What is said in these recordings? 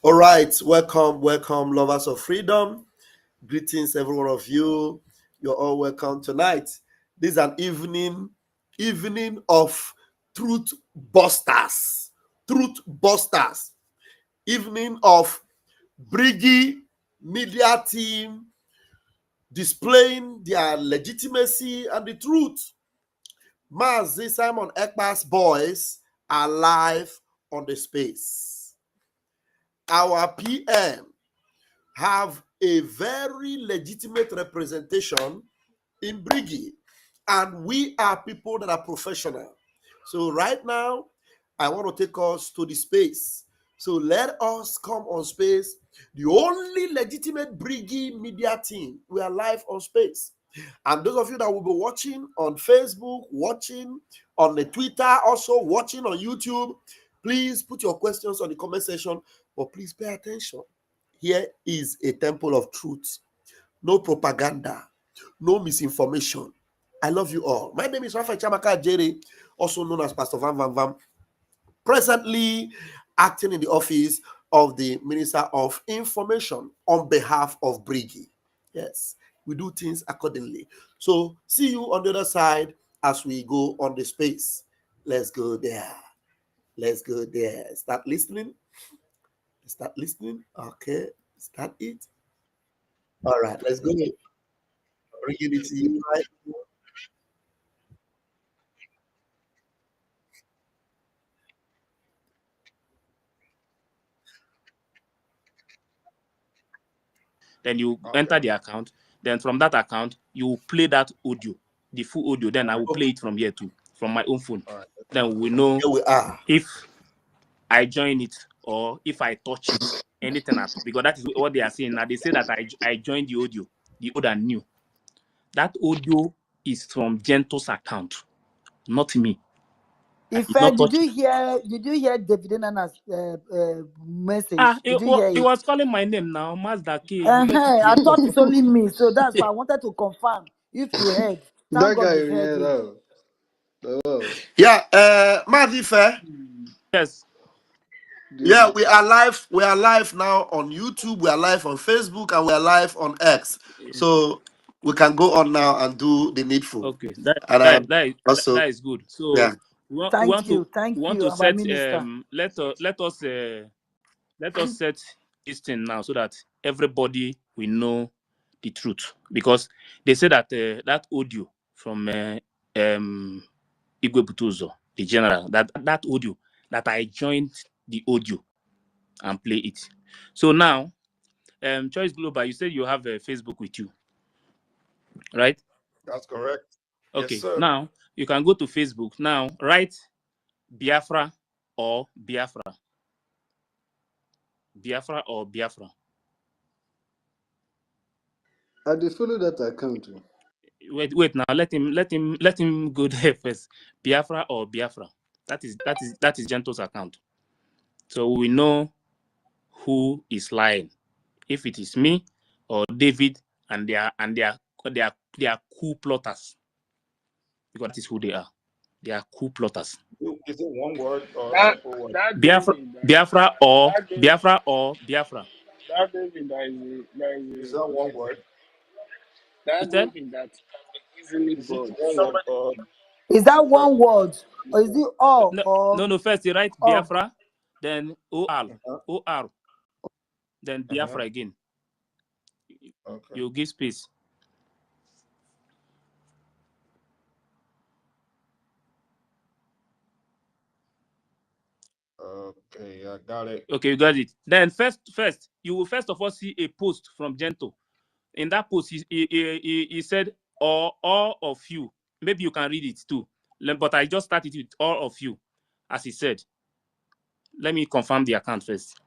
All right, welcome, lovers of freedom. Greetings, every one of you. You're all welcome tonight. This is an evening of truth busters, evening of Briggie media team displaying their legitimacy and the truth. Mazi Simon Ekpa's boys are live on the space. Our PM have a very legitimate representation in Briggie, and we are people that are professional. So right now, I want to take us to the space. So let us come on space. The only legitimate Briggie media team, we are live on space. And those of you that will be watching on Facebook, watching on the Twitter, also watching on YouTube, please put your questions on the comment section, but please pay attention. Here is a temple of truth. No propaganda, no misinformation. I love you all. My name is Raphael Chamaka Jerry, also known as Pastor Van Van Van, presently acting in the office of the Minister of Information on behalf of Briggie. Yes, we do things accordingly. So see you on the other side as we go on the space. Let's go there. Start listening. Okay. Start it. All right, let's go. Bringing it to you right. Then you enter the account. Then from that account, you play that audio, the full audio. Then I will play it from here too, from my own phone. Then we know if I join it or if I touch it, anything happen. Because that is what they are saying now. They say that I joined the audio, the old and new. That audio is from Gento's account, not me. Did you hear David Nana's message? He was calling my name now, Mazda K. I thought it's only me, so that's why I wanted to confirm if you heard. That guy heard Yeah, Madife. Yes. Yeah, we are live. We are live now on YouTube. We are live on Facebook, and we are live on X. So we can go on now and do the needful. Okay, that is good. So yeah. Thank you. set let us set this thing now so that everybody will know the truth, because they say that that audio from Igwe Butuzo, the general, that audio that I joined the audio and play it. So now, Choice Global, you said you have Facebook with you, right? That's correct. Okay. Yes, sir. Now you can go to Facebook. Now write Biafra or Biafra. Biafra or Biafra. I did follow that account. Wait. Now let him go there first. Biafra or Biafra. That is Gento's account. So we know who is lying. If it is me or David and they are coup plotters, because that is who they are. They are coup plotters. Is it one word or a simple word? Biafra or Biafra. That David that Is that one word? That David that easily bought. Is that one word? Or is it all? No, first you write Biafra, then OR, then Biafra again. Okay. You give space. Okay, I got it. Okay, you got it. Then first, you will first of all see a post from Gento. In that post, he said, all of you. Maybe you can read it too. But I just started with all of you, as he said. Let me confirm the account first.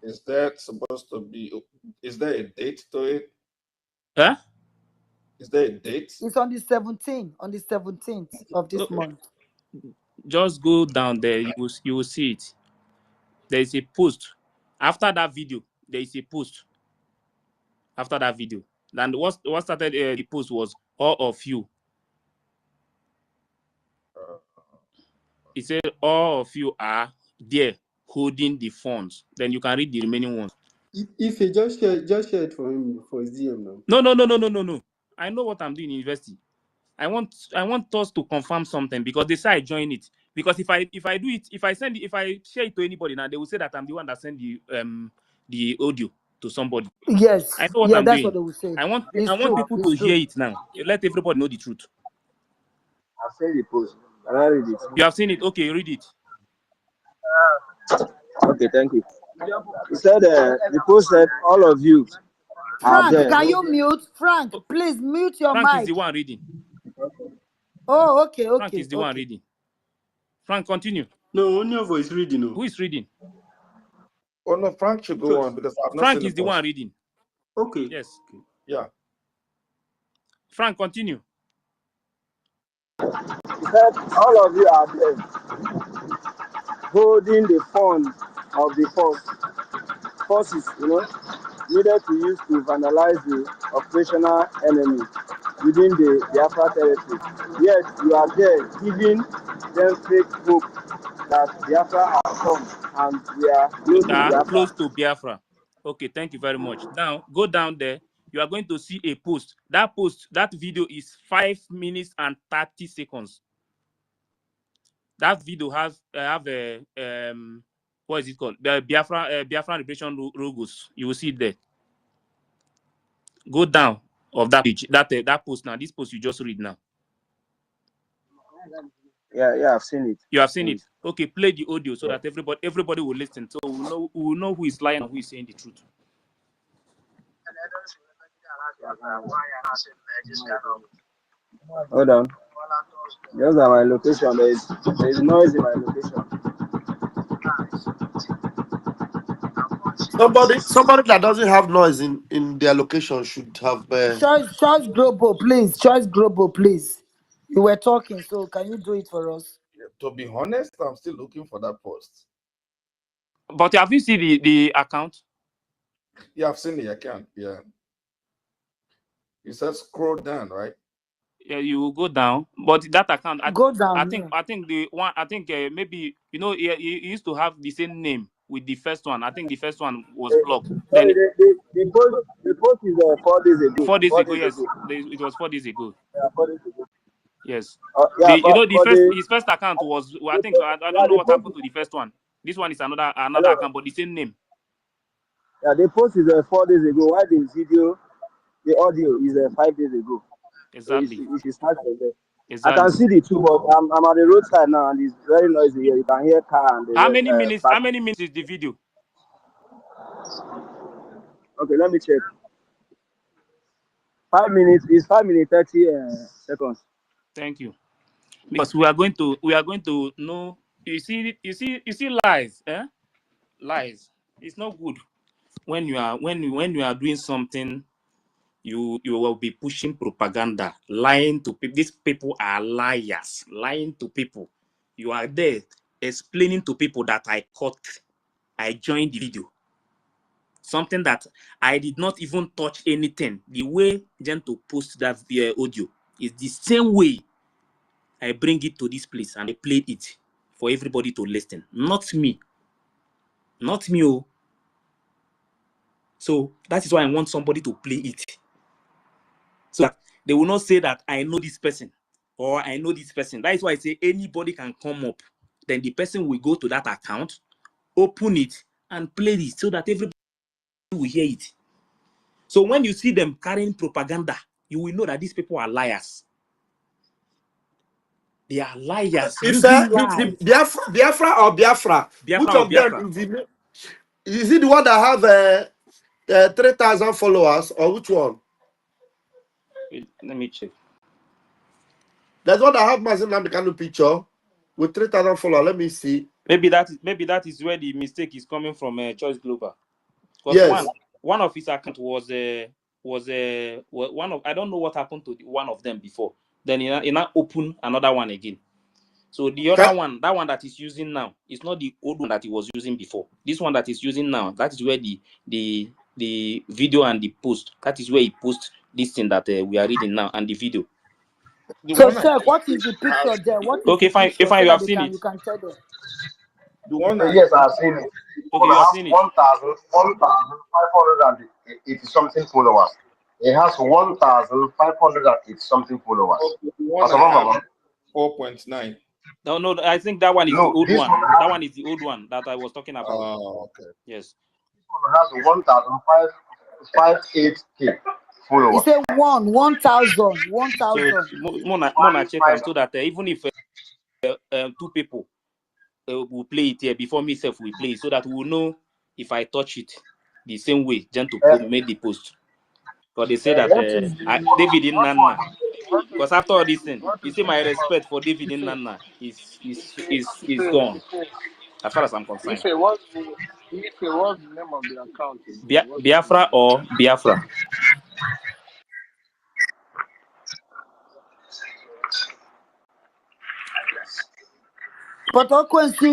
Is that supposed to be? Is there a date to it? Huh? Is there a date? It's on the 17th of this month. Just go down there. You will see it. There is a post. After that video, there is a post. After that video, And what started the post was all of you. It said all of you are there holding the funds. Then you can read the remaining ones. If he just share it for him for his DM now. No. I know what I'm doing in university. I want us to confirm something because they say I join it. Because if I do it, if I share it to anybody now, they will say that I'm the one that sent the audio to somebody. Yes. I know what Yeah, I'm that's doing. what they will say. I want It's true. people It's to true. hear it now. Let everybody know the truth. I've seen the post. Can I read it? You have seen it. Okay, read it. Okay, thank you. He said the post said all of you are Frank, there. can you mute? Frank, please mute your Frank is mic. the one reading. Oh, okay. Frank is the one reading. Frank, continue. No, only your voice reading. No. Who is reading? Oh no, Frank should go on because I've not Frank seen is the one reading. Okay. Yes. Okay. Yeah. Frank, continue. He said all of you are there holding the fund of the forces, needed to use to vandalize the operational enemy within the Biafra territory. Yet you are there giving them fake hope that Biafra has come and we are close to Biafra. Close to Biafra. Okay, thank you very much. Now, go down there. You are going to see a post. That video is 5 minutes and 30 seconds. That video have a what is it called? The Biafra Liberation logos. You will see it there. Go down of that page. That post now. This post you just read now. Yeah, I've seen it. You have seen it. Okay, play the audio so that everybody will listen. So we will know who is lying and who is saying the truth. Hold on. Just at my location, there is noise in my location. Somebody that doesn't have noise in their location should have. Choice Global, please. Choice Global, please. You were talking, so can you do it for us? To be honest, I'm still looking for that post. But have you seen the account? Yeah, I've seen the account. Yeah. You said scroll down, right? Yeah, you will go down. But that account, Go down. I think the one. I think maybe he used to have the same name with the first one. I think the first one was blocked. Sorry, Then the post is 4 days ago. 4 days ago, yes, it was 4 days ago. Yeah, 4 days ago. Yes. Yeah, His first account was. I think I don't know what happened to the first one. This one is another account, but the same name. Yeah, the post is 4 days ago. Why the video, the audio is 5 days ago. Exactly. So you should start from there. Exactly. I can see the two, but I'm at the roadside now and it's very noisy here. You can hear car and the How many minutes? How many minutes is the video? Okay, let me check. 5 minutes is 5 minutes 30 seconds. Thank you. Because we are going to know. You see lies, lies. It's not good when you are doing something. You will be pushing propaganda, lying to people. These people are liars, lying to people. You are there explaining to people that I joined the video. Something that I did not even touch anything. The way Gento post that audio is the same way I bring it to this place and I played it for everybody to listen. Not me. Not me. Oh. So that is why I want somebody to play it. So that they will not say that I know this person or I know this person. That is why I say anybody can come up. Then the person will go to that account, open it, and play it so that everybody will hear it. So when you see them carrying propaganda, you will know that these people are liars. They are liars. If the Biafra or Biafra, which or of Biafra? them is it the one that have 3,000 followers or which one? Wait, let me check. There's one that have Mazin Namdekanu picture with 3,000 followers. Let me see. Maybe that is where the mistake is coming from. Choice Global. Because Yes. one of his account was one of, I don't know what happened to one of them before. Then he now open another one again. So the other one, that one that he's using now, is not the old one that he was using before. This one that he's using now, that is where the the video and the post. That is where he posts this thing that we are reading now and the video. So, sir, what is the picture there? What is Okay, the fine. picture If I so you that have they seen can, it. you can tell them? The one Yes, I've seen it. Okay, you have seen it. 1,580 something followers. It has 1,580 something followers. Okay, the one I have 4.9. No, I think that one is No, the old this one. one has, That one is the old one that I was talking about. Oh, okay. Yes. this one has 1,558 followers. He said 1,000. So Mona check am so that even if 2 people will play it here before myself will play it, so that we will know if I touch it the same way just to make the post. Because they say that David in Nana. Because after all this thing, you see my respect for David in Nana is gone. As far as I'm concerned. What's the name of the account? Biafra or Biafra? But Okwensu,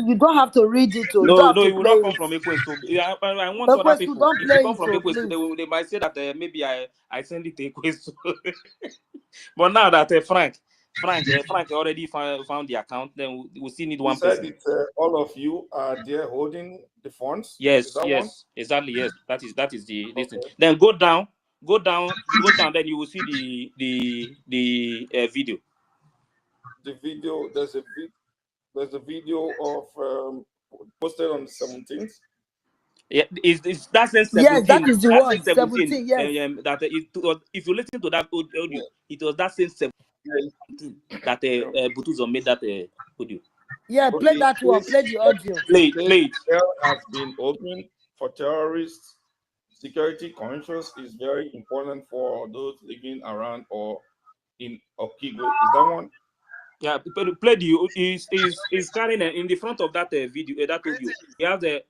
you don't have to read it. You don't No, have to it will play not come it. from Ekwesu. I want other Okwensu, people. don't If play you come it, from Ekwesu, please. they might say that maybe I send it to Ekwesu. But now that Frank already found the account, then we still need one person. Said it, all of you are there holding the funds. Yes, one? Exactly. Yes, that is the listen. Then go down. Then you will see the video. The video. There's a video of posted on the 17th. Yeah, it's that same 17. Yes, that is the one. 17. Yes. If you listen to that audio, it was that same 17 that Butuzo made that audio. Yeah, play that one. Play the audio. Play it. Hell has been open for terrorists. Security conscious is very important for those living around or in Okigwe. Is that one? Yeah, play the is carrying in the front of that video, that audio. You have the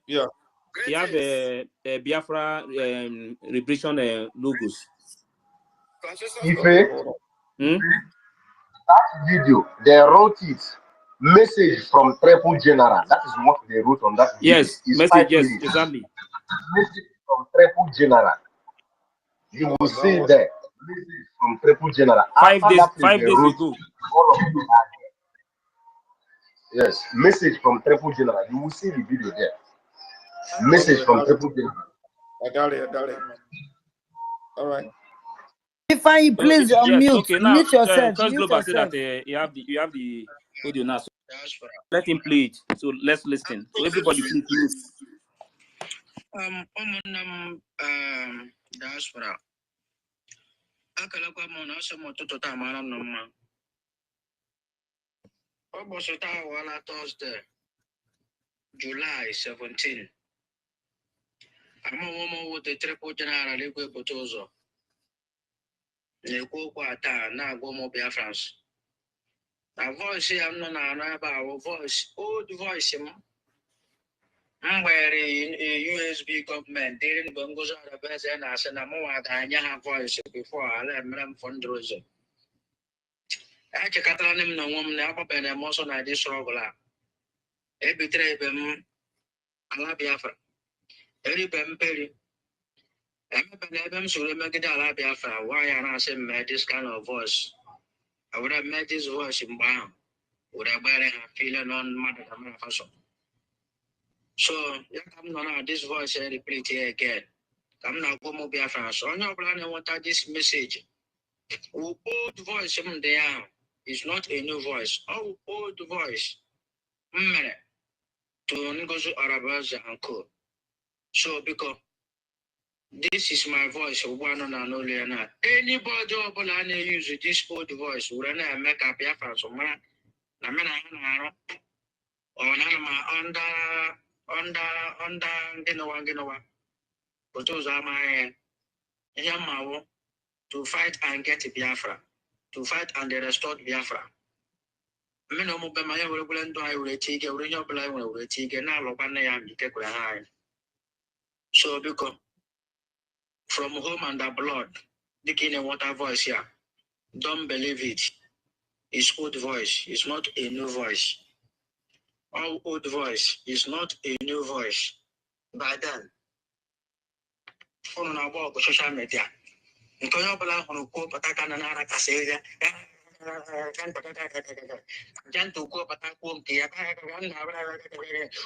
You have a Biafra liberation logos. That video, they wrote it. Message from Triple General. That is what they wrote on that video. Yes, message. Yes, exactly. Message from Triple General. You will see there. Message from Triple General. 5 days ago. Yes, message from Triple General. You will see the video there. Message from Triple General. I got it. All right. If I please unmute, okay, now mute yourself. Choice Global said that you have the audio now. So let him play it. So let's listen. So everybody please mute. Diaspora. Akalakwa mo na samo to tamara no ma. Obosota wala Thursday, July 17. Ama with the Triple General Legwe Botozo. Neko kwata na agwo Biafrans. Na voice am no na about voice, old voice him. Wearing a USB government, didn't bungos out of best and as an amoa have voice before I let them fundraiser. I check out on him no woman never been a most on this struggle. Every trade them ala Biafra. Every Perry. I'm sure make it ala Biafra. Why am I saying this kind of voice? I would have met this voice in Bam. Would have been a feeling on Mother Faso. So, you come on this voice and repeat here again. Come now, go more Biafra. So, on your plan, I want this message. Old voice in there is not a new voice. Oh, old voice. To Ngozu Arabas and Co. So, because this is my voice, one and only. Anybody who use this old voice will make a Biafra somewhere. I mean, under Genoa. But those are my Yamawo to fight and get Biafra, to fight and restore Biafra. Minimum by my regular I will take a real blind will take a now of high. So because from home and the blood, the king water voice here. Don't believe it. It's old voice, it's not a new voice. All old voice is not a new voice. By then, phone na agba ọgụ social media nke onye ọbụla hụrụ kwuo pụta ka na ara kasị ihe janto kwuo pụta kwuo nke ya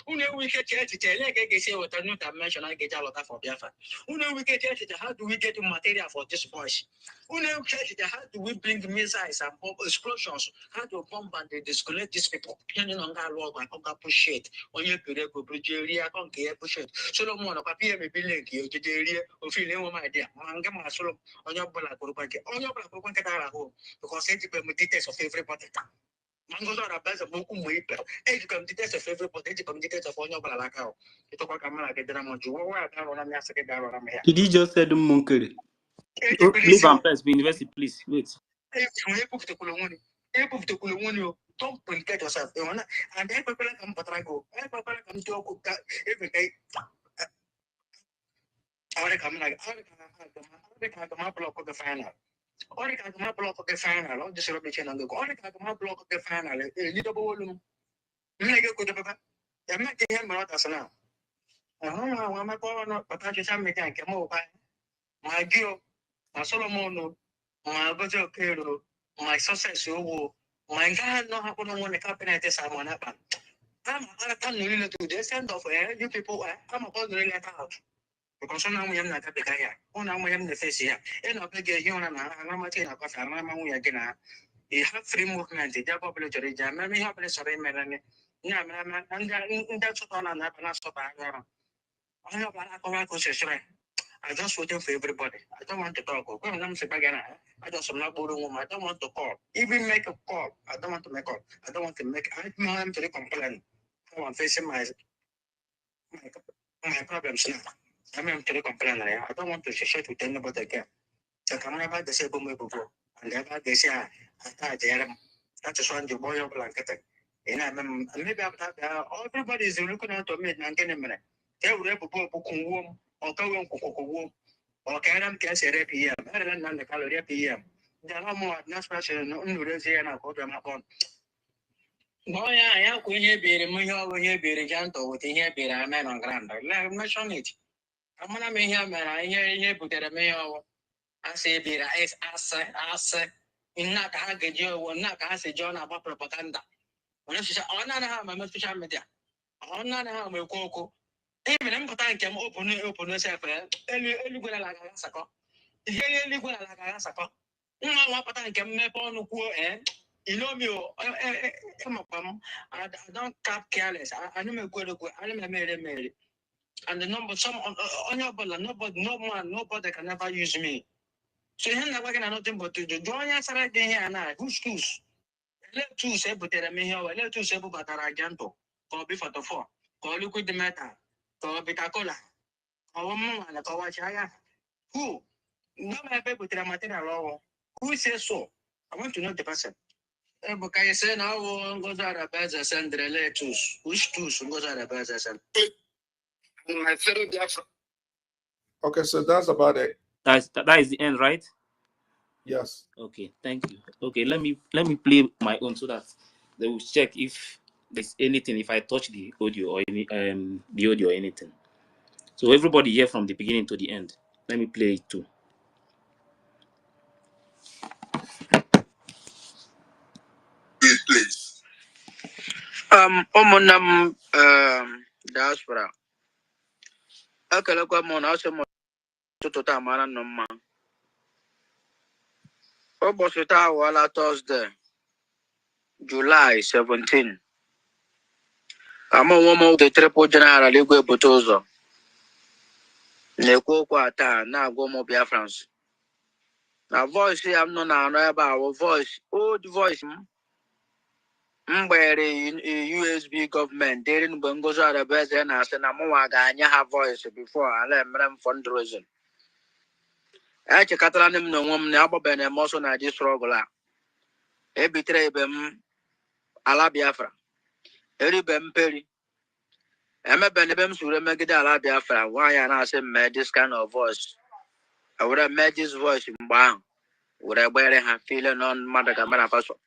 unu enwe ike chee echiche ele ka ga-esi eweta new dimension a ga-eji alọta for Biafra. Unu enwe ike chee echiche how do we get material for this boys? Unu enwe ike echiche how do we bring missiles and bomb explosions, how to bomb and disconnect these people? Ndị nọ nga alụ ọgụ akọga pushit onye pere ego bụrụ rie akọ nke ya pushit Solomon ọkwa pm ebile nke ya ojeje rie ofile enwe m idea ma nga ma Solomon onye ọbụla kwurukwa nkịta ara ahụ because ejikwa m details of everybody. Mangoes are a best of Moku Maper. Ejikwa details of everybody, ejikwa details of onye ọbụla aka ahụ. Ịtọkwa ka mara gị dara m jụ wee abịa na mya sị dara m ya. Did you just say the monkey? Leave and press, be university, please. Wait. Don't forget yourself. And I prepare come patrago. I prepare come to cook every day. I come like I come up block of the final. Ori ka ma block of the final. All this rubbish and go. Ori ka ma block of the final. You double volume. Nigga could have. I met him not as now. I'm a corner, but I just have me can come over. My Gio, my Solomon, my Bojo Kero, my success, my God, no happen on the cabinet is I'm on happen. I'm really to the end of you people. I'm about to let out. Because now we am not a big guy. Oh, now we am the face here. And I'll beg you, and I'm not in a coffee. I'm not again. You have free movement. The populatory jam. Let me have a survey, Melanie. Yeah, and that's what I'm not stop. I have a concession. I just waiting for everybody. I don't want to talk. I just not boring. I don't want to call. Even make a call. I don't want to make up. I don't want to make. I'm to complain. I'm facing my problems now. I'm to complain. I don't want to share with anybody again. So come never the same before. And never they say I that is one the boy of blanket. And maybe everybody is looking out to me and getting a minute. They will have a book warm or go on or can say PM, better than the calorie PM. There are more not special, no, and I put them upon. No, I have when you be when you be gentle with here be a man on ground. Let me show it. I'm gonna make him and I hear you put a mail. I say be a ass. In not a good you will not ask a John about propaganda. When she said, oh, no, I'm social media. Oh, no, I'm a cocoa. Even I'm going to open yourself. Any good like a sucker. Here, good like a sucker. What I can make on the poor end. You know me, I don't cap careless. I know me good. I know me marry. And the number some on your ball, nobody can never use me. So you're not working on nothing but to join us right here now. Who's choose? Let two say, but there may have let two say, but I can't talk. Call before the four. Call liquid the matter. Call Bitacola. Call Mama and call Chaya. Who? No, my paper to the material. Who says so? I want to know the person. Because I say now, goes out of Baza and relay twos. Which twos goes out of Baza and my fellow Biafra. Okay, so that's about it. That is the end, right? Yes. Okay, thank you. Okay, let me play my own so that they will check if there's anything, if I touch the audio or any the audio or anything. So everybody here from the beginning to the end. Let me play it too. Please. Omonam diaspora. Akalakwa mon asemo to mara no ma. Obosita wala Thursday, July 17. Amo womo the triple general igwe botozo. Nekwo kwa ata na agwomo Biafrans. Na voice am no na our voice, old voice. Mbere USB government didn't bongozo the best and I said Namuaga and have voice before I let them fundraising. Actually, Catalan no woman never been a motion I just struggle. A betray them ala Biafra. Eri bem peri. Emma Benebem should make it ala Biafra. Why and I say made this kind of voice. I would have made this voice in Bang. Would I wear a feeling on Madagamana Faso?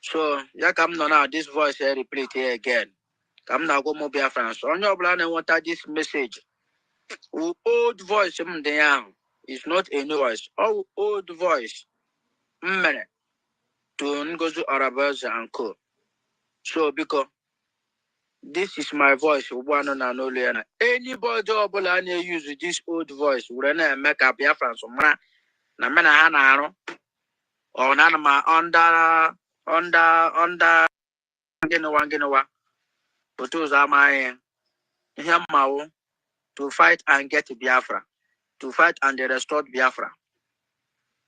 So, ya come now this voice I repeat here again. Come now go more Biafrans. On your plan and what this message. Old voice is not a new voice. Oh, old voice. To Ngozi Arabas and Co. So because this is my voice, one and only. Anybody use this old voice, we're gonna make up Biafran so na mena hana or nana under Ginawa. But those are my Yamao to fight and get Biafra, to fight and restore Biafra.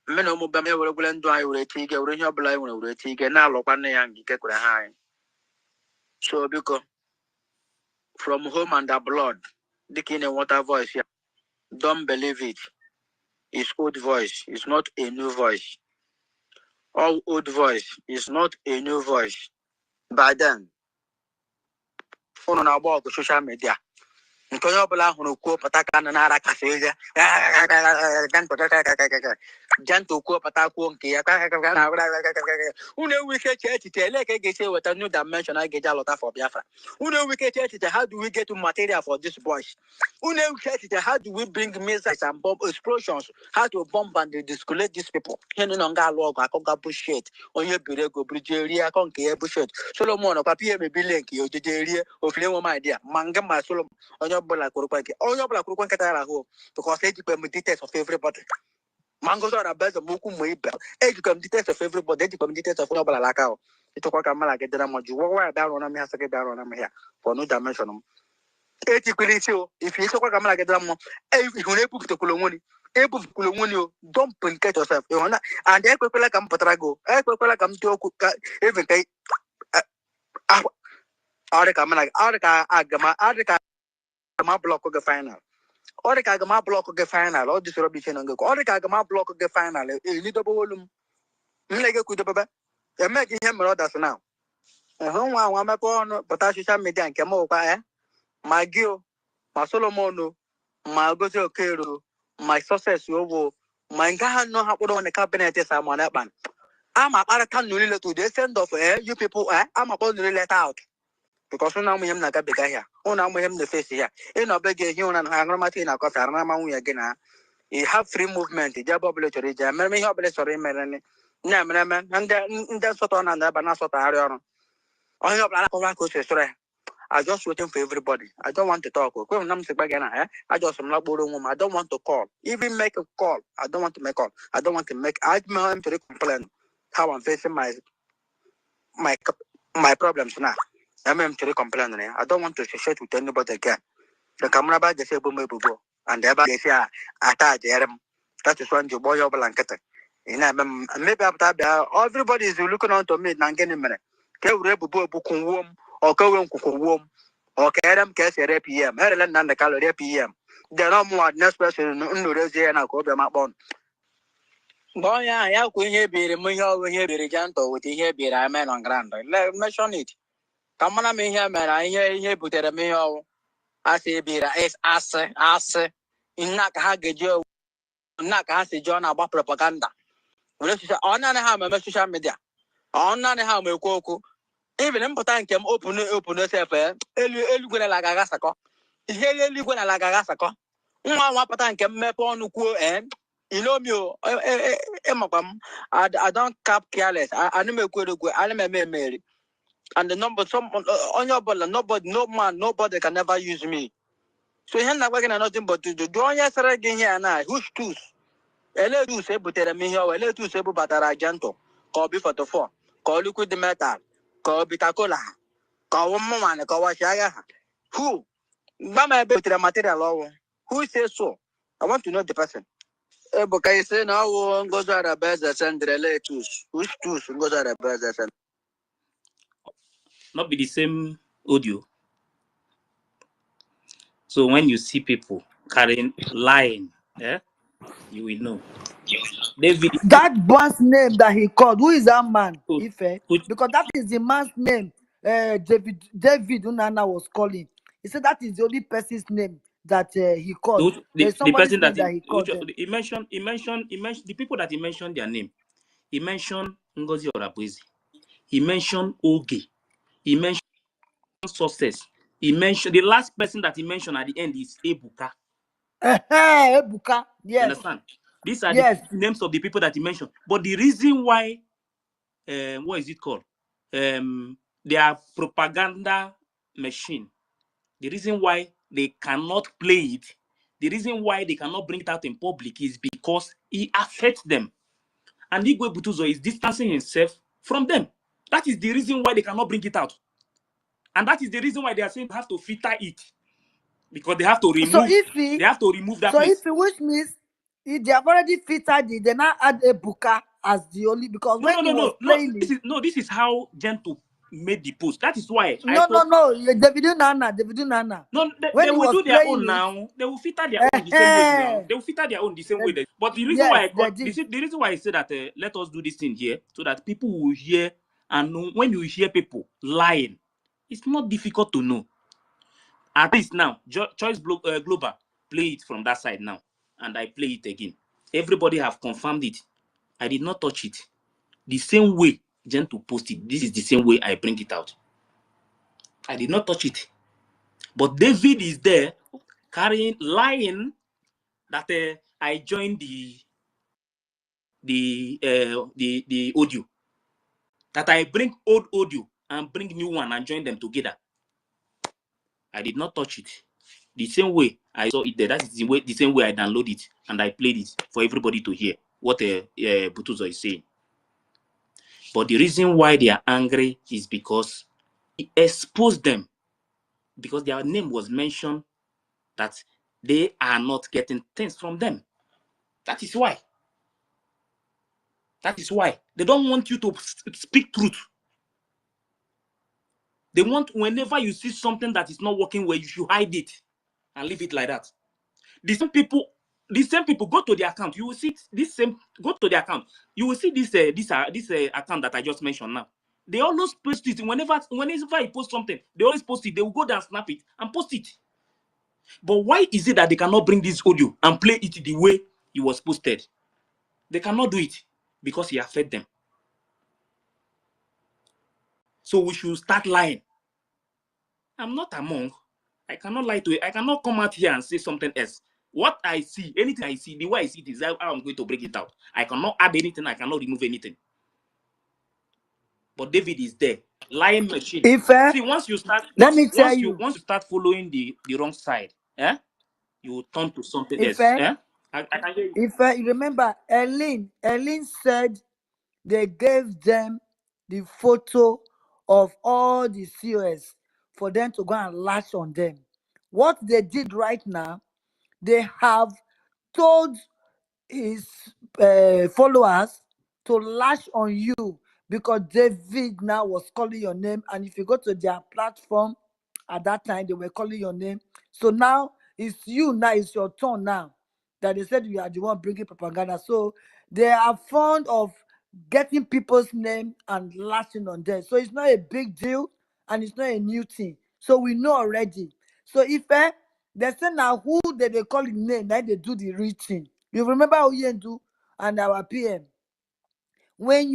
Meno Mubame will go and do I will take a ring of blind will take a now look on the young high. So because from home and the blood, the king and water voice here. Don't believe it. It's old voice. It's not a new voice. All old voice is not a new voice. By then, on our social media. Nkonye ọbụla hụrụ kwuo pụta ka na-ara kasị eze jento kwuo pụta kwuo nke ya unu enwe ike eche echiche ele ka ga-esi weta new dimension a ga-eji alọta for Biafra. Unu enwe ike eche echiche how do we get material for this boys? Unu enwe ike echiche how do we bring missiles and bomb explosions, how to bomb and discolate these people? Ihe nọ nga alụ ọgụ akọga bullshit onye biri ego buru rie akọ nke ya bullshit. Solomon ọkwa pie mebile nke ya ojeje rie ofile nwe my idea ma nga ma Solomon onye ọbụla kwurukwa nketa ya ahụ because ejikwa m details of everybody. Mangoes are best of Muku Muiba. Ejikwa m details of everybody, ejikwa m details of onye ọbụla laka ahụ. Ịtụkwa ka mala gị dịra mọjụ wọ bịa rụọ na m ya sị gị bịa rụọ na m ya for no dimension m. Ejikwere isi o if ịchọkwa ka mala gị dịra mmụọ ịhụrụ ebupụtakwala onwe ni o don't implicate yourself ịhụna and ekwekwela ka m pụtara gị o ekwekwela ka m dị okwu ka even ka ọ dị ka mala ọ dị ka agama block the final. Or the Kagama block the final, or this rubbish and go. Or the Kagama block the final, a little volume. Like a good You're making him others now. A home one upon potassium media and Kamoka, my Gil, my Solomono, my Gozo Kero, my success over, my God, no how on the cabinet is I'm on that man. I'm a Arakan Nulila to the send of you people, I'm about to let out. Because now we have not got bigger here. Oh, now we have the face here. In a big human and Hangramatina, because I remember again. You have free movement. You have to reach. I remember you have to sorry, man. And that's what on and that's what I don't. I just waiting for everybody. I don't want to talk. I just am not boring. I don't want to call. Even make a call. I don't want to make call. I don't want to make. I'm to complain how I'm facing my problems now. I'm to complain. I don't want to share with anybody again. The camera by the table may go, and thereby they say, I that is when you boy your blanket. Maybe after that, everybody is looking on to me, and getting minute. Can we book womb or go womb or carry case at PM, Maryland and the calorie PM. They're not more next person, no, and I'll go to my bone. Boy, I could hear be over here, be gentle with the hair, be a man on grand. Let me show it. Come on, I'm here, man. I hear put a mail. I say, be as in Nakahajo, Nakahasi John about propaganda. When you say, on and how my social media, on and how my cocoa, even important can open yourself, Eluguna Lagasako. Here, Eluguna Lagasako. One patan can map on Uku and you know me, I don't cap careless. I never could go, I never marry. And the number some on your ball, nobody, no man, nobody can never use me. So you're not working on nothing but to do. Don't you say again here now? Who's tools? Ele do say, but tell me here, ele do say, but Argento, call be for the four, call liquid the metal, call Bitacola, call one man, call Washaya. Who? Mama, be the material law. Who says so? I want to know the person. But I say now, goes out a best and the relations. Who's tools goes out a best and not be the same audio. So when you see people carrying lying, you will know. David, that boss name that he called, who is that man? Ife? Put, Because that is the man's name. David Unana was calling. He said that is the only person's name that he called. There's somebody's the person name that he called. he mentioned the people that he mentioned their name. He mentioned Ngozi Orabuezi. He mentioned Oge. He mentioned Success. He mentioned the last person that he mentioned at the end is Ebuka. Ebuka. You Yes. understand? These are Yes. the names of the people that he mentioned. But the reason why, what is it called? They are propaganda machine. The reason why they cannot play it, the reason why they cannot bring it out in public is because it affects them. And Igwe Butuzo is distancing himself from them. That is the reason why they cannot bring it out. And that is the reason why they are saying they have to filter it. Because they have to remove, that so place. If which means if they have already filtered it, they now add Ebuka as the only, because when he was playing it. This is how Gento made the post. That is why No, Davido Nana. No, When they he will was do their playing own it, now. They will filter their own the same way now. They will filter their own the same way. But the reason why the reason why I say that let us do this thing here, so that people will hear and know. When you hear people lying, it's not difficult to know. At least now, Choice Global play it from that side now, and I play it again. Everybody have confirmed it. I did not touch it. The same way Gento post it, this is the same way I bring it out. I did not touch it. But David is there lying that I joined the audio. That I bring old audio and bring new one and join them together. I did not touch it. The same way I saw it there, that is the same way I download it and I played it for everybody to hear what Butuzo is saying. But the reason why they are angry is because he exposed them, because their name was mentioned, that they are not getting things from them. That is why. That is why they don't want you to speak truth. They want, whenever you see something that is not working well, you should hide it and leave it like that. The same people go to the account. You will see go to the account. You will see this account that I just mentioned now. They always post it whenever I post something. They always post it. They will go down, snap it, and post it. But why is it that they cannot bring this audio and play it the way it was posted? They cannot do it because it affects them. So we should start lying. I'm not a monk. I cannot lie to it. I cannot come out here and say something else. What I see, anything I see, the way I see it is how I'm going to break it out. I cannot add anything. I cannot remove anything. But David is there, lying machine. See, once you start, once you start following the wrong side, you will turn to something else. I can hear you. If you remember, Eileen said they gave them the photo of all the COS for them to go and latch on them. What they did right now, they have told his followers to latch on you, because David now was calling your name, and if you go to their platform at that time, they were calling your name. So now it's you, now it's your turn now, that they said you are the one bringing propaganda. So they are fond of getting people's name and latching on them. So it's not a big deal and it's not a new thing. So we know already. So if they say now who they call it name, now they do the reaching. You remember Oyendu and our PM? When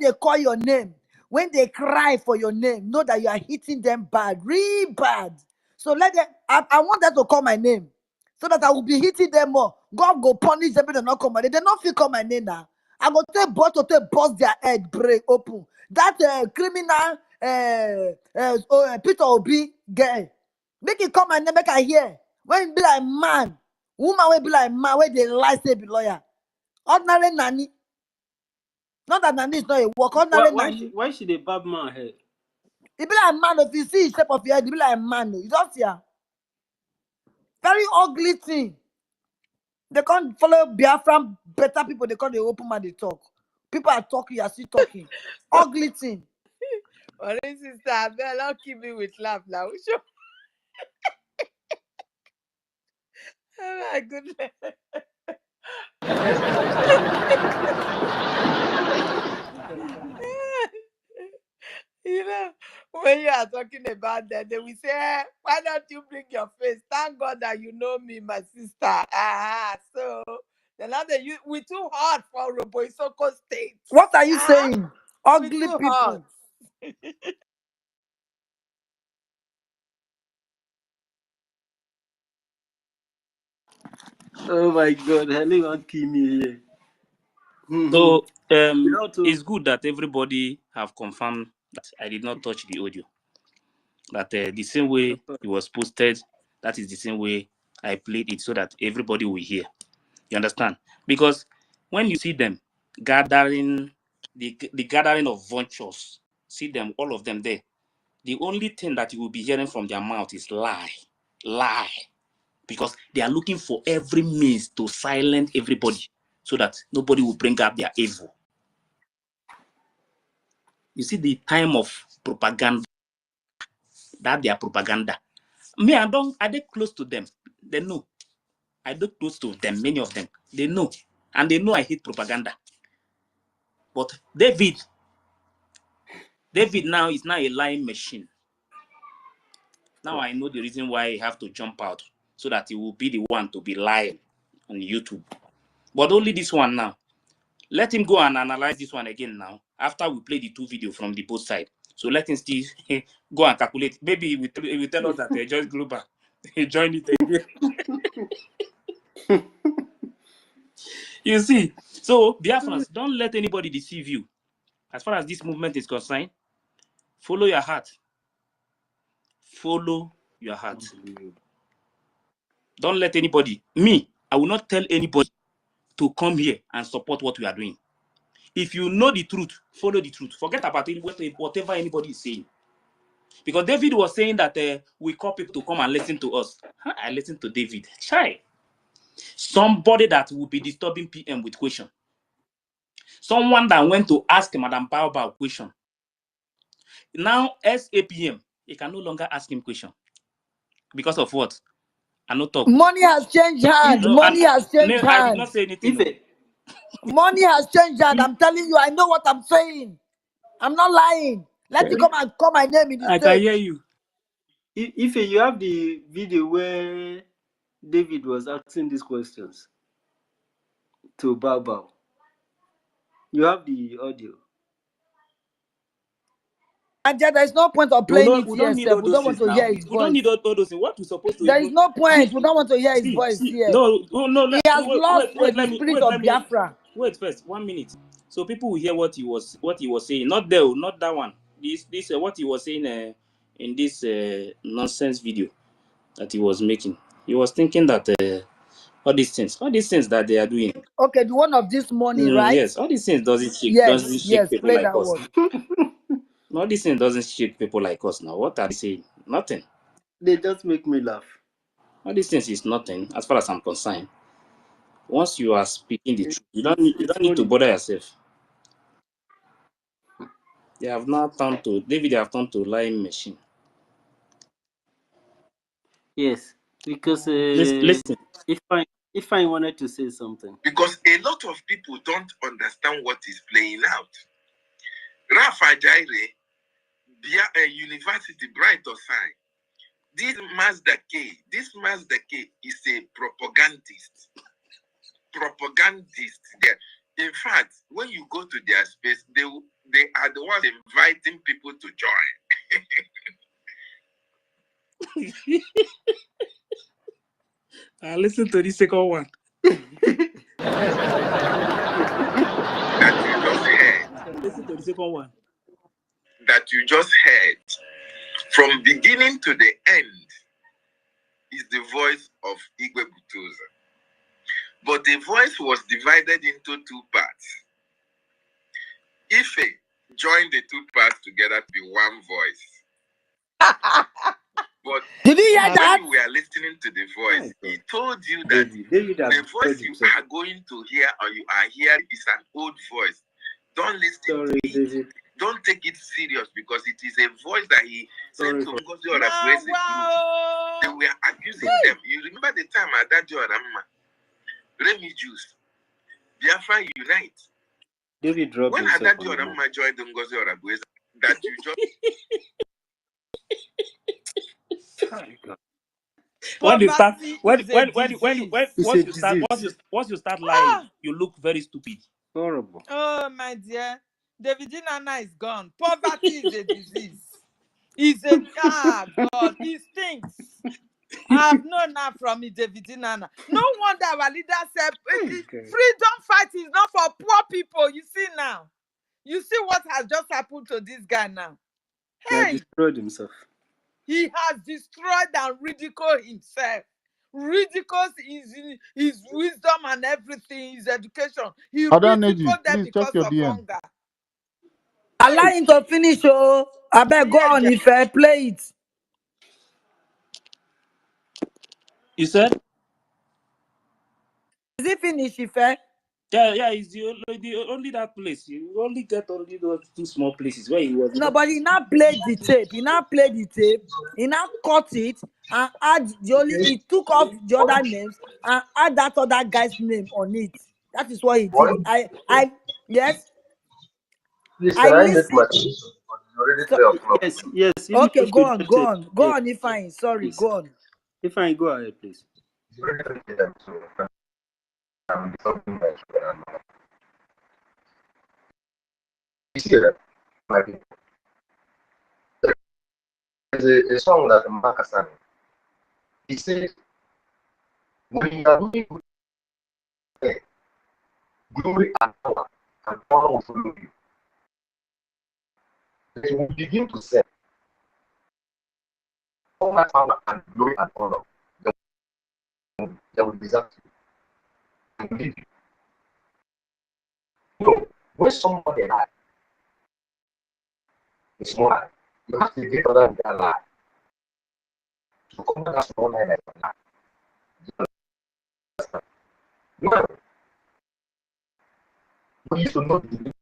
they call your name, when they cry for your name, know that you are hitting them bad, real bad. So let them. I want them to call my name, so that I will be hitting them more. God go punish them if they not call my name. They not feel call my name now. I go take boss to take bust their head, break open. That criminal Peter Obi guy, make it call my name, make I hear. When it be like man, woman will be like man, where they lie say be lawyer. Ordinary nanny. Not that nanny is not a work. Ordinary nanny. Why should they bab man head? It be like man. If you see the shape of your head, it be like man. You don't see her. Very ugly thing. They can't follow Biafran better people. They can't open man they talk. People are talking, you are still talking. Ugly thing. Well, sister, Abel, don't keep me with laugh now. Sure. Oh my goodness. You know, when you are talking about that, they will say, why don't you bring your face? Thank God that you know me, my sister. So now that we too hard for Roboisoko State. What are you saying? Ugly people. Hard. Oh my God, Helen won't kill me here. So You know, it's good that everybody have confirmed that I did not touch the audio. That the same way it was posted, that is the same way I played it, so that everybody will hear. You understand? Because when you see them gathering, the gathering of vultures, see them, all of them there, the only thing that you will be hearing from their mouth is lie. Because they are looking for every means to silence everybody, so that nobody will bring up their evil. You see the time of propaganda, that their propaganda. Me, I dey close to them. They know. I dey close to them, many of them. They know. And they know I hate propaganda. But David now is now a lying machine. Now I know the reason why he have to jump out, so that he will be the one to be lying on YouTube. But only this one now. Let him go and analyze this one again now, after we play the 2 videos from the both side. So let him still go and calculate. Maybe he will tell us that Joyce Global he joined it again. You see, so Biafrans, don't let anybody deceive you. As far as this movement is concerned, follow your heart. Follow your heart. Don't let anybody, I will not tell anybody to come here and support what we are doing. If you know the truth, follow the truth. Forget about whatever anybody is saying. Because David was saying that we call people to come and listen to us. I listen to David. Chai. Somebody that will be disturbing PM with question. Someone that went to ask Madam Baobab question. Now, SAPM, he can no longer ask him question. Because of what? I no talk. Money has changed hands. No, Money has changed I did not hands. say anything. No. Money has changed hands. I'm telling you, I know what I'm saying. I'm not lying. Let you come and call my name in the I stage. can hear you. If you have the video where David was asking these questions to Bao, you have the audio. And there's no point of playing it We here, don't need sir. all We those don't want things to now. hear his We don't voice. need all those things. What we supposed to There is even no point. We don't want to hear his voice here. No, He has lost the spirit of Biafra. Wait first, 1 minute. So people will hear what he was saying. Not that one. This what he was saying in this nonsense video that he was making. He was thinking that all these things that they are doing. Okay, the one of this morning, right? Yes, all these things doesn't shake people play like that us. one. All these things doesn't shake people like us now. What are they saying? Nothing. They just make me laugh. All these things is nothing as far as I'm concerned. Once you are speaking the truth, you don't need to bother yourself. They have now turned to David. They have turned to lying machine. Yes, because Listen. if I wanted to say something, because a lot of people don't understand what is playing out. Rafa Jaire, University, Bright or Sign. This Mazda K is a propagandist. There. In fact, when you go to their space, they are the ones inviting people to join. Listen to the second one. That you just heard. Listen to the second one. That you just heard. From beginning to the end is the voice of Igwe Butuza. But the voice was divided into 2 parts. Ife joined the 2 parts together to be one voice. But did you hear that? When you were listening to the voice, he told you that the voice you are going to hear or you are hearing is an old voice. Don't listen to it. David. Don't take it serious because it is a voice that he sent to Ngozi Orakwe's group. They were accusing them. You remember the time Adadio Aramma, Remy Juice, Biafra Unite. David dropped when Adadio Aramma joined Ngozi Orakwe's, that you just When you start once you start lying, you look very stupid. Horrible. Oh my dear, David Nana is gone. Poverty is a disease. It's a God. It stinks. I've known that from David Nana. No wonder our leader said freedom fight is not for poor people. You see now. You see what has just happened to this guy now. He has destroyed himself. He has destroyed and ridiculed himself. Ridicules his wisdom and everything, his education. He ridiculed them because of hunger. Allow him to finish, oh. I beg, go on, if I play it. You said? Is it finished, if I? Yeah, it's only that place. You only get only those two small places where he was. No, but he now played the tape. He now played the tape. He now cut it and add the only. He took off the other names and add that other guy's name on it. That is what he did. Yes. Please, can I make my submission? It's already 3 o'clock. Yes. Okay, go on, Ifeanyi. Sorry, please. go on. Ifeanyi, go ahead, please. It's already 3 p.m. so I'm talking my shoulder now. You see that, my people? There's a song that Mbaka sang. He says, when you are doing good, glory and power will follow you. Then we begin to say, all my power and glory and honor, they will deserve you and leave you. No, when somebody dies, it's more like you have to get other than their life. To come back to one life like that. No, we used to know the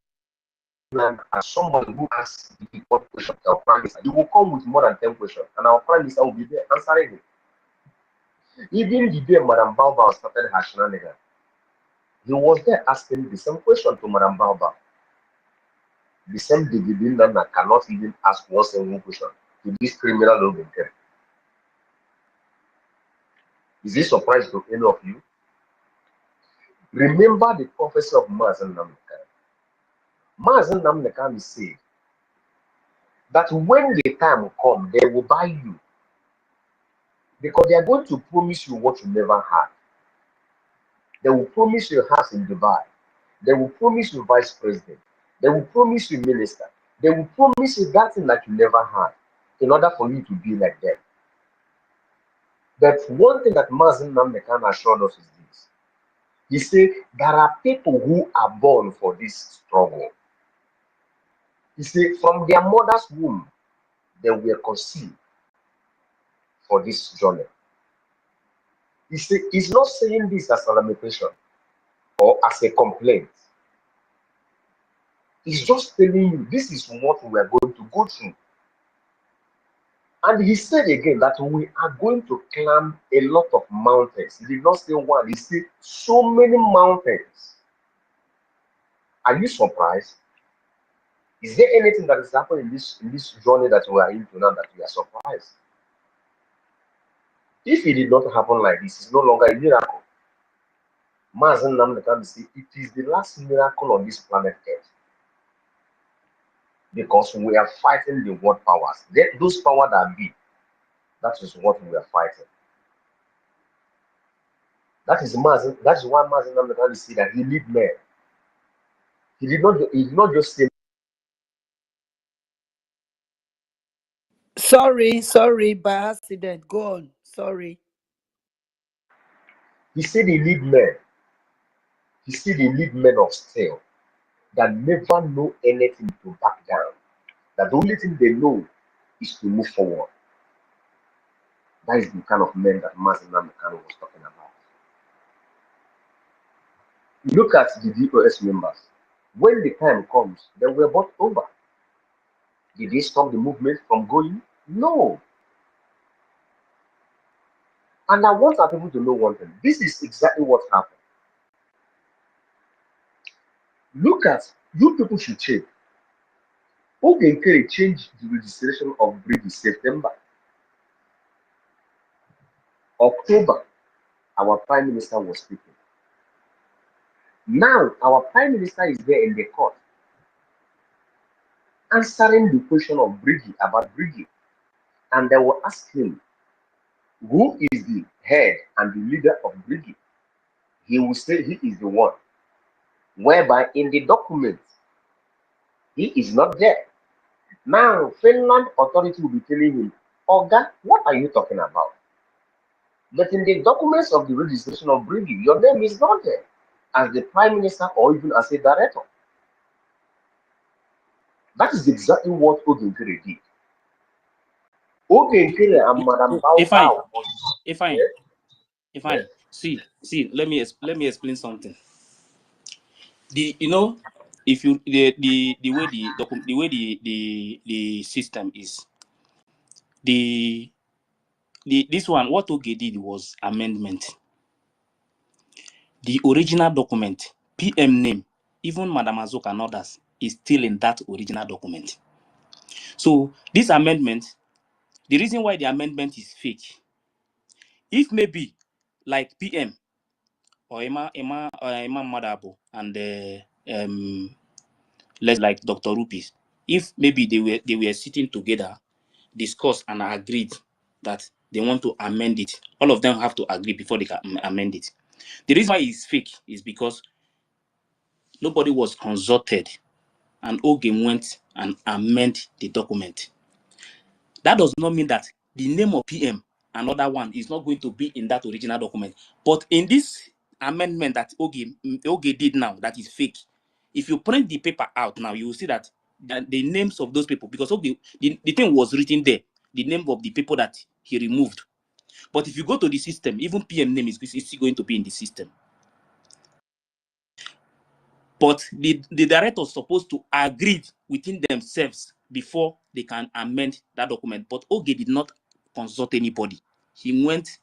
land as somebody who asks the important question, our prime minister. You will come with more than 10 questions, and our prime minister will be there answering it. Even the day Madam Baobab started her shenanigans, he was there asking the same question to Madam Baobab. The same David Nana cannot even ask one single question to this criminal Logan Kerry. Is this surprise to any of you? Remember the prophecy of Mazen Namdekan. Mazen Namdekan said that when the time comes, they will buy you. Because they are going to promise you what you never had. They will promise you a house in Dubai. They will promise you vice president. They will promise you minister. They will promise you that thing that you never had in order for you to be like them. But one thing that Mazen Namdekan assured us is this. He said, there are people who are born for this struggle. He said, from their mother's womb, they were conceived for this journey. He said, he's not saying this as a lamentation or as a complaint. He's just telling you this is what we are going to go through. And he said again that we are going to climb a lot of mountains. He did not say one, he said so many mountains. Are you surprised? Is there anything that is happening in this journey that we are into now that we are surprised? If it did not happen like this, it's no longer a miracle. Mazen Namdekan say it is the last miracle on this planet Earth. Because we are fighting the world powers. Those powers that be, that is what we are fighting. That is why Mazen Namdekan say that he need men. He did not just say. Sorry, by accident. Go on. Sorry. He said he need men. He said he need men of steel that never know anything to back down. That the only thing they know is to move forward. That is the kind of men that Mazen Namdekan was talking about. Look at the DOS members. When the time comes, they were bought over. Did they stop the movement from going? No. And I want our people to know one thing. This is exactly what happened. Look at, you people should check. Ogen Kerry changed the registration of Briggie September. October, our Prime Minister was speaking. Now, our Prime Minister is there in the court answering the question of Briggie about Briggie. And they will ask him, who is the head and the leader of Briggie, he will say he is the one. Whereby in the document, he is not there. Now, Finland authority will be telling him, Oga, what are you talking about? But in the documents of the registration of Briggie, your name is not there as the prime minister or even as a director. That is exactly what Ogenkere did. Ogenkere and Madam Bao. If I see, let me explain something. If you the way the system is, this one, what Oge did was amendment. The original document, PM name, even Madam Azoka and others, is still in that original document. So this amendment, the reason why the amendment is fake, if maybe like PM or Emma Madabo and let's like Dr. Rupees, if maybe they were sitting together, discuss and agreed that they want to amend it, all of them have to agree before they can amend it. The reason why it's fake is because nobody was consulted and Oge went and amend the document. That does not mean that the name of PM, another one, is not going to be in that original document. But in this amendment that Oge did now, that is fake, if you print the paper out now, you will see that the names of those people, because Oge, the thing was written there, the name of the people that he removed. But if you go to the system, even PM name is still going to be in the system. But the director is supposed to agree within themselves before they can amend that document. But Oge did not consult anybody. He went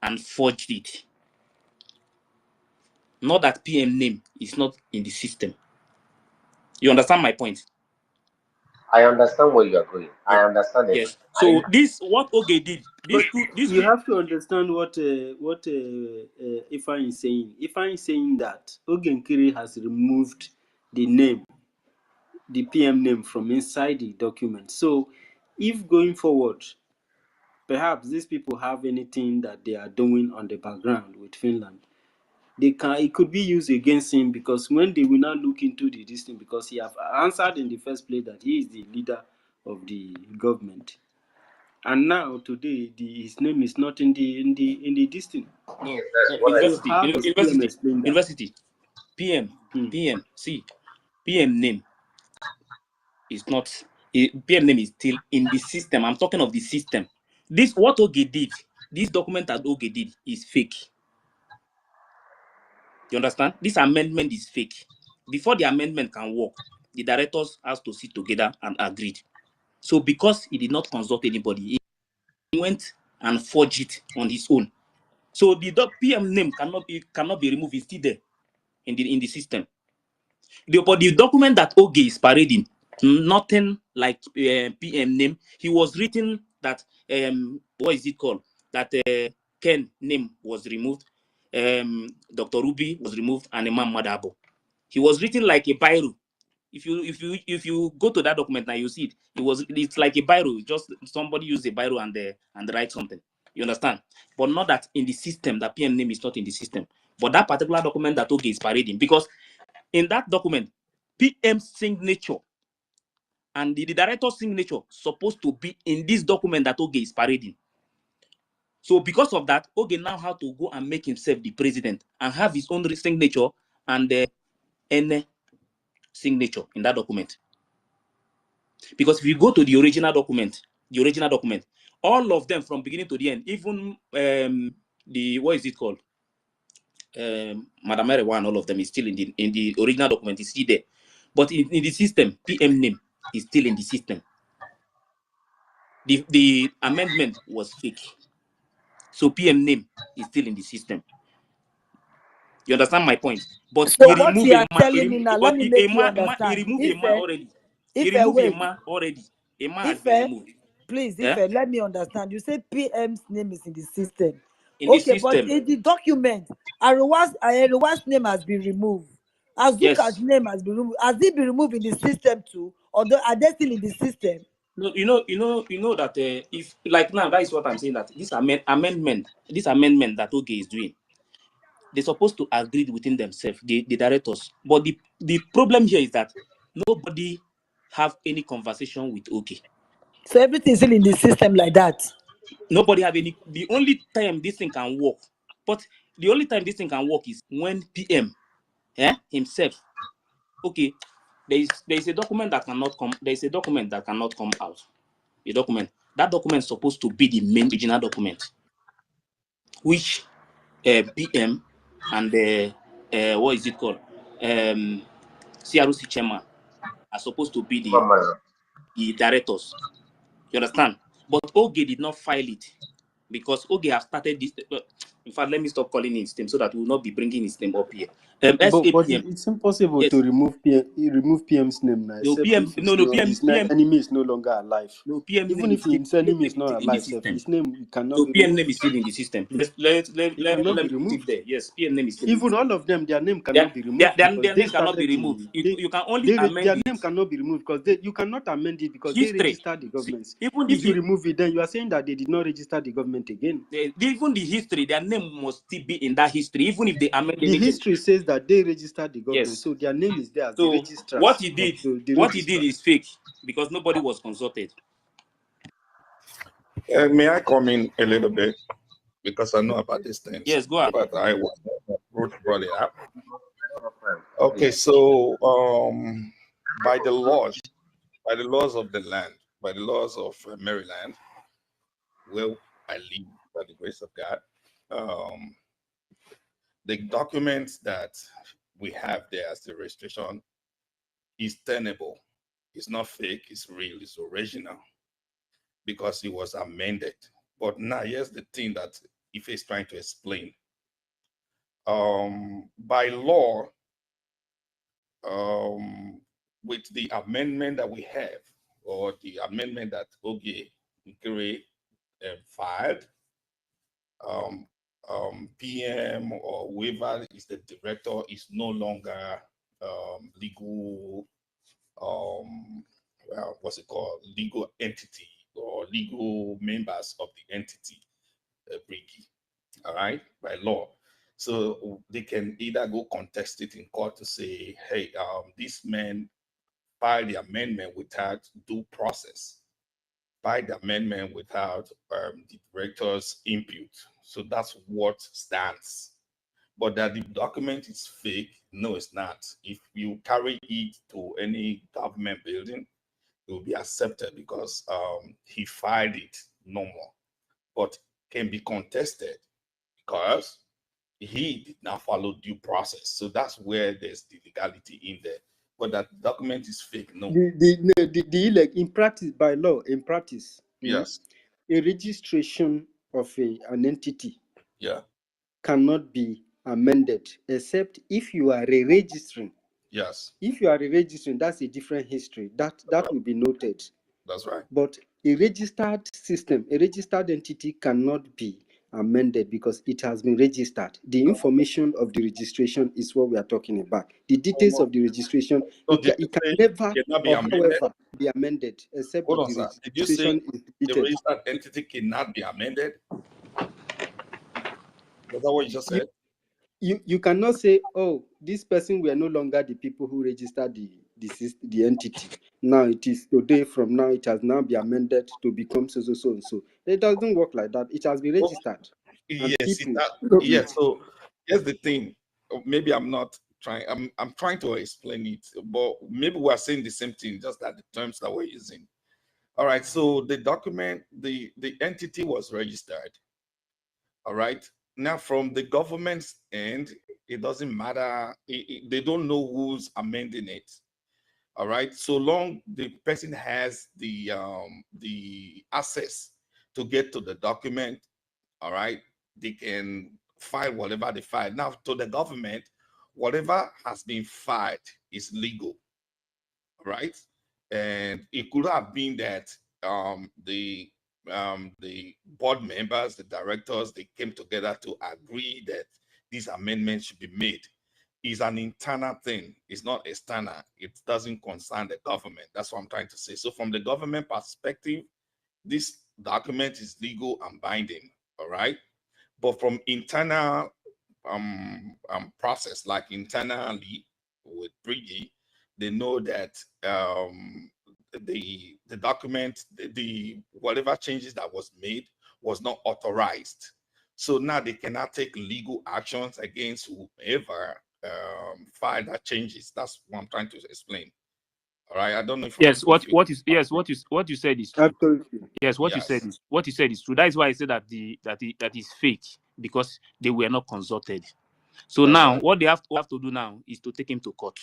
and forged it. Not that PM name is not in the system. You understand my point? I understand where you are going. Yes. I understand it. Yes. So this, what Oge did, You have to understand what Ifan is saying. Ifan is saying that Ogenkere has removed the name, the PM name, from inside the document. So if going forward, perhaps these people have anything that they are doing on the background with Finland, it could be used against him, because when they will now look into this thing, because he have answered in the first place that he is the leader of the government, and now today his name is not in the this thing. No, university. PM. See, PM name is not. PM name is still in the system. I'm talking of the system. This, what Oge did, this document that Oge did is fake. You understand? This amendment is fake. Before the amendment can work, the directors has to sit together and agreed. So because he did not consult anybody, he went and forged it on his own. So the PM name cannot be removed. It's still there in the system. But the document that Oge is parading, nothing like PM name. He was written that what is it called? That Ken name was removed, Dr. Ruby was removed, and Imam Madabo. He was written like a biro. If you go to that document now, you see it. It's like a biro. Just somebody used a biro and write something. You understand? But not that in the system, that PM name is not in the system. But that particular document that Oge is parading, because in that document, PM signature and the director's signature supposed to be in this document that Oge is parading. So because of that, Oge now had to go and make himself the president and have his own signature and N signature in that document. Because if you go to the original document, all of them from beginning to the end, even the, what is it called? Madam Mary one, all of them is still in the original document, is still there. But in the system, PM name is still in the system. The amendment was fake. So PM name is still in the system. You understand my point? But So he what removed you a are man. telling me now, let me make you understand. He removed a man already. He If removed a wait, man already. A man has been removed. please, Yeah? let me understand. You say PM's name is in the system. In the Okay, but system. in the document, Arewa's name has been removed. Azuka's Yes. name has been removed. Has it been removed in the system too? Or are they still in the system? No, you know that if like now that is what I'm saying, that this amendment that Oge is doing, they're supposed to agree within themselves, the directors. But the problem here is that nobody have any conversation with Oge. So everything's still in the system like that. Nobody have any. The only time this thing can work, but the only time this thing can work is when PM, himself. Okay, there is a document that cannot come. There is a document that cannot come out. A document. That document is supposed to be the main original document, which PM and what is it called? CROC chairman are supposed to be the directors. You understand? But Oge did not file it because Oge has started this. In fact, let me stop calling his name so that we will not be bringing his name up here. But SAPM. it's impossible Yes. to remove PM's name now, No except PM. if No his PM. enemy is no longer alive. No PM Even name is if still, his enemy is still not in the alive, system. his name cannot No be PM name removed. is still in the system. Let It cannot me be put it removed. there. Yes, PM name is still in the Even system. all of them, their name cannot be removed Their because they name cannot be started removed. You can only amend their it. name cannot be removed because you cannot amend it because they History. registered the See, government. even If you remove it, then you are saying that they did not register the government again. even the history, their name must still be in that history, even if they amend The anything. history says that they registered the government, Yes. so their name is there as the So registrars what he of did, the registrar. is fake because nobody was consulted. May I come in a little bit because I know about these things, Yes, go ahead. but I was brought it up. Okay, so by the laws of the land, by the laws of Maryland, where I live, by the grace of God, the documents that we have there as the registration is tenable. It's not fake, it's real, it's original because it was amended. But now here's the thing that Ife is trying to explain. By law, with the amendment that we have, or the amendment that Oge Nkere filed, PM or whoever is the director is no longer legal, what's it called? Legal entity or legal members of the entity, Briggie, all right, by law. So they can either go contest it in court to say, hey, this man filed the amendment without due process, filed the amendment without the director's input. So that's what stands. But that the document is fake, no, it's not. If you carry it to any government building, it will be accepted because he filed it normal, but can be contested because he did not follow due process. So that's where there's the legality in there. But that document is fake, no. In practice, by law, in practice, Yes. A registration of an entity Yeah. cannot be amended except if you are re-registering. Yes. If you are re-registering, that's a different history. That will be noted. That's right. But a registered system, a registered entity cannot be amended because it has been registered. The information of the registration is what we are talking about. The details of the registration, So it can never cannot be or amended? however be amended except Hold if on, the sir. Did you say registration is the deleted. registered entity cannot be amended? Is that what you just said? You cannot say, oh, this person were no longer the people who registered the entity. Now it is today, from now it has now been amended to become so and so. It doesn't work like that. It has been registered. And Yes, people yes. So here's the thing. Maybe I'm not trying. I'm trying to explain it, but maybe we're saying the same thing, just that the terms that we're using. All right. So the document, the entity was registered. All right. Now, from the government's end, it doesn't matter. They don't know who's amending it. All right. So long the person has the access to get to the document, all right, they can file whatever they file. Now, to the government, whatever has been filed is legal, right? And it could have been that the board members, the directors, they came together to agree that these amendments should be made. is an internal thing. It's not external. It doesn't concern the government. That's what I'm trying to say. So from the government perspective, this document is legal and binding, all right? But from internal process, like internally with Briggie, they know that the document, the whatever changes that was made was not authorized. So now they cannot take legal actions against whoever filed that changes. That's what I'm trying to explain. All right. I don't know if Yes, what you said is true. Absolutely. Yes, what you said is true. That is why I said that that is fake, because they were not consulted. So That's now right. what they have to do now is to take him to court.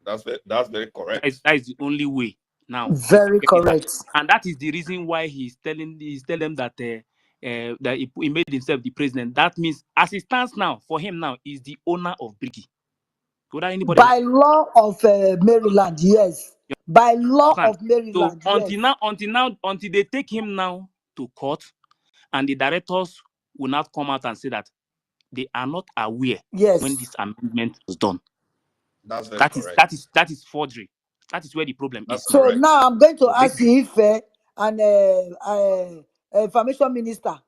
That's very correct. That is the only way now. Very correct. And that is the reason why he's telling them that that he made himself the president. That means, as it stands now, for him now, is the owner of Briggie. Without anybody By law of Maryland, yes. By law understand. of Maryland, So yes. until they take him now to court, and the directors will not come out and say that they are not aware Yes. when this amendment was done. That's very correct. That is forgery. That is where the problem is. So now I'm going to ask Ife and information minister,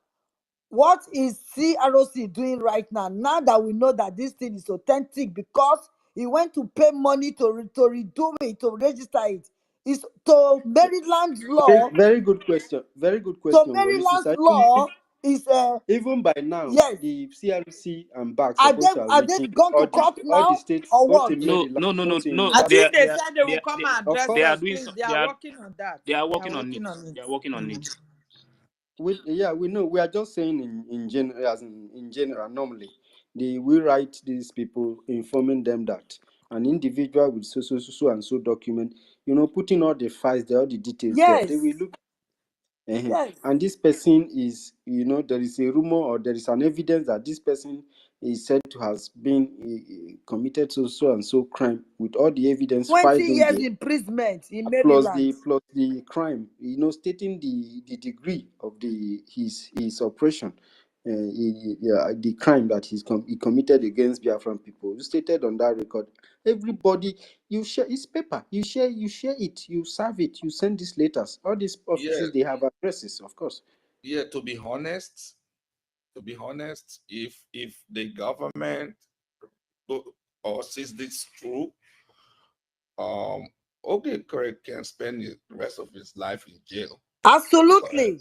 what is CROC doing right now? Now that we know that this thing is authentic, because he went to pay money to redo it, to register it. It's to Maryland law. Very good question. Very good question. So Maryland's law is even by now, yes. the CRC and BAC Are supposed to have they gone to court now, all the states, or both what? in Maryland, No. I think they said they will come and address they are those doing things. They are working on that. They are working on it. They are working on it. We know. We are just saying in general, in general. Normally, we write these people informing them that an individual with so and so document, putting all the files there, all the details there, they will look. Yes. And this person is, there is a rumor or there is an evidence that this person is said to has been committed so and so crime, with all the evidence 20 filed in years there, imprisonment in plus Maryland. the crime, stating the degree of his oppression, the crime that he committed against Biafran people, stated on that record. Everybody, you share his paper, you share it, you serve it, you send these letters. All these offices, they have addresses, of course. Yeah, to be honest, if the government or sees this true, okay, correct, can spend the rest of his life in jail. Absolutely.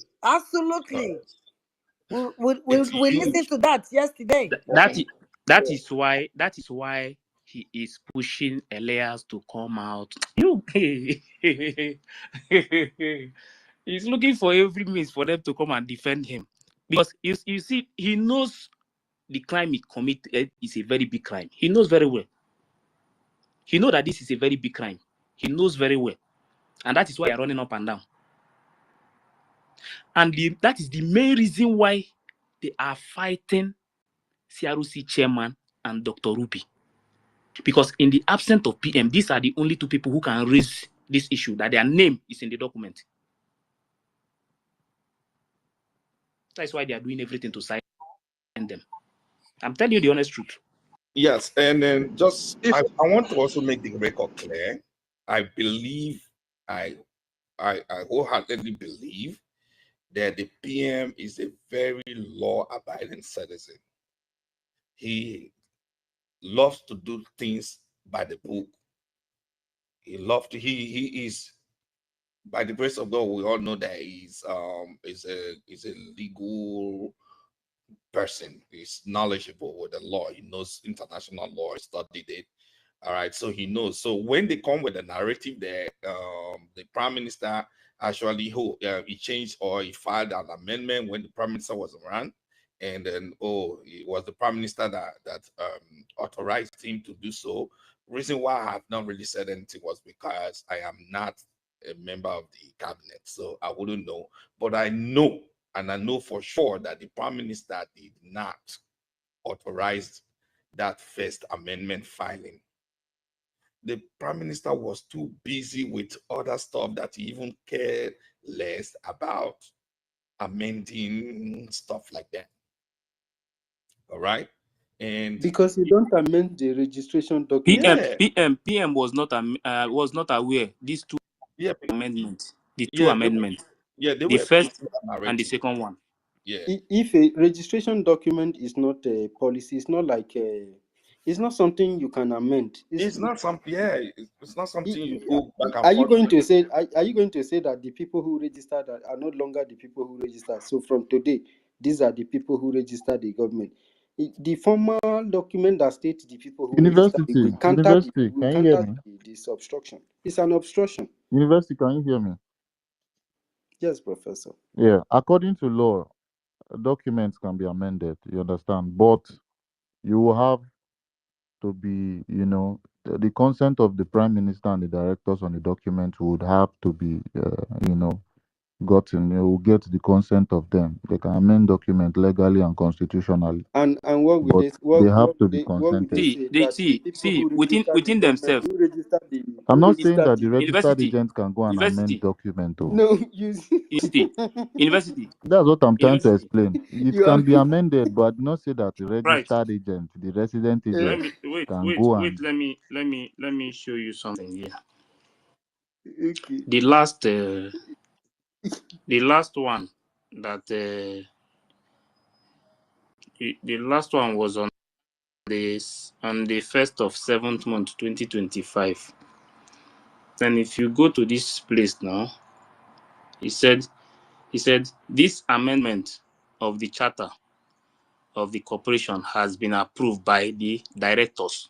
We listened to that yesterday. That is why he is pushing Elias to come out. He's looking for every means for them to come and defend him, because you see, he knows the crime he committed is a very big crime. He knows very well. He knows that this is a very big crime. He knows very well, and that is why they are running up and down. And that is the main reason why they are fighting CRC chairman and Dr. Ruby. Because in the absence of PM, these are the only two people who can raise this issue, that their name is in the document. That's why they are doing everything to silence them. I'm telling you the honest truth. Yes, and then I want to also make the record clear. I believe, I wholeheartedly believe that the PM is a very law-abiding citizen. He loves to do things by the book. He is, by the grace of God, we all know that he's a legal person. He's knowledgeable with the law. He knows international law. He studied it. All right, so he knows. So when they come with a narrative that the prime minister actually he changed or he filed an amendment when the prime minister was around, and then it was the prime minister that authorized him to do so. Reason why I have not really said anything was because I am not a member of the cabinet, so I wouldn't know. But I know, and I know for sure, that the prime minister did not authorize that first amendment filing. The prime minister was too busy with other stuff that he even cared less about amending stuff like that. All right. And Because you don't amend the registration document. PM was not aware these two amendments. The two amendments. They The were first and the second one. Yeah. If a registration document is not a policy, it's not like it's not something you can amend. It's not something. Yeah, it's not something you go back and Are you forth. going to say? Are you going to say that the people who registered are no longer the people who registered? So from today, these are the people who registered the government. The formal document that states the people who registered, we counter this obstruction. It's an obstruction. University, can you hear me? Yes, Professor. Yeah, according to law, documents can be amended. You understand, but you will have to be, the consent of the prime minister and the directors on the document would have to be, gotten. You will get the consent of them. They can amend document legally and constitutionally. And what would But they have to be consented. See, within themselves. Who registered the? I'm not saying that the registered university agent can go and amend document. No, you university. That's what I'm trying to University. explain. It You can are- be amended, but I did not say that the Right. registered agent, the resident agent, Wait. go and. Let me show you something here. Okay. The last one that the last one was on the 1st of 7th month 2025. Then if you go to this place now, he said this amendment of the charter of the corporation has been approved by the directors,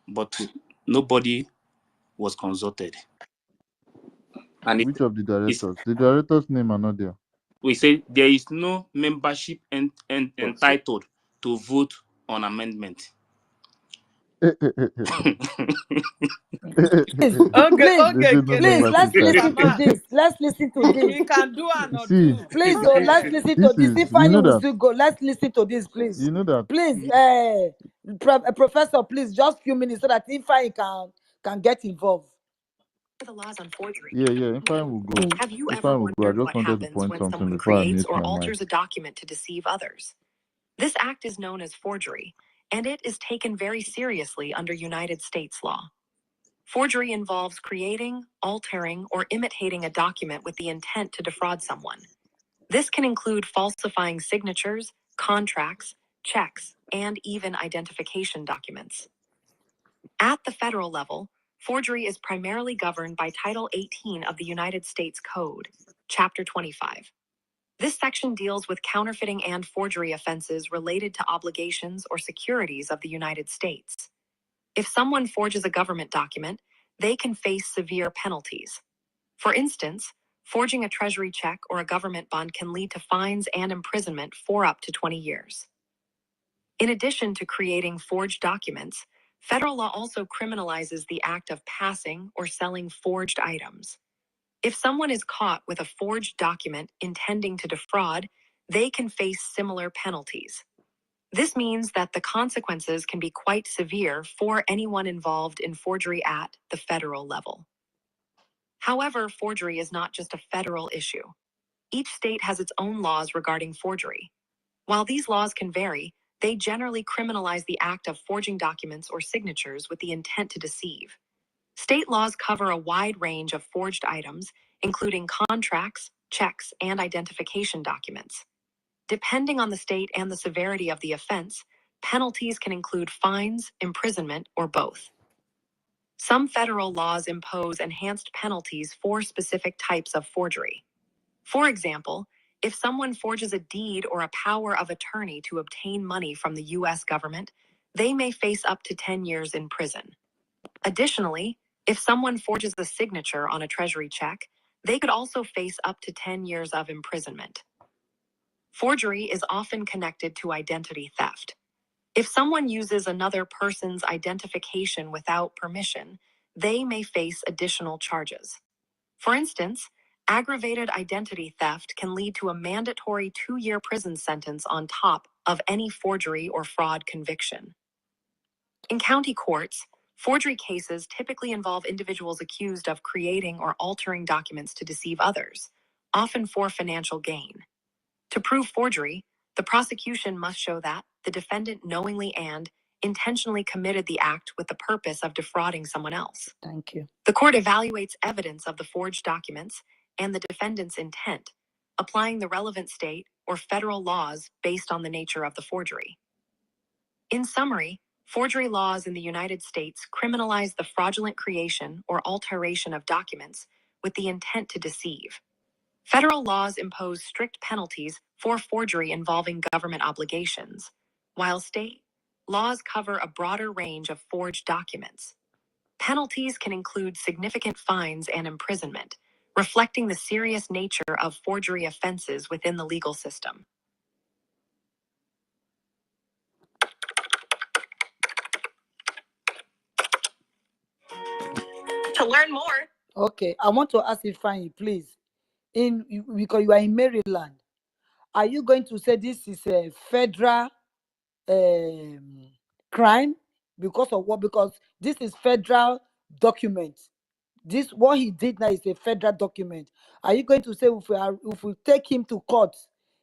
but nobody was consulted. And Which of the directors? The director's name are not there. We say there is no membership entitled to vote on amendment. Please, let's listen to this. He can do and See, do. Please, let's listen to this. If I will still go, let's listen to this, please. You know that. Please, Professor, please, just few minutes so that if I can get involved. The laws on forgery. Yeah, if I will go. Have you If ever I will go, I wondered just what wanted to happens point when something someone before I creates mute or my alters mic. a document to deceive others? This act is known as forgery, and it is taken very seriously under United States law. Forgery involves creating, altering, or imitating a document with the intent to defraud someone. This can include falsifying signatures, contracts, checks, and even identification documents. At the federal level, forgery is primarily governed by Title 18 of the United States Code, Chapter 25. This section deals with counterfeiting and forgery offenses related to obligations or securities of the United States. If someone forges a government document, they can face severe penalties. For instance, forging a treasury check or a government bond can lead to fines and imprisonment for up to 20 years. In addition to creating forged documents, federal law also criminalizes the act of passing or selling forged items. If someone is caught with a forged document intending to defraud, they can face similar penalties. This means that the consequences can be quite severe for anyone involved in forgery at the federal level. However, forgery is not just a federal issue. Each state has its own laws regarding forgery. While these laws can vary, they generally criminalize the act of forging documents or signatures with the intent to deceive. State laws cover a wide range of forged items, including contracts, checks, and identification documents. Depending on the state and the severity of the offense, penalties can include fines, imprisonment, or both. Some federal laws impose enhanced penalties for specific types of forgery. For example, if someone forges a deed or a power of attorney to obtain money from the U.S. government, they may face up to 10 years in prison. Additionally, if someone forges a signature on a treasury check, they could also face up to 10 years of imprisonment. Forgery is often connected to identity theft. If someone uses another person's identification without permission, they may face additional charges. For instance, aggravated identity theft can lead to a mandatory 2-year prison sentence on top of any forgery or fraud conviction. In county courts, forgery cases typically involve individuals accused of creating or altering documents to deceive others, often for financial gain. To prove forgery, The prosecution must show that the defendant knowingly and intentionally committed the act with the purpose of defrauding someone else. Thank you. The court evaluates evidence of the forged documents and the defendant's intent, applying the relevant state or federal laws based on the nature of the forgery. In summary, forgery laws in the United States criminalize the fraudulent creation or alteration of documents with the intent to deceive. Federal laws impose strict penalties for forgery involving government obligations, while state laws cover a broader range of forged documents. Penalties can include significant fines and imprisonment, reflecting the serious nature of forgery offenses within the legal system. To learn more. Okay, I want to ask you, Fanny, please. Because you are in Maryland, are you going to say this is a federal crime because of what? Because this is federal document. This what he did now is a federal document. Are you going to say if we take him to court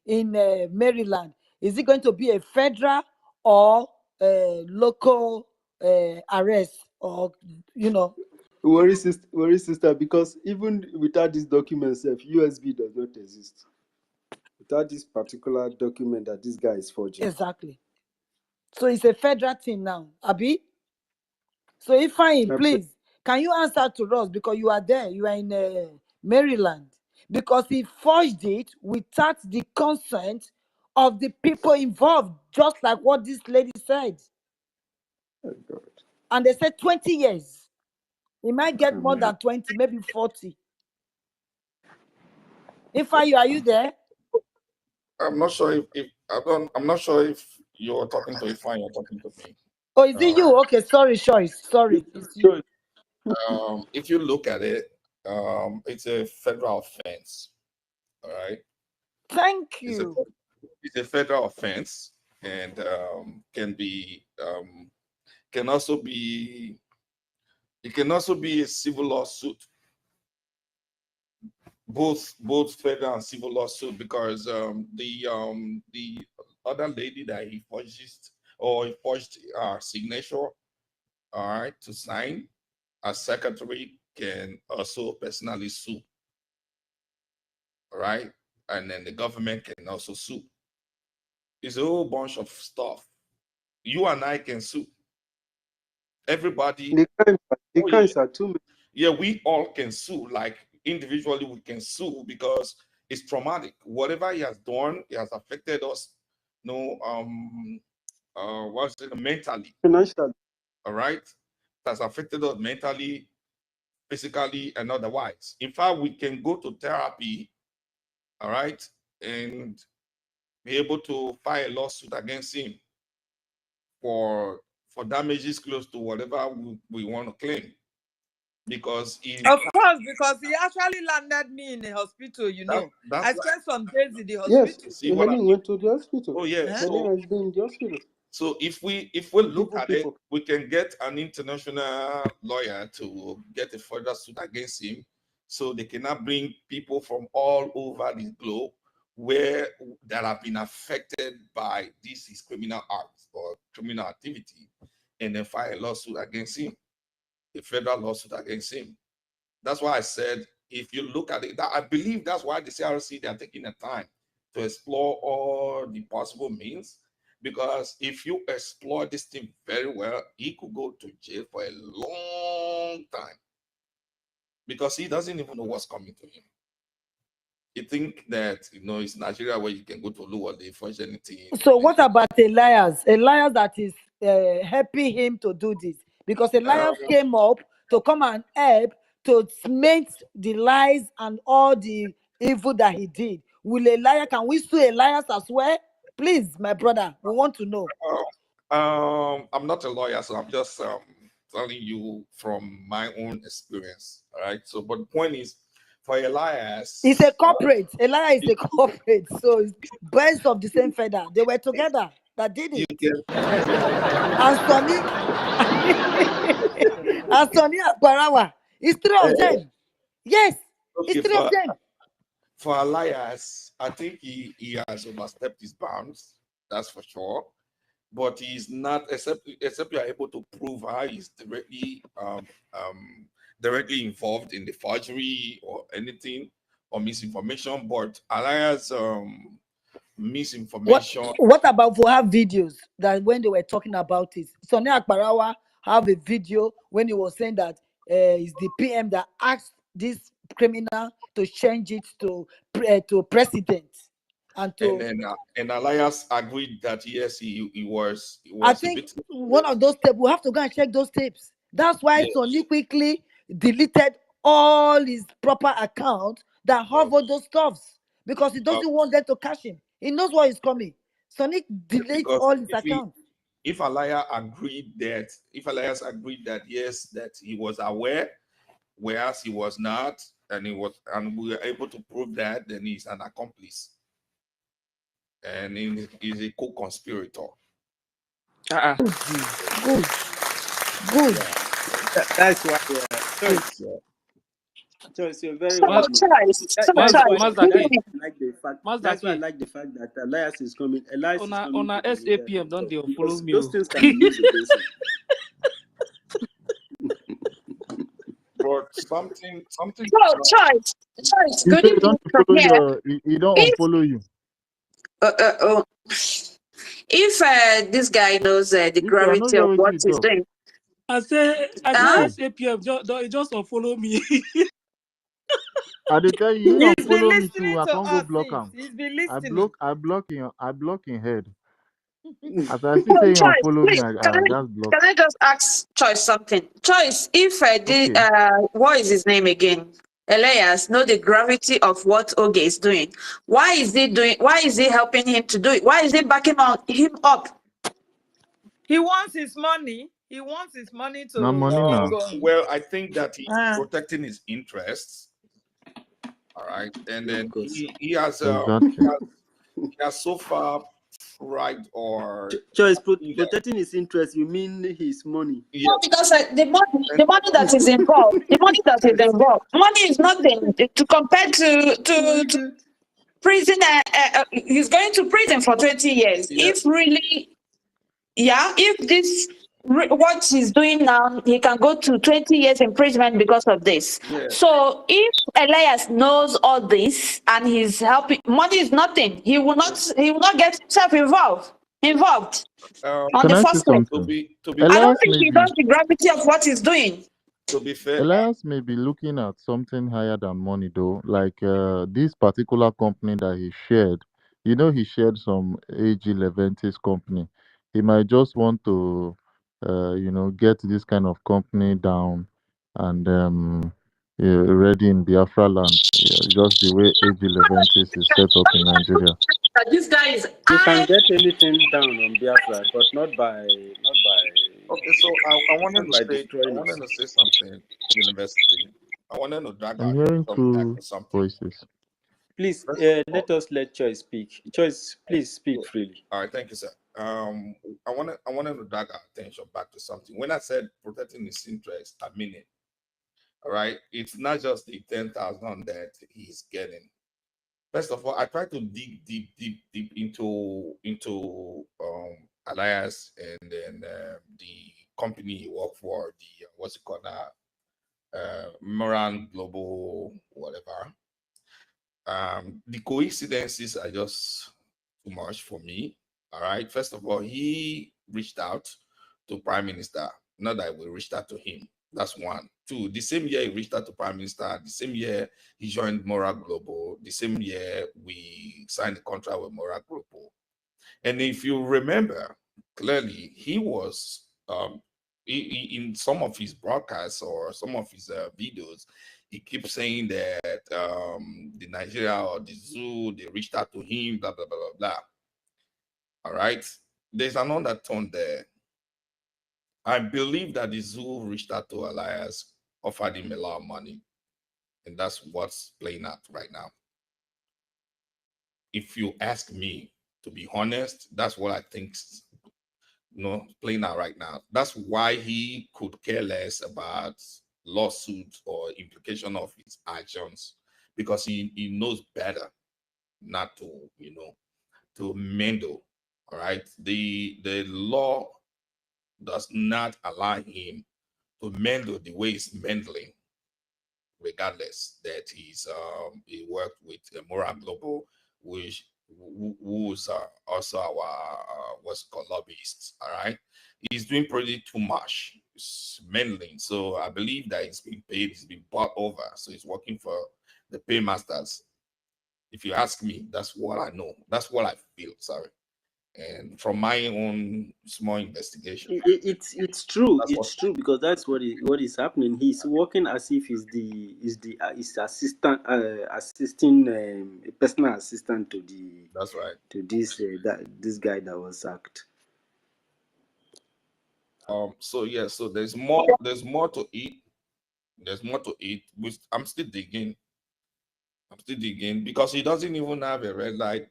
in Maryland, is it going to be a federal or local arrest, or Worry sister, because even without this document, USB does not exist. Without this particular document that this guy is forging. Exactly. So it's a federal thing now, Abi. So if I please, can you answer to us, because you are there, you are in Maryland, because he forged it without the consent of the people involved, just like what this lady said. Oh, God. And they said 20 years. He might get more than 20, maybe 40. If are you there? I'm not sure if I'm not sure if you're talking to Ifan, you're talking to me. Oh, is it you? Okay, sorry, sorry. It's you. If you look at it, it's a federal offense. All right. Thank you. It's a federal offense, and can also be a civil lawsuit. Both federal and civil lawsuit, because the other lady that he forged our signature, all right, to sign as secretary, can also personally sue. All right, and then the government can also sue. It's a whole bunch of stuff. You and I can sue. Everybody. The kinds are too many. Yeah, we all can sue. Like individually, we can sue because it's traumatic. Whatever he has done, it has affected us. What's it, mentally? Financially. All right, it has affected us mentally, physically, and otherwise. In fact, we can go to therapy. All right, and be able to file a lawsuit against him for damages close to whatever we want to claim. Because of course, because he actually landed me in the hospital, I spent some days in the hospital. Yes, Helen went to the hospital. Oh yeah. Helen has been in the hospital. So if we look at it, we can get an international lawyer to get a further suit against him, so they cannot bring people from all over the globe that have been affected by his criminal acts or criminal activity, and then file a lawsuit against him, a federal lawsuit against him. That's why I said, if you look at it, I believe that's why the CRC, they are taking the time to explore all the possible means, because if you explore this thing very well, he could go to jail for a long time because he doesn't even know what's coming to him. You think that, it's Nigeria where you can go to Lua, they forge anything. So what about Elias? Elias that is helping him to do this? Because Elias came up to come and help to cement the lies and all the evil that he did. Can we sue Elias as well? Please, my brother, we want to know. I'm not a lawyer, so I'm just telling you from my own experience. All right. So, but the point is, for Elias, he's a corporate. Elias is a corporate, so it's birds of the same feather. They were together that did it. And Sonny AKPARAWA. It's three of them. Yes, it's three of them. For Elias, I think he has overstepped his bounds. That's for sure. But he's not, except you are able to prove how he's directly involved in the forgery or anything or misinformation. But Elias misinformation. What about for have videos that when they were talking about it? Sonny Akparawa have a video when he was saying that it's the PM that asked this criminal to change it to president. And Elias agreed that yes, he was. I think one of those tapes, we have to go and check those tapes. That's why Sonny quickly deleted all his proper accounts that have all those stuffs because he doesn't want them to cash him. He knows what is coming. Sonny deletes all his accounts. If Elias agreed that yes, that he was aware, whereas he was not, and we were able to prove that, then he's an accomplice. And he's a co-conspirator. Good. That's why. Choice, you're very well. That's why I like the fact that Elias is coming. Elias is coming. On a SAPM, don't they follow me? Those things can be used against him. But something. Choice. Good evening from here. He don't unfollow you. If this guy knows the gravity of what he's doing. I say SAPM, just unfollow me. I did tell you, He's don't follow me too. I to can't go block him. He's been listening. I block in head. As I see saying unfollow me, I just block. Can I just ask Choice something? Choice, if what is his name again? Elias know the gravity of what Oge is doing. Why is he helping him to do it? Why is he backing him up? He wants his money. He wants his money to well, I think that he's protecting his interests. All right. And then he has so far Choice protecting his interest, you mean his money? Yeah. No, because the money that is involved, money is nothing to compare to prison. He's going to prison for 20 years. Yeah. If this what he's doing now, he can go to 20 years imprisonment because of this. Yeah. So if Elias knows all this and he's helping, money is nothing. He will not get himself involved on the first place. I don't think he knows the gravity of what he's doing. To be fair, Elias may be looking at something higher than money though, like this particular company that he shared. He shared some AG Leventis company. He might just want to get this kind of company down and ready in Biafra land, just the way AG Leventis is set up in Nigeria. This guy is. You can get anything down on Biafra, but not by. Okay, so I wanted to say something. University. I wanted to drag. I'm hearing two voices. Please, let Choice speak. Choice, please speak freely. All right, thank you, sir. I wanted to drag our attention back to something. When I said protecting his interest, I mean it. All right, it's not just the 10,000 that he's getting. First of all, I try to dig deep into Elias and then the company he worked for, the what's it called now, Moran Global, whatever. The coincidences are just too much for me. All right. First of all, he reached out to Prime Minister. Not that we reached out to him. That's one. Two, the same year he reached out to Prime Minister. The same year he joined Moral Global. The same year we signed the contract with Moral Global. And if you remember clearly, he was in some of his broadcasts or some of his videos, he keeps saying that the Nigeria or the zoo, they reached out to him, blah, blah, blah, blah, blah. All right. There's another tone there. I believe that the zoo reached out to Elias, offered him a lot of money. And that's what's playing out right now. If you ask me, to be honest, that's what I think playing out right now. That's why he could care less about lawsuits or implication of his actions, because he knows better. not to, to meddle. All right. The law does not allow him to meddle the way he's meddling, regardless that he worked with Moral Global, who's also our what's called lobbyists. All right, he's doing pretty too much. He's meddling, so I believe that he's been paid, he's been bought over, so he's working for the paymasters. If you ask me, that's what I know. That's what I feel. Sorry. And from my own small investigation, it's true. It's true, because that's what is happening. He's working as if he's assistant, assisting, a personal assistant to the. That's right. To this guy that was sacked. So yeah, so there's more to eat. There's more to eat. I'm still digging because he doesn't even have a red light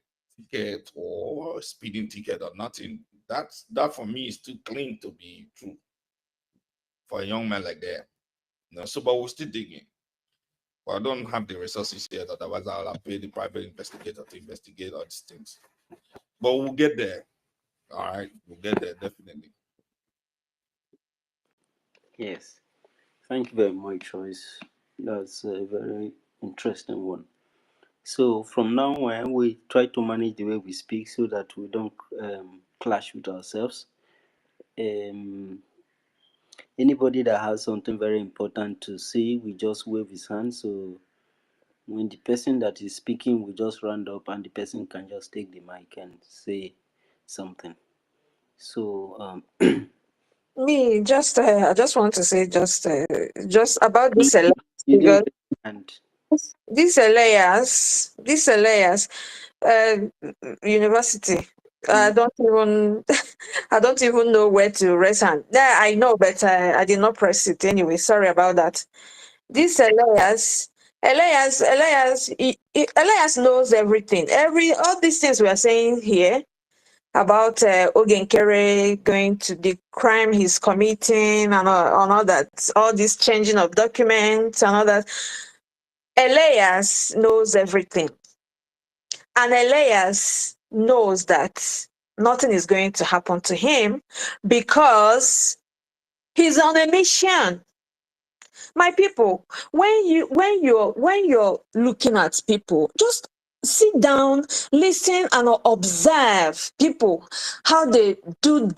ticket or a speeding ticket or nothing. That for me is too clean to be true for a young man like that. So but we're still digging. But I don't have the resources yet, otherwise I'll have paid the private investigator to investigate all these things. But we'll get there. All right, we'll get there definitely. Yes. Thank you very much, Choice. That's a very interesting one. So from now on, we try to manage the way we speak so that we don't clash with ourselves. Anybody that has something very important to say, we just wave his hand. So when the person that is speaking, we just round up and the person can just take the mic and say something. So Me, just I just want to say just about this because this Elias university. I don't even I don't even know where to raise hand. Yeah, I know, but I did not press it anyway. Sorry about that. This Elias, Elias knows everything. All these things we are saying here about Ogenkere going to the crime he's committing and all that, all this changing of documents and all that. Elias knows everything. And Elias knows that nothing is going to happen to him because he's on a mission. My people, when you're looking at people, just sit down, listen, and observe people, how they do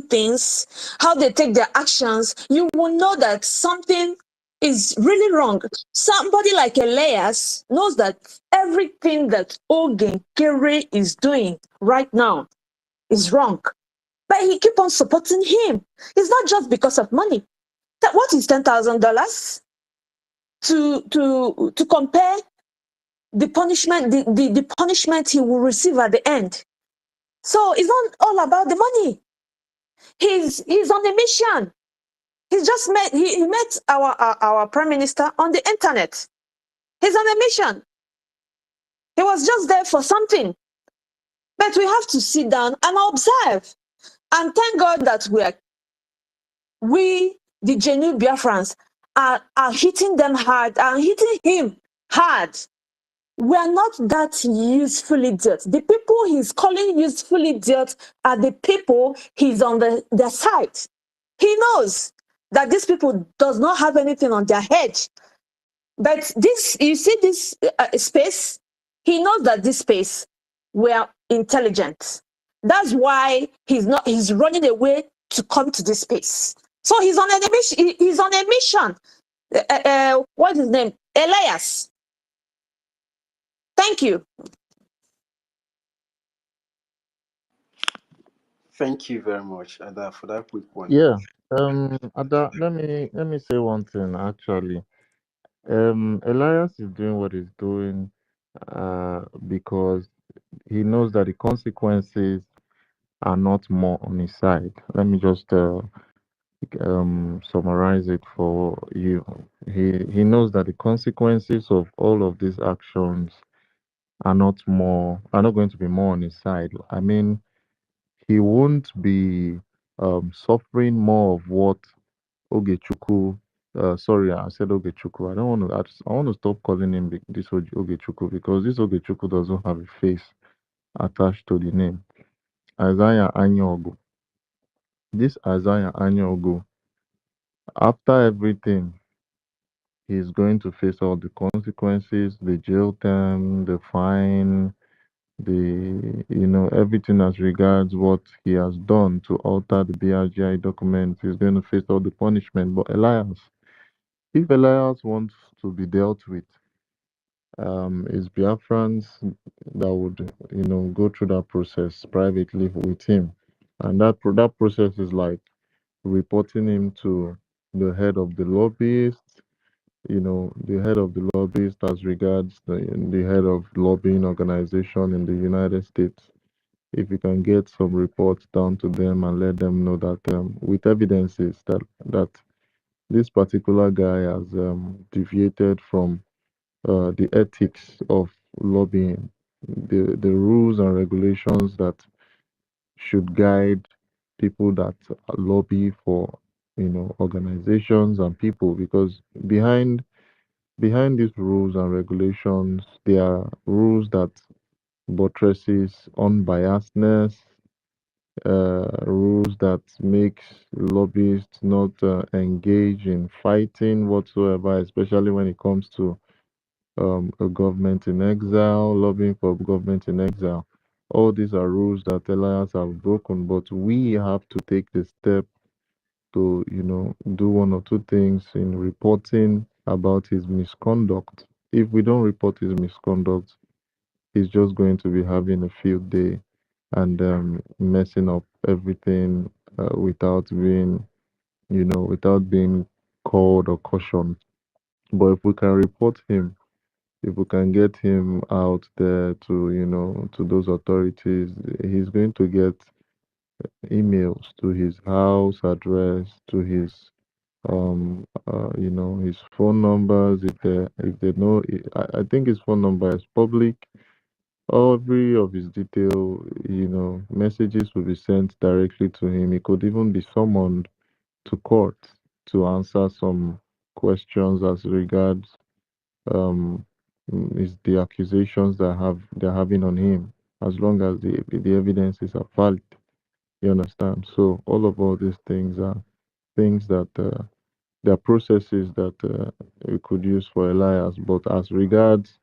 things, how they take their actions. You will know that something is really wrong. Somebody like Elias knows that everything that Ogenkere is doing right now is wrong, but he keep on supporting him. It's not just because of money. What is $10,000 to compare the punishment, the punishment he will receive at the end? So it's not all about the money. He's on a mission. He met our prime minister on the internet. He's on a mission. He was just there for something. But we have to sit down and observe. And thank God that we, the genuine Biafrans, are hitting them hard, are hitting him hard. We are not that useful idiots. The people he's calling useful idiots are the people he's on their side. He knows that these people does not have anything on their head. But this, you see this space, he knows that this space, we are intelligent. That's why he's running away to come to this space. So he's on a mission. He's on a mission. What's his name? Elias. Thank you. thank you very much, Ada, for that quick one. Yeah. Ada, let me say one thing actually. Elias is doing what he's doing because he knows that the consequences are not more on his side. Let me just summarize it for you. He knows that the consequences of all of these actions are not going to be more on his side. I mean, he won't be suffering more of what Ogechukwu Sorry, I said Ogechukwu. I don't want to. I want to stop calling him this Ogechukwu because this Ogechukwu doesn't have a face attached to the name. Isaiah Anyogo. This Isaiah Anyogo, after everything, he's going to face all the consequences, the jail term, the fine, everything as regards what he has done to alter the BRGI document. He's going to face all the punishment. But Elias, if Elias wants to be dealt with, it's Biafrans that would, go through that process privately with him. And that process is like reporting him to the head of the lobbyists, the head of the lobbyist as regards the head of lobbying organization in the United States. If you can get some reports down to them and let them know that with evidences that this particular guy has deviated from the ethics of lobbying, the rules and regulations that should guide people that lobby for organizations and people, because behind these rules and regulations there are rules that buttresses unbiasedness, rules that makes lobbyists not engage in fighting whatsoever, especially when it comes to a government in exile, lobbying for government in exile. All these are rules that Elias have broken, but we have to take the step to, do one or two things in reporting about his misconduct. If we don't report his misconduct, he's just going to be having a field day and messing up everything without being called or cautioned. But if we can report him, if we can get him out there to, to those authorities, he's going to get emails to his house address, to his his phone numbers. If they know, I think his phone number is public. Every of his detail, messages will be sent directly to him. He could even be summoned to court to answer some questions as regards um is the accusations they're having on him, as long as the evidences are valid. You understand? So all these things are things that there are processes that we could use for Elias. But as regards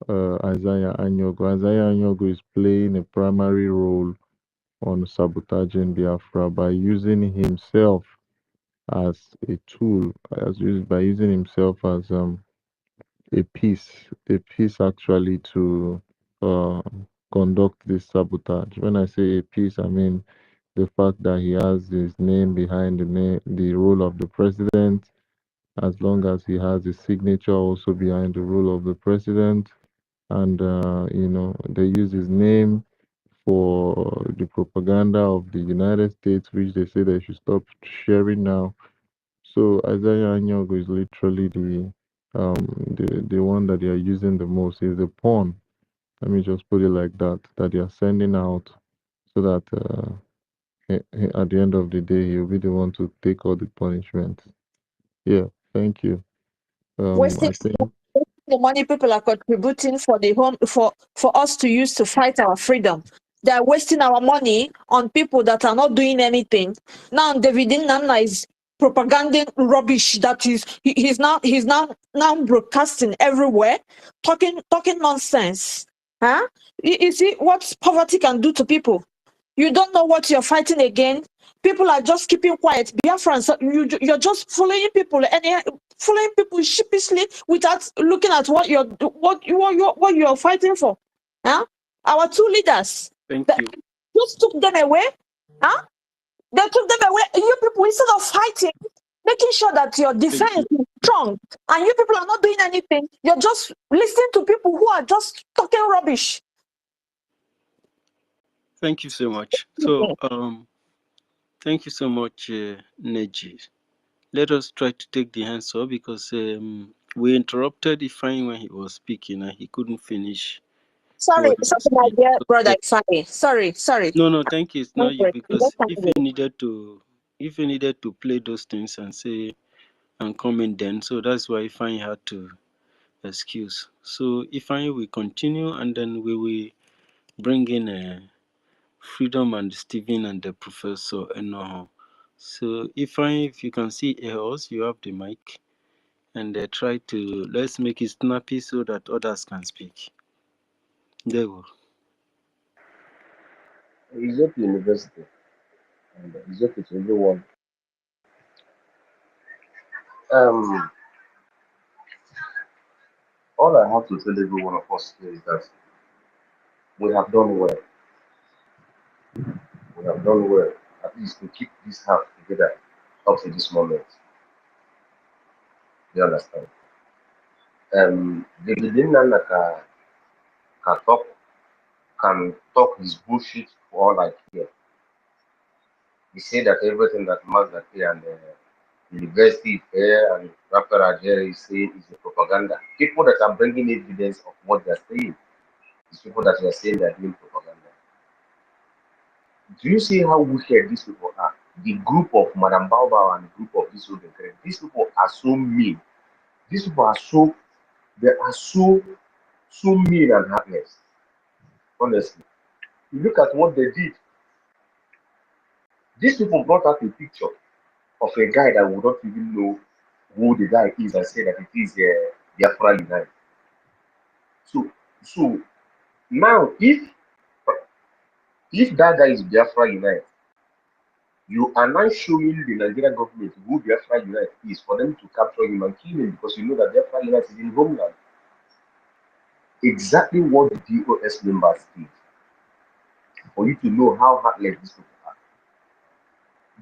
Isaiah Anyogo is playing a primary role on sabotaging Biafra by using himself as a tool, by using himself as a piece actually to uh, conduct this sabotage. When I say a piece, I mean the fact that he has his name behind the role of the president, as long as he has his signature also behind the role of the president, and they use his name for the propaganda of the United States, which they say they should stop sharing now. So Isaiah Anyogo is literally the one that they are using the most. Is the pawn. Let me just put it like that. That they are sending out so that at the end of the day he'll be the one to take all the punishment. Yeah. Thank you. Wasting I think. the money people are contributing for the home for us to use to fight our freedom. They are wasting our money on people that are not doing anything. Now David Nana is propaganding rubbish that he's now broadcasting everywhere, talking nonsense. Huh? You see what poverty can do to people. You don't know what you're fighting against. People are just keeping quiet. Biafrans, you're just following people sheepishly without looking at what you're fighting for. Huh? Our two leaders, Thank they you. just took them away. Huh? They took them away. You people, instead of fighting, making sure that your defense is strong, and you people are not doing anything, you're just listening to people who are just talking rubbish. Thank you so much. So, thank you so much, Neji. Let us try to take the hands up because we interrupted Ifeanyi when he was speaking and he couldn't finish. Sorry, my dear brother Ifeanyi. Sorry. No, thank you. It's not you, because if you needed to play those things and say and coming then. So that's why Ifeanyi had to excuse. So Ifeanyi will continue, and then we will bring in Freedom and Stephen and the Professor Enoho. So Ifeanyi, if you can see us, you have the mic, and try to, let's make it snappy so that others can speak. There we go. It's up to university, and it's up to everyone. Um, all I have to tell every one of us is that we have done well. We have done well, at least to keep this house together up to this moment. You understand? The Nana can talk his bullshit for all I care. He said that everything that Mazda and University Fair and Rapper Algeria is saying is a propaganda. People that are bringing evidence of what they're saying is people that are saying they're doing propaganda. Do you see how wicked these people are? The group of Madame Baobao and the group of these people are so mean. These people are so mean and heartless. Honestly, you look at what they did. These people brought out a picture of a guy that would not even know who the guy is and say that it is Biafra Unite. So now, if that guy is Biafra Unite, you are now showing the Nigerian government who Biafra Unite is for them to capture him and kill him because you know that Biafra Unite is in homeland. Exactly what the DOS members did for you to know how heartless these people are.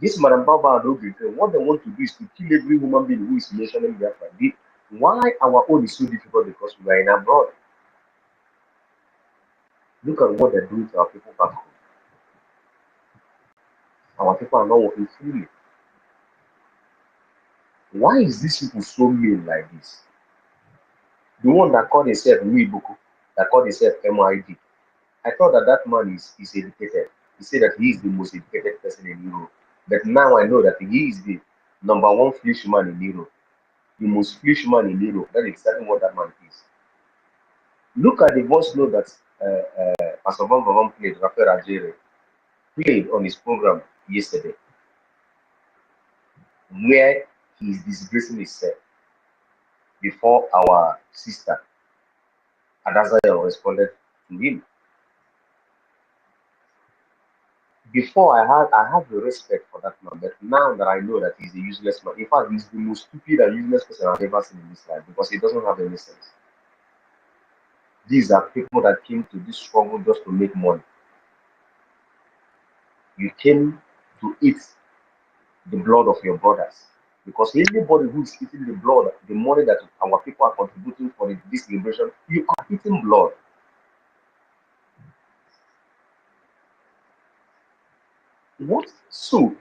This Madam Baba and Obi, what they want to do is to kill every human being who is mentioning Biafra. Why our own is so difficult because we are in abroad. Look at what they're doing to our people back home. Our people are not working freely. Why is these people so mean like this? The one that called himself Nibuku, that called himself MID, I thought that that man is educated. He said that he is the most educated person in Europe. But now I know that he is the number one foolish man in Europe. The most foolish man in Europe. That is exactly what that man is. Look at the voice note that Pastor Van Van played, Rapper Ajere, played on his program yesterday, where he is disgracing himself before our sister Adazaya responded to him. Before I have the respect for that man, but now that I know that he's a useless man, in fact, he's the most stupid and useless person I've ever seen in this life because he doesn't have any sense. These are people that came to this struggle just to make money. You came to eat the blood of your brothers because anybody who is eating the blood, the money that our people are contributing for this liberation, you are eating blood. What? So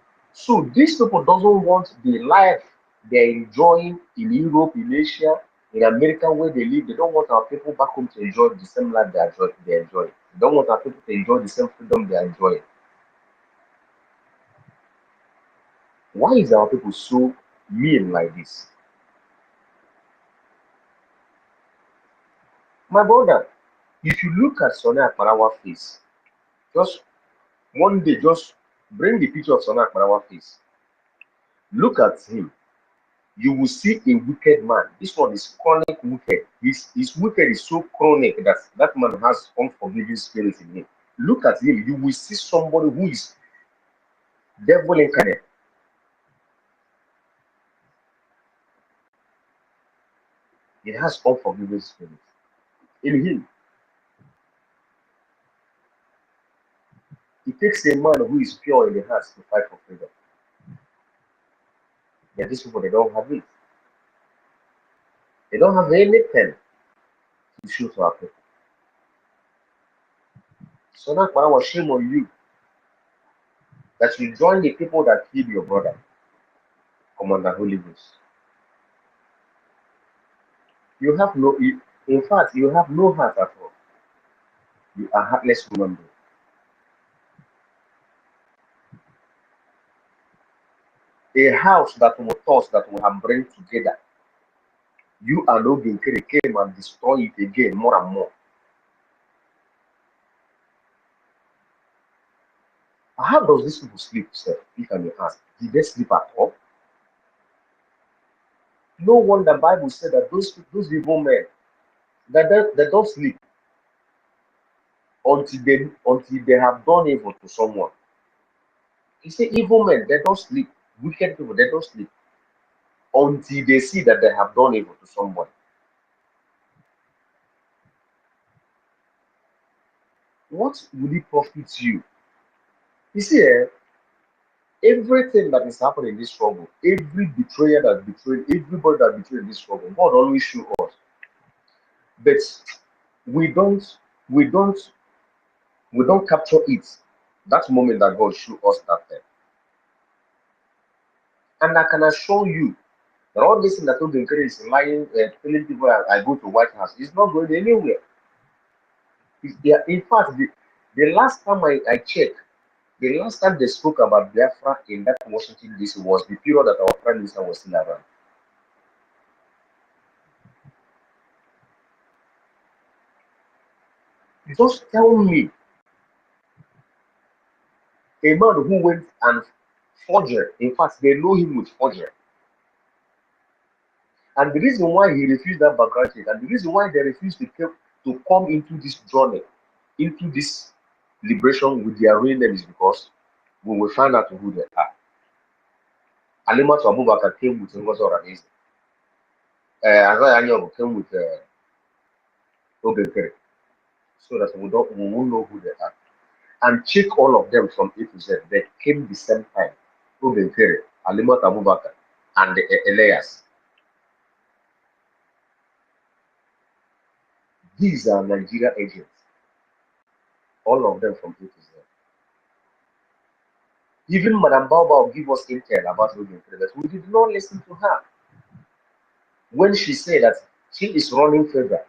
these people doesn't want the life they're enjoying in Europe, in Asia, in America where they live. They don't want our people back home to enjoy the same life they enjoy. They don't want our people to enjoy the same freedom they are enjoying. Why is our people so mean like this? My brother, if you look at Sonny Akparawa face, just one day, just bring the picture of Sonny Akparawa face. Look at him. You will see a wicked man. This one is chronic wicked. His wicked is so chronic that that man has unforgiving spirit in him. Look at him. You will see somebody who is devil incarnate. He has unforgiving spirit in him. It takes a man who is pure in the heart to fight for freedom. But these people, they don't have it. They don't have anything to show to our people. So that's why I was shame on you that you join the people that killed your brother, Commander Holy Ghost. You have no, in fact, you have no heart at all. You are heartless human being. A house that was thought that we have bring together. You and Oginkere came and destroy it again more and more. How does these people sleep, sir? If I may ask, did they sleep at all? No wonder the Bible said that those evil men they don't sleep until they have done evil to someone. He said evil men they don't sleep, wicked people they don't sleep until they see that they have done evil to someone. What will it profit you? You see, everything that is happening in this struggle, every betrayer that betrayed, everybody that betrayed this struggle, God always show us. But we don't, we don't, we don't capture it. That moment that God show us that thing. And I can assure you that all this thing that told the is lying, telling people I go to White House is not going anywhere. In fact, the last time I checked, the last time they spoke about Biafra in that Washington DC was the period that our Prime Minister was still around. Just tell me a man who went and forged, in fact, they know him with forgery. And the reason why he refused that background check, and the reason why they refused to come into this journey, into this liberation with their real name is because we will find out who they are. Alimatu Abubakar came with Ngozi Oranese. Azai Anyango came with Ogenkere, so that we won't know who they are. And check all of them from A to Z. They came the same time. Ogenkere, Alimatu Abubakar, and Elias. These are Nigeria agents. All of them from A to Z. Even Madame Baobab give us intel about Ogenkere, but we did not listen to her. When she said that she is running federal,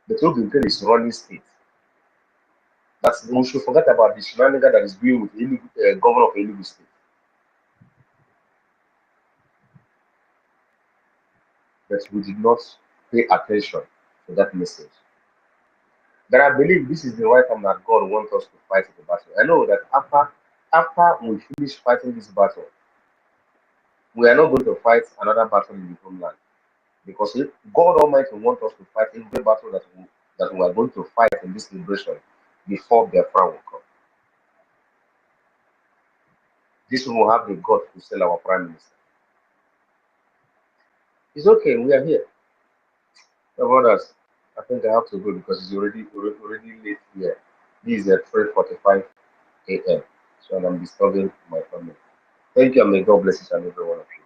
but Ogenkere is running state. That's we should forget about the shenanigan that is doing with the governor of Enugu State. But we did not pay attention to that message. But I believe this is the right time that God wants us to fight the battle. I know that after we finish fighting this battle, we are not going to fight another battle in the homeland. Because if God Almighty wants us to fight every battle that we are going to fight in this liberation before Biafra will come. This will have the God to sell our prime minister. It's okay, we are here. Brothers, I think I have to go because it's already late here. This is at 3:45 a.m. So I'm disturbing my family. Thank you, and may God bless each and every one of you.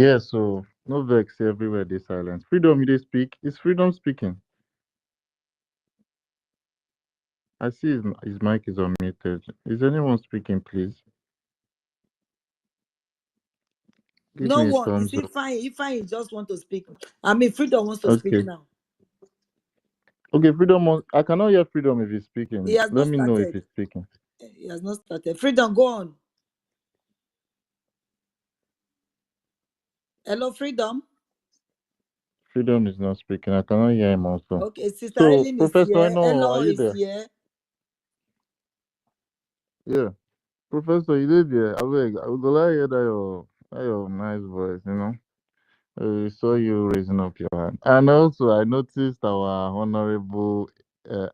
Yeah, so no vex everywhere they silence. Freedom, you they speak. Is freedom speaking? I see his mic is unmuted. Is anyone speaking, please? Give No me a one. You thumbs see, up. fine. If I just want to speak, I mean, Freedom wants to speak Okay. now. Okay, freedom. I cannot hear freedom if he's He speaking. has Let not me know if started. he's speaking. He has not started. Freedom, go on. Hello, Freedom. Freedom is not speaking. I cannot hear him also. Okay, Sister So, Eileen is Professor, I here. know, are Elo you is there? here. Yeah. Professor, you did there. I would like to hear that your nice voice, you know. We saw you raising up your hand. And also, I noticed our honorable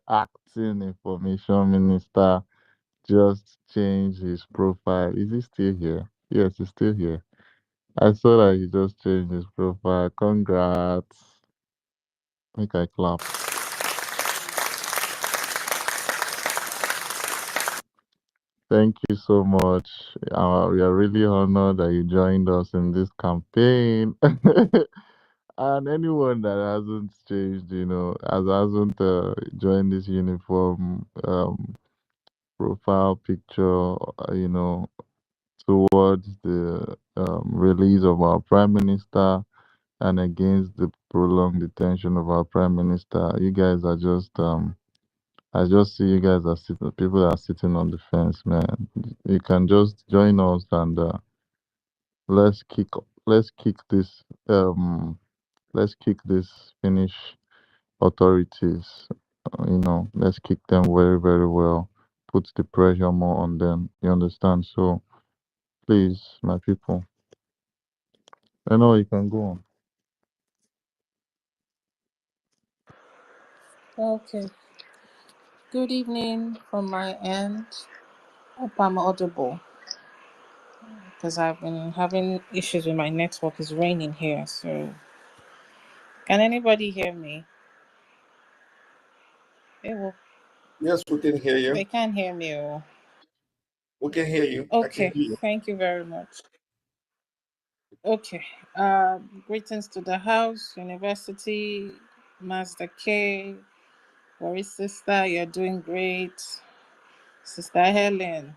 acting information minister just changed his profile. Is he still here? Yes, he's still here. I saw that he just changed his profile. Congrats. Make I clap. Thank you so much. We are really honored that you joined us in this campaign. And anyone that hasn't changed, hasn't joined this uniform profile picture, towards the release of our Prime Minister and against the prolonged detention of our Prime Minister, you guys are just I just see you guys are sitting, people are sitting on the fence, man. You can just join us and let's kick, let's kick this, let's kick this Finnish authorities. Let's kick them very, very well. Put the pressure more on them. You understand? So please, my people, I know you can go on. Okay. Good evening from my end. Hope I'm audible because I've been having issues with my network. It's raining here, so can anybody hear me? Yes, we can hear you. They can't hear me. We can hear you. Okay, thank you very much. Okay. Greetings to the house, university, Master K, Worry sister, you're doing great. Sister Helen,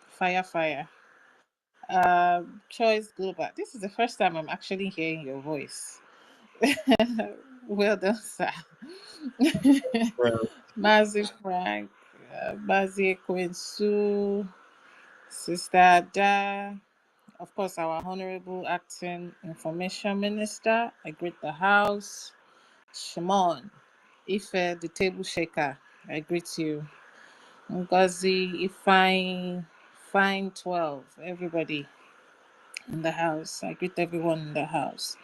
fire. Choice Global. This is the first time I'm actually hearing your voice. Well done, sir. Well, Mazi Frank, Mazi Quinsu, Sister Ada, of course, our Honorable Acting Information Minister. I greet the House. Shimon, Ife, the Table Shaker. I greet you. Ngozi, Fine 12, everybody in the house. I greet everyone in the house.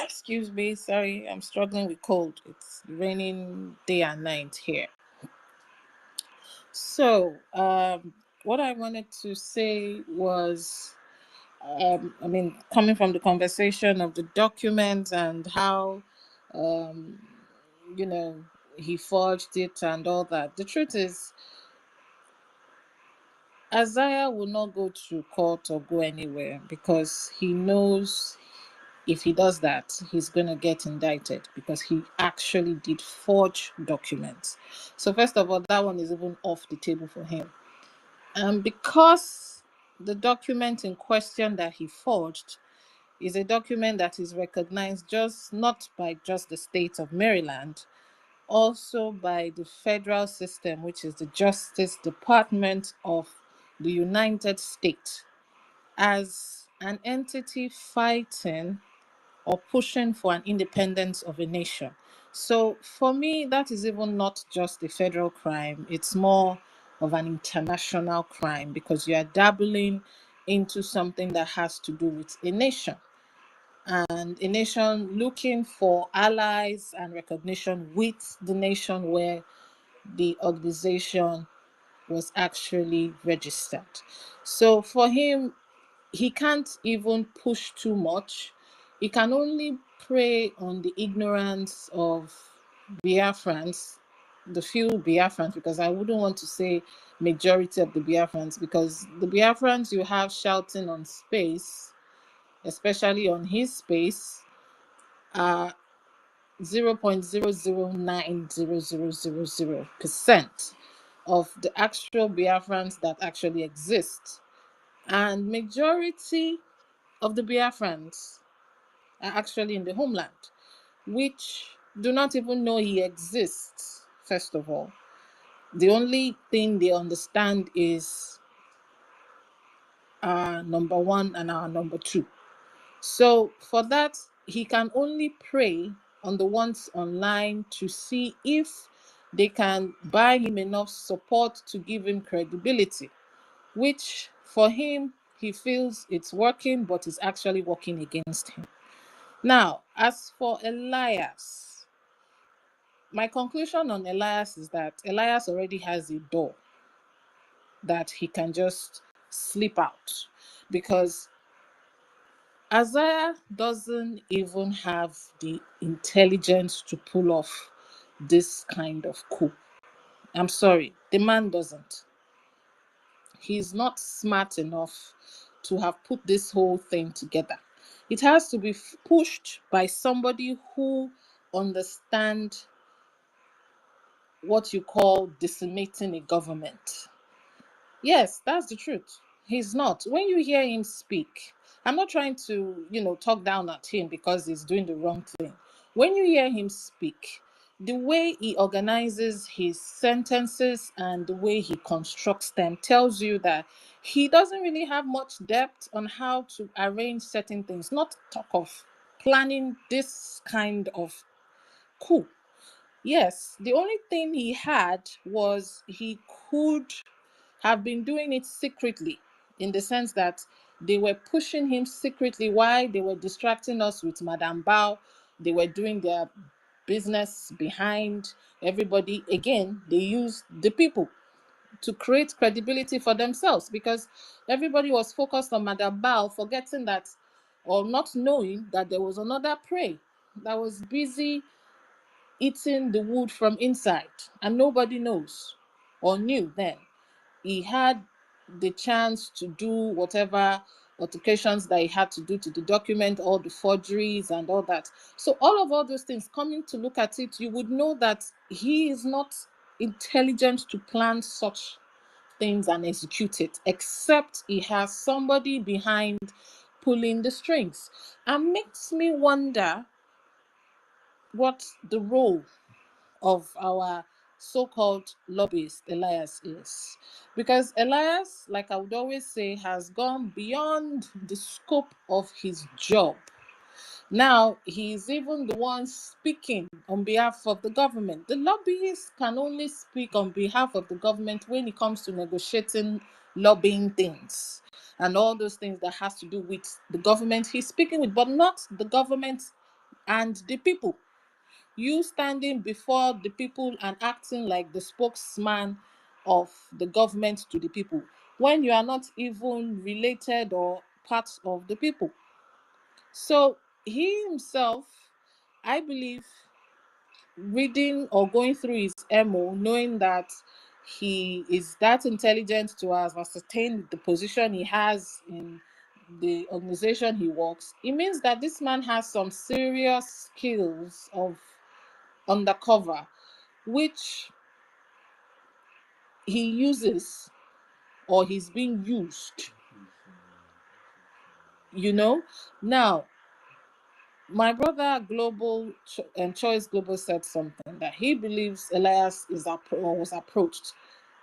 Excuse me, sorry, I'm struggling with cold. It's raining day and night here. So, what I wanted to say was, coming from the conversation of the document and how, um, you know, he forged it and all that. The truth is, Isaiah will not go to court or go anywhere because he knows if he does that, he's going to get indicted because he actually did forge documents. So, first of all, that one is even off the table for him. And because the document in question that he forged is a document that is recognized not by just the state of Maryland, also by the federal system, which is the Justice Department of the United States, as an entity fighting or pushing for an independence of a nation. So for me, that is even not just a federal crime, it's more of an international crime because you are dabbling into something that has to do with a nation, and a nation looking for allies and recognition with the nation where the organization was actually registered. So for him, he can't even push too much. He can only prey on the ignorance of Biafrans, the few Biafrans, because I wouldn't want to say majority of the Biafrans, because the Biafrans you have shouting on space, especially on his space, are 0.009000% of the actual Biafrans that actually exist. And majority of the Biafrans are actually in the homeland, which do not even know he exists, first of all. The only thing they understand is our number one and our number two. So for that, he can only pray on the ones online to see if they can buy him enough support to give him credibility, which for him, he feels it's working, but it's actually working against him. Now, as for Elias, my conclusion on Elias is that Elias already has a door that he can just slip out because Isaiah doesn't even have the intelligence to pull off this kind of coup. I'm sorry, the man doesn't. he's not smart enough to have put this whole thing together. It has to be pushed by somebody who understands what you call decimating a government. Yes, that's the truth. He's not. When you hear him speak, I'm not trying to, talk down at him because he's doing the wrong thing. When you hear him speak, the way he organizes his sentences and the way he constructs them tells you that he doesn't really have much depth on how to arrange certain things, not talk of planning this kind of coup. Yes, the only thing he had was he could have been doing it secretly, in the sense that they were pushing him secretly while they were distracting us with Madame Bao. They were doing their business behind everybody. Again, they used the people to create credibility for themselves because everybody was focused on Madame Bao, forgetting that or not knowing that there was another prey that was busy eating the wood from inside, and nobody knows or knew then. He had the chance to do whatever altercations that he had to do to the document, all the forgeries and all that. So all those things, coming to look at it, you would know that he is not intelligent to plan such things and execute it, except he has somebody behind pulling the strings. And makes me wonder what the role of our so-called lobbyist Elias is, because Elias, like I would always say, has gone beyond the scope of his job. Now he's even the one speaking on behalf of the government. The lobbyist can only speak on behalf of the government when it comes to negotiating lobbying things and all those things that has to do with the government he's speaking with, but not the government and the people. You standing before the people and acting like the spokesman of the government to the people when you are not even related or part of the people. So he himself, I believe, reading or going through his MO, knowing that he is that intelligent to have ascertained the position he has in the organization he works, it means that this man has some serious skills of undercover, which he uses or he's being used. Now my brother Choice Global said something that he believes Elias was approached.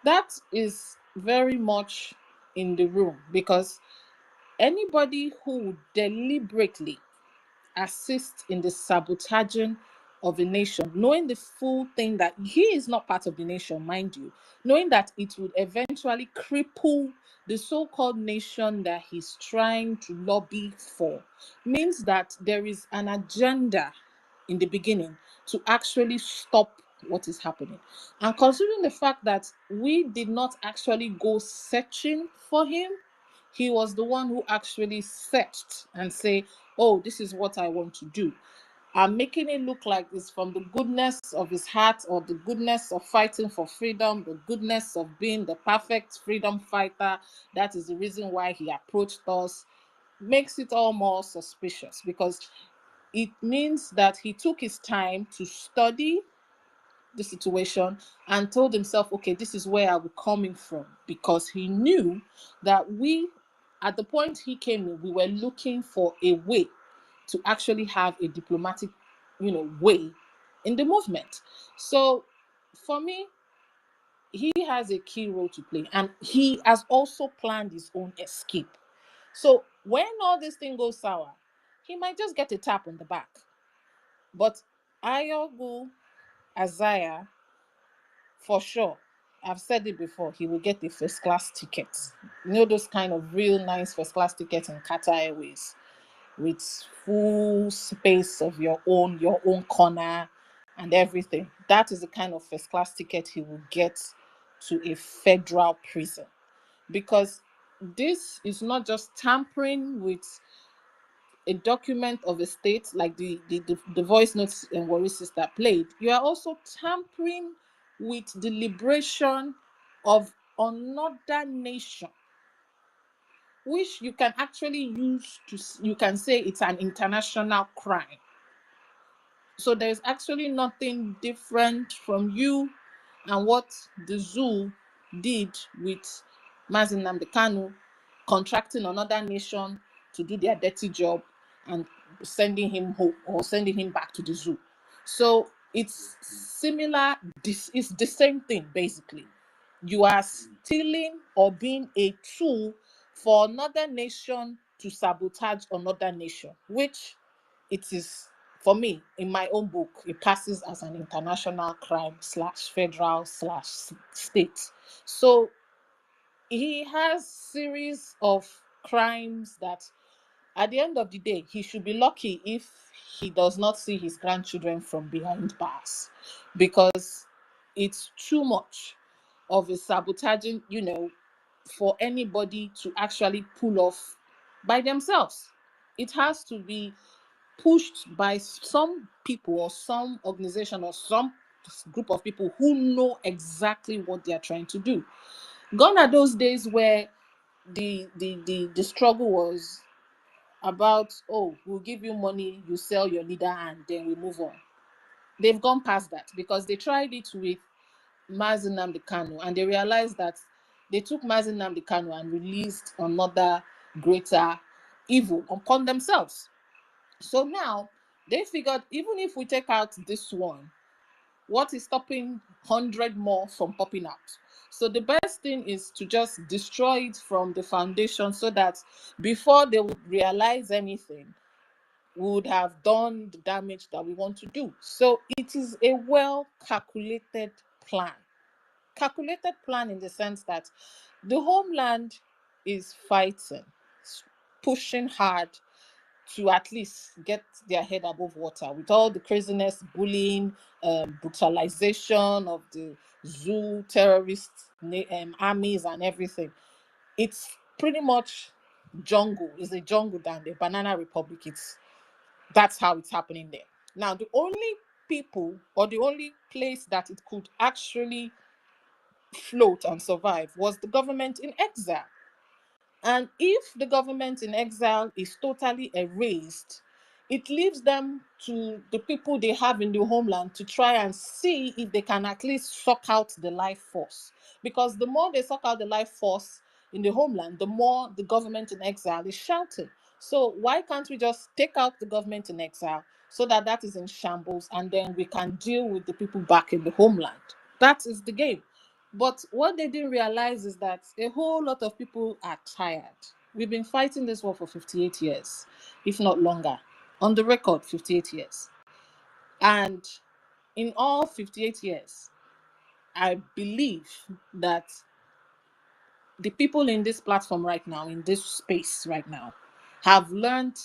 That is very much in the room, because anybody who deliberately assist in the sabotaging of a nation, knowing the full thing that he is not part of the nation, mind you, knowing that it would eventually cripple the so-called nation that he's trying to lobby for, means that there is an agenda in the beginning to actually stop what is happening. And considering the fact that we did not actually go searching for him, he was the one who actually searched and say, oh, this is what I want to do. I'm making it look like it's from the goodness of his heart, or the goodness of fighting for freedom, the goodness of being the perfect freedom fighter. That is the reason why he approached us. Makes it all more suspicious, because it means that he took his time to study the situation and told himself, okay, this is where I'm coming from, because he knew that we, at the point he came in, we were looking for a way to actually have a diplomatic, way in the movement. So for me, he has a key role to play, and he has also planned his own escape. So when all this thing goes sour, he might just get a tap on the back. But Ayogu Isaiah, for sure, I've said it before, he will get a first class ticket. Those kind of real nice first class tickets in Qatar Airways, with full space of your own corner and everything. That is the kind of first class ticket he will get to a federal prison. Because this is not just tampering with a document of a state, like the voice notes and Worry Sister played. You are also tampering with the liberation of another nation, which you can actually use to, you can say it's an international crime. So there's actually nothing different from you and what the zoo did with Mazi Nnamdi Kanu, contracting another nation to do their dirty job and sending him home or sending him back to the zoo. So it's similar, it's the same thing basically. You are stealing or being a tool for another nation to sabotage another nation, which it is, for me, in my own book, it passes as an international crime / federal / state. So he has series of crimes that at the end of the day, he should be lucky if he does not see his grandchildren from behind bars, because it's too much of a sabotaging, for anybody to actually pull off by themselves. It has to be pushed by some people or some organization or some group of people who know exactly what they are trying to do. Gone are those days where the struggle was about, oh, we'll give you money, you sell your leader, and then we move on. They've gone past that because they tried it with Mazi Nnamdi Kanu and they realized that they took Mazi Nnamdi Kanu and released another greater evil upon themselves. So now they figured, even if we take out this one, what is stopping 100 more from popping out? So the best thing is to just destroy it from the foundation so that before they would realize anything, we would have done the damage that we want to do. So it is a well-calculated plan. Calculated plan in the sense that the homeland is fighting, pushing hard to at least get their head above water with all the craziness, bullying, brutalization of the zoo, terrorists, armies and everything. It's pretty much jungle. It's a jungle down there, Banana Republic. That's how it's happening there. Now, the only people or the only place that it could actually float and survive was the government in exile. And if the government in exile is totally erased, it leaves them to the people they have in the homeland to try and see if they can at least suck out the life force. Because the more they suck out the life force in the homeland, the more the government in exile is shouting. So why can't we just take out the government in exile so that that is in shambles and then we can deal with the people back in the homeland? That is the game. But what they didn't realize is that a whole lot of people are tired. We've been fighting this war for 58 years, if not longer. On the record, 58 years. And in all 58 years, I believe that the people in this platform right now, in this space right now, have learned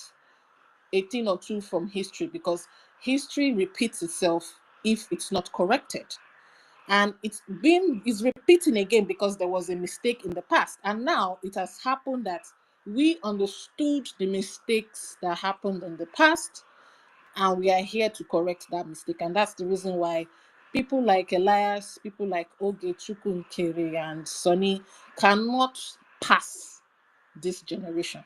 a thing or two from history, because history repeats itself if it's not corrected. And it's repeating again because there was a mistake in the past. And now it has happened that we understood the mistakes that happened in the past, and we are here to correct that mistake. And that's the reason why people like Elias, people like Oge Chukwunkere and Sonny cannot pass this generation.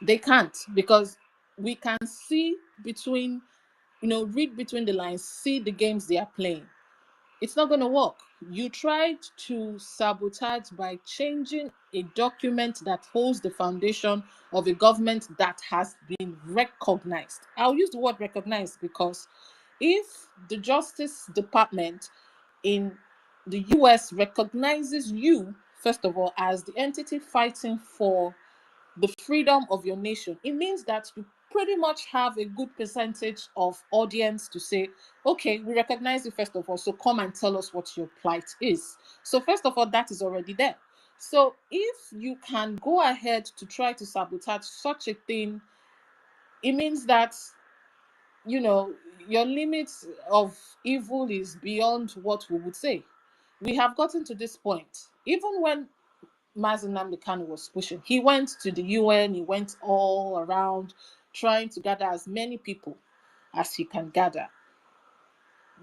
They can't, because we can see between, read between the lines, see the games they are playing. It's not going to work. You tried to sabotage by changing a document that holds the foundation of a government that has been recognized. I'll use the word recognized because if the Justice Department in the US recognizes you, first of all, as the entity fighting for the freedom of your nation, it means that you pretty much have a good percentage of audience to say, okay, we recognize you first of all, so come and tell us what your plight is. So first of all, that is already there. So if you can go ahead to try to sabotage such a thing, it means that, your limits of evil is beyond what we would say. We have gotten to this point. Even when Mazi Nnamdi Kanu was pushing, he went to the UN, he went all around trying to gather as many people as he can gather.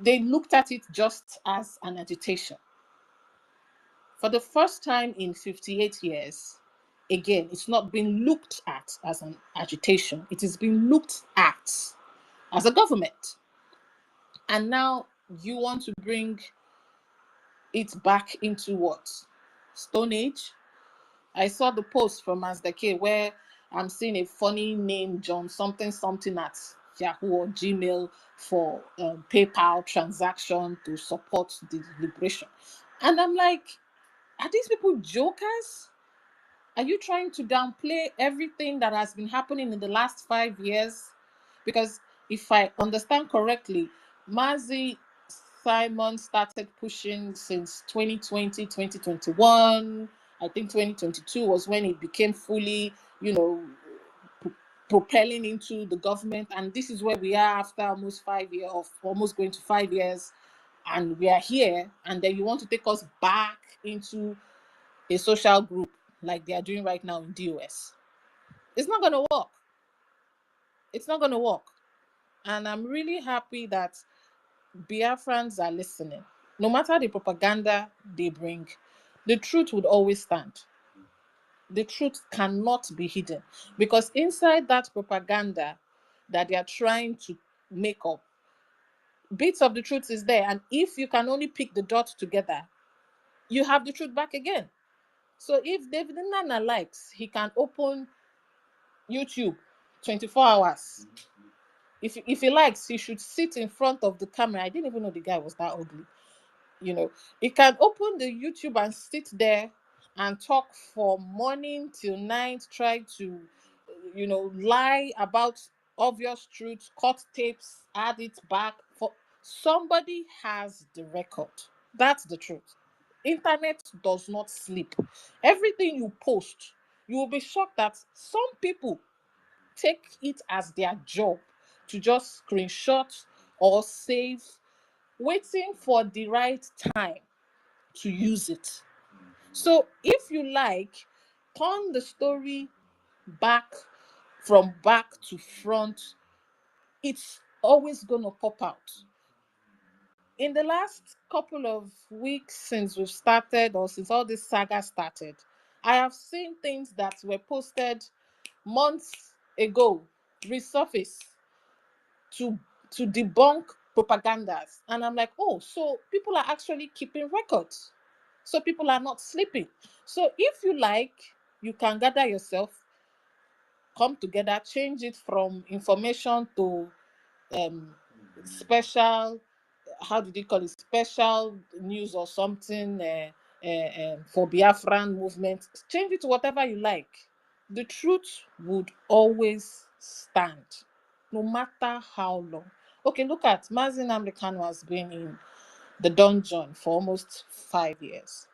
They looked at it just as an agitation. For the first time in 58 years, again, it's not been looked at as an agitation. It is being looked at as a government. And now you want to bring it back into what? Stone Age? I saw the post from Mazdake where I'm seeing a funny name, John something something at Yahoo or Gmail for PayPal transaction to support the liberation. And I'm like, are these people jokers? Are you trying to downplay everything that has been happening in the last 5 years? Because if I understand correctly, Mazi Simon started pushing since 2020, 2021. I think 2022 was when it became fully, propelling into the government. And this is where we are after almost 5 years, of almost going to 5 years. And we are here. And then you want to take us back into a social group like they are doing right now in DOS. It's not going to work. It's not going to work. And I'm really happy that Biafrans are listening. No matter the propaganda they bring, the truth would always stand. The truth cannot be hidden, because inside that propaganda that they are trying to make up, bits of the truth is there. And if you can only pick the dots together, you have the truth back again. So if David Nana likes, he can open YouTube 24 hours. If he likes, he should sit in front of the camera. I didn't even know the guy was that ugly. He can open the YouTube and sit there and talk for morning till night, try to, lie about obvious truths, cut tapes, add it back. For somebody has the record. That's the truth. Internet does not sleep. Everything you post, you will be shocked that some people take it as their job to just screenshot or save, waiting for the right time to use it. So if you like, turn the story back, from back to front, it's always going to pop out. In the last couple of weeks since we've started, or since all this saga started, I have seen things that were posted months ago resurface to debunk propagandas. And I'm like, oh, so people are actually keeping records. So people are not sleeping. So if you like, you can gather yourself, come together, change it from information to special, how did you call it, special news or something for Biafran movement. Change it to whatever you like. The truth would always stand, no matter how long. Okay, look at Mazin Amrikan has been in the dungeon for almost 5 years.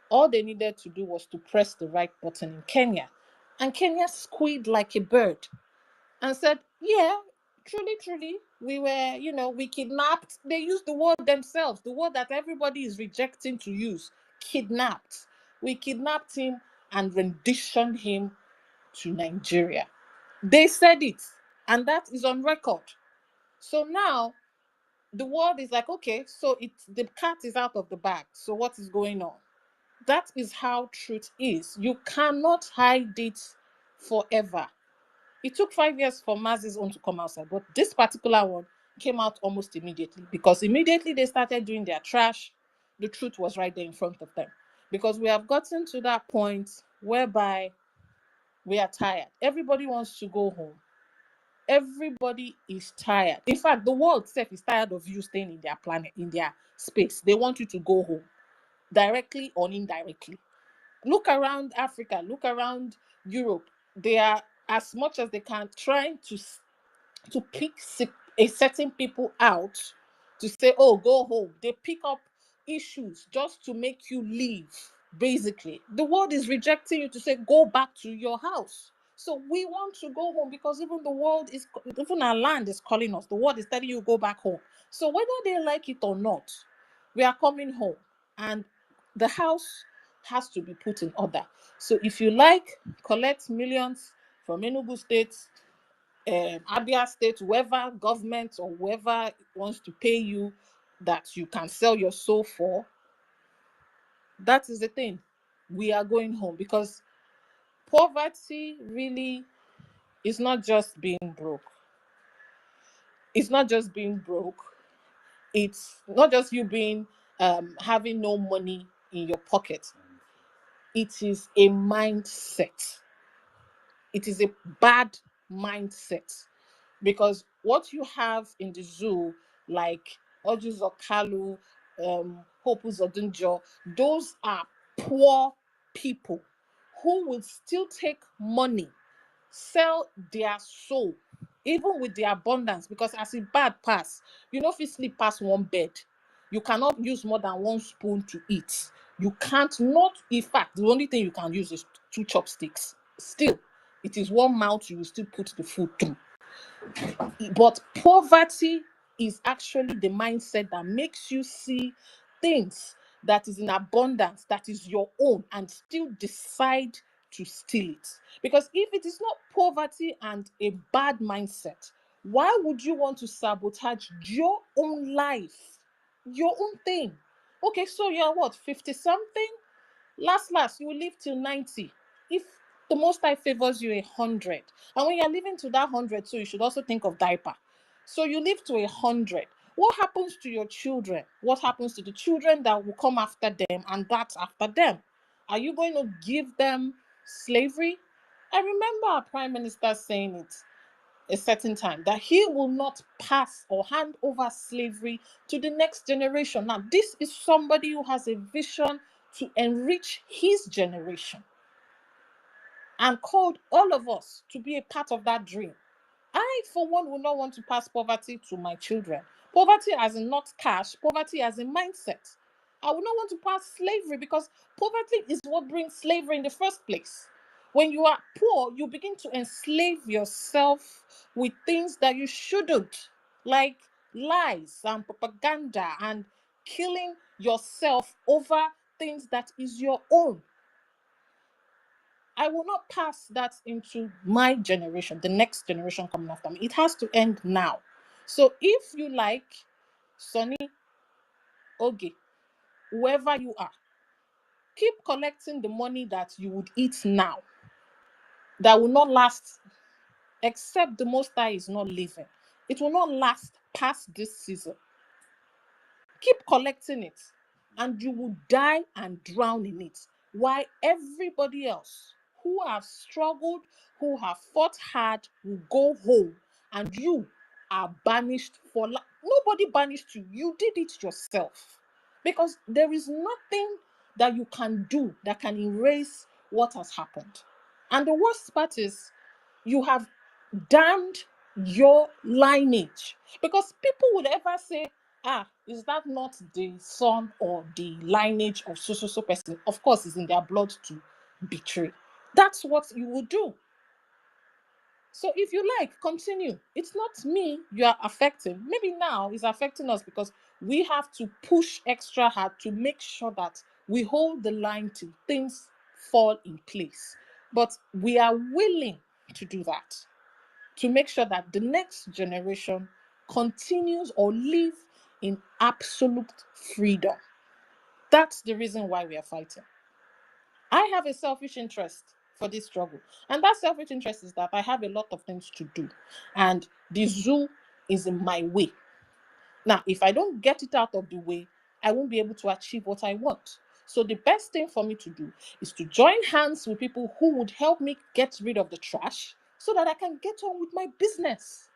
All they needed to do was to press the right button in Kenya. And Kenya squealed like a bird and said, yeah, truly, we were, we kidnapped. They used the word themselves, the word that everybody is rejecting to use, kidnapped. We kidnapped him and renditioned him to Nigeria. They said it, and that is on record. So now the world is like, okay, so the cat is out of the bag. So what is going on? That is how truth is. You cannot hide it forever. It took 5 years for Mazi's own to come outside, but this particular one came out almost immediately, because immediately they started doing their trash, the truth was right there in front of them. Because we have gotten to that point whereby we are tired. Everybody wants to go home. Everybody is tired. In fact, the world itself is tired of you staying in their planet, in their space. They want you to go home, directly or indirectly. Look around Africa, look around Europe. They are, as much as they can, trying to pick a certain people out to say, oh, go home. They pick up issues just to make you leave. Basically, the world is rejecting you to say, go back to your house. So we want to go home, because even even our land is calling us. The world is telling you, go back home. So whether they like it or not, we are coming home, and the house has to be put in order. So if you like, collect millions from Enugu State, Abia State, whoever government or whoever wants to pay you that you can sell your soul for, That is the thing. We are going home because poverty really is not just being broke. It's not just being broke. It's not just you being having no money in your pocket. It is a mindset. It is a bad mindset, because what you have in the zoo, like Ojus Okalu, Hope Uzodunjo, those are poor people who will still take money, sell their soul, even with the abundance, because as a bad pass, you know, if you sleep past one bed, you cannot use more than one spoon to eat. You can't, not, in fact, the only thing you can use is 2 chopsticks. Still, it is one mouth you will still put the food through. But poverty is actually the mindset that makes you see things that is in abundance, that is your own, and still decide to steal it. Because if it is not poverty and a bad mindset, why would you want to sabotage your own life, your own thing? Okay, so you're what, 50 something? Last, you will live till 90. If the Most High favors you 100, and when you're living to that 100, so you should also think of diaper. So you live to 100. What happens to your children? What happens to the children that will come after them, and that's after them? Are you going to give them slavery? I remember our Prime Minister saying it a certain time, that he will not pass or hand over slavery to the next generation. Now, this is somebody who has a vision to enrich his generation and called all of us to be a part of that dream. I, for one, will not want to pass poverty to my children. Poverty as in not cash, poverty as in mindset. I will not want to pass slavery, because poverty is what brings slavery in the first place. When you are poor, you begin to enslave yourself with things that you shouldn't, like lies and propaganda and killing yourself over things that is your own. I will not pass that into my generation, the next generation coming after me. It has to end now. So if you like, Sonny, Oge, whoever you are, keep collecting the money that you would eat now, that will not last, except the Most High is not living. It will not last past this season. Keep collecting it, and you will die and drown in it. While everybody else who have struggled, who have fought hard, will go home, and you are banished for life. Nobody banished you. You did it yourself. Because there is nothing that you can do that can erase what has happened. And the worst part is, you have damned your lineage. Because people would ever say, is that not the son or the lineage of so person? Of course, it's in their blood to betray. That's what you will do. So if you like, continue. It's not me you are affecting. Maybe now it's affecting us because we have to push extra hard to make sure that we hold the line till things fall in place. But we are willing to do that, to make sure that the next generation continues or live in absolute freedom. That's the reason why we are fighting. I have a selfish interest for this struggle. And that selfish interest is that I have a lot of things to do. And the zoo is in my way. Now, if I don't get it out of the way, I won't be able to achieve what I want. So the best thing for me to do is to join hands with people who would help me get rid of the trash so that I can get on with my business.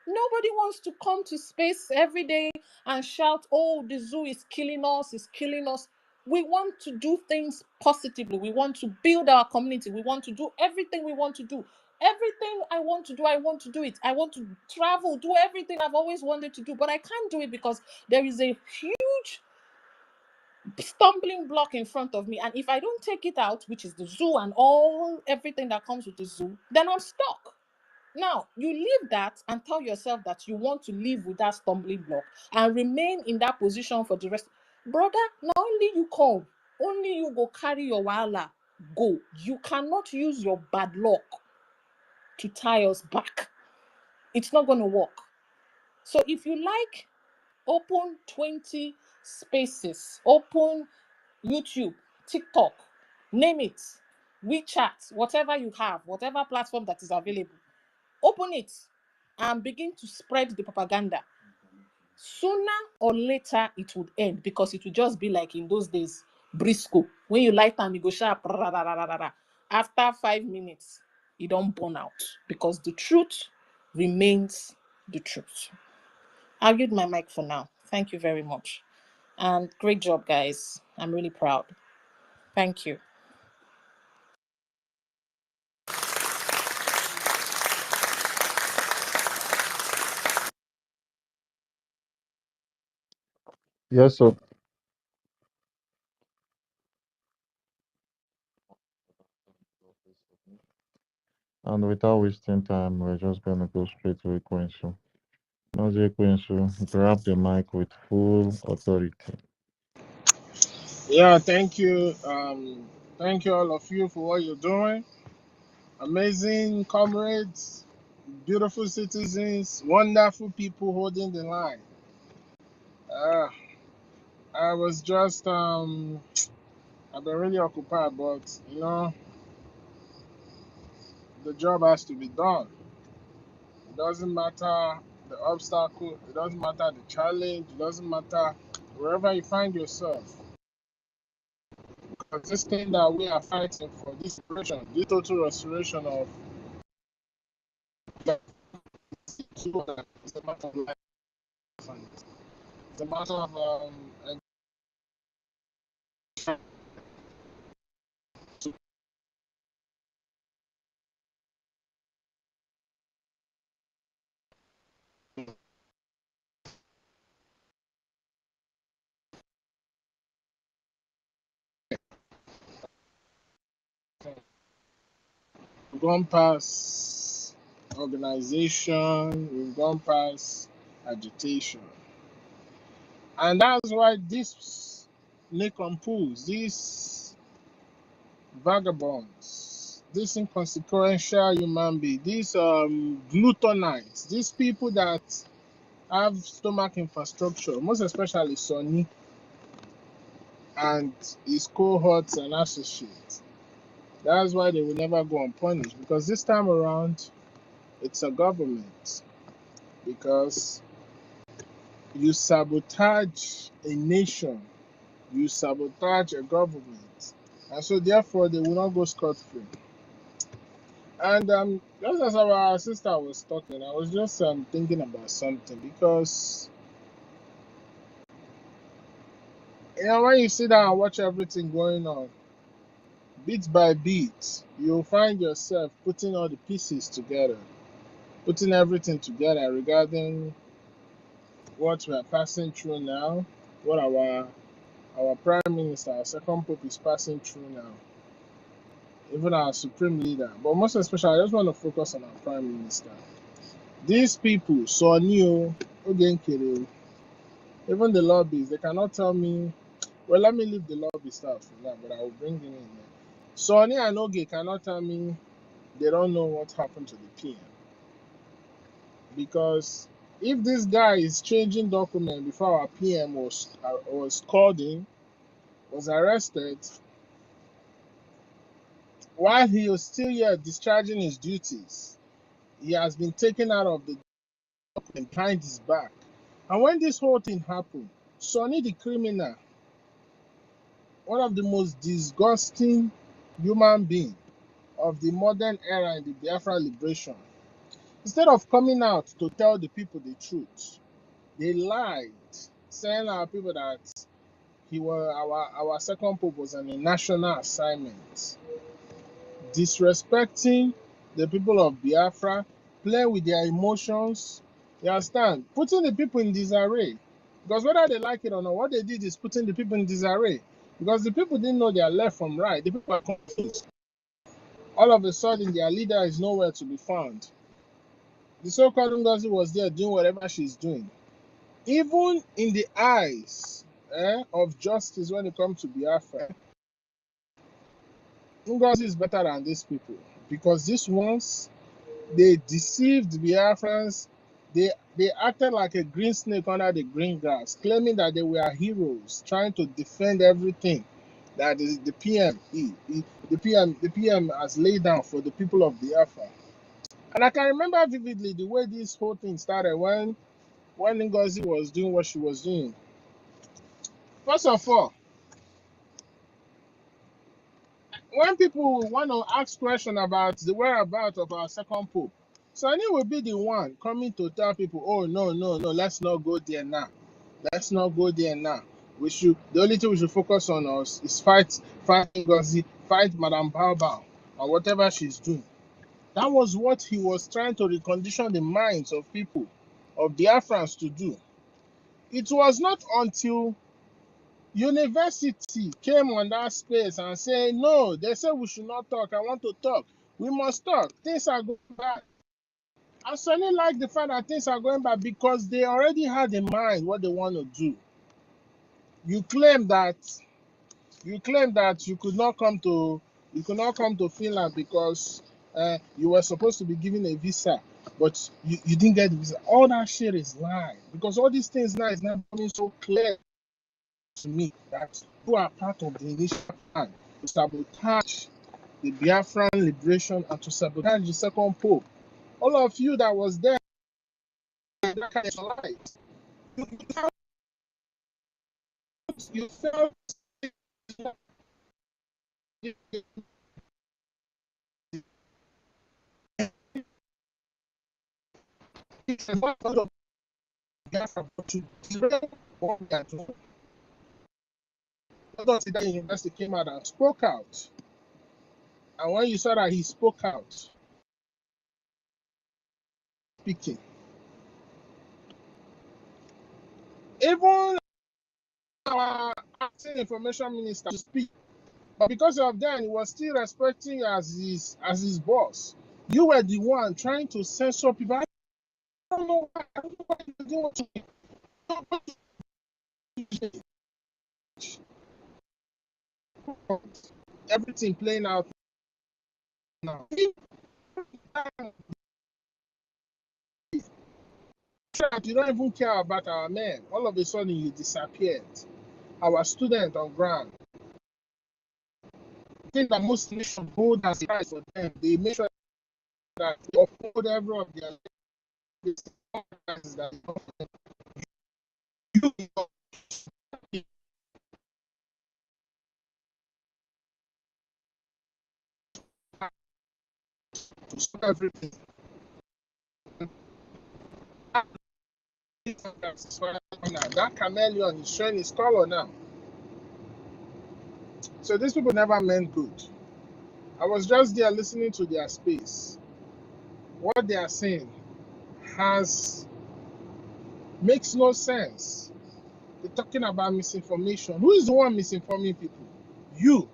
Nobody wants to come to space every day and shout, oh, the zoo is killing us, it's killing us. We want to do things positively. We want to build our community. We want to do everything we want to do. Everything I want to do it. I want to travel, do everything I've always wanted to do, but I can't do it because there is a huge stumbling block in front of me. And if I don't take it out, which is the zoo and everything that comes with the zoo, then I'm stuck. Now, you leave that and tell yourself that you want to live with that stumbling block and remain in that position for the rest. Brother, not only you come, only you go carry your wahala, go. You cannot use your bad luck to tie us back. It's not going to work. So if you like, open 20 spaces, open YouTube, TikTok, name it, WeChat, whatever you have, whatever platform that is available, open it and begin to spread the propaganda. Sooner or later, it would end because it would just be like in those days, Briscoe. When you light time, you go sharp. After 5 minutes, you don't burn out because the truth remains the truth. I'll give my mic for now. Thank you very much. And great job, guys. I'm really proud. Thank you. Yes, sir. And without wasting time, we're just going to go straight to Ekwensu. Nazi Ekwensu, grab the mic with full authority. Yeah, thank you. Thank you all of you for what you're doing. Amazing comrades, beautiful citizens, wonderful people holding the line. I was just I've been really occupied, but you know, the job has to be done. It doesn't matter the obstacle, it doesn't matter the challenge, it doesn't matter wherever you find yourself. Because this thing that we are fighting for, this restoration, this total restoration of it's a matter of life. It's a matter of we've gone past organization, we've gone past agitation. And that's why these nincompoos, these vagabonds, these inconsequential human beings, these gluttonites, these people that have stomach infrastructure, most especially Sonny and his cohorts and associates. That's why they will never go unpunished, because this time around, it's a government. Because you sabotage a nation, you sabotage a government, and so therefore they will not go scot-free. And just as our sister was talking, I was just thinking about something, because you know, when you sit down and watch everything going on, bit by bit, you'll find yourself putting all the pieces together, putting everything together regarding what we are passing through now, what our prime minister, our second pope, is passing through now, even our supreme leader. But most especially, I just want to focus on our prime minister. These people, Sonio, Ogenkere, even the lobbies, they cannot tell me. Well, let me leave the lobby stuff for now, but I will bring them in there. Sonny and Oge cannot tell me they don't know what happened to the PM. Because if this guy is changing document before our PM was called in, was arrested, while he was still here discharging his duties, he has been taken out of the document behind his back. And when this whole thing happened, Sonny the criminal, one of the most disgusting human beings of the modern era in the Biafra liberation, instead of coming out to tell the people the truth, they lied, saying our people that our second pope was on a national assignment, disrespecting the people of Biafra, playing with their emotions. You understand? Putting the people in disarray. Because whether they like it or not, what they did is putting the people in disarray. Because the people didn't know their left from right. The people are confused. All of a sudden, their leader is nowhere to be found. The so-called Ngozi was there doing whatever she's doing. Even in the eyes of justice when it comes to Biafra, Ngozi is better than these people. Because these ones, they deceived Biafrans. They acted like a green snake under the green grass, claiming that they were heroes, trying to defend everything. that is the PM. The PM has laid down for the people of Biafra. And I can remember vividly the way this whole thing started when Ngozi was doing what she was doing. First of all, when people want to ask questions about the whereabouts of our second pope, Sani will be the one coming to tell people, oh, no, let's not go there now. Let's not go there now. The only thing we should focus on us is fight Ngozi, fight Madame Baobao, or whatever she's doing. That was what he was trying to recondition the minds of people, of Biafrans to do. It was not until university came on that space and said, no, they said we should not talk. I want to talk. We must talk. Things are going bad. I certainly like the fact that things are going bad because they already had in mind what they want to do. You claim that you could not come to Finland because you were supposed to be given a visa, but you didn't get the visa. All that shit is lying because all these things now is not becoming so clear to me that you are part of the initial plan to sabotage the Biafran liberation and to sabotage the second pope. All of you that was there, that kind of light. You felt it's not part of Biafra, but to derail what we are doing. That university came out and spoke out. And when you saw that he spoke out, speaking, even our acting information minister to speak, but because of that, he was still respecting as his boss. You were the one trying to censor people. I don't know why. I don't know why you doing to me. Everything playing out now. You don't even care about our men. All of a sudden, you disappeared. Our student on ground. I think that most nations hold as a prize for them. They make sure that they uphold every of their that you to stop everything. That chameleon is showing his color now. So these people never meant good. I was just there listening to their space. What they are saying makes no sense. They're talking about misinformation. Who is the one misinforming people? You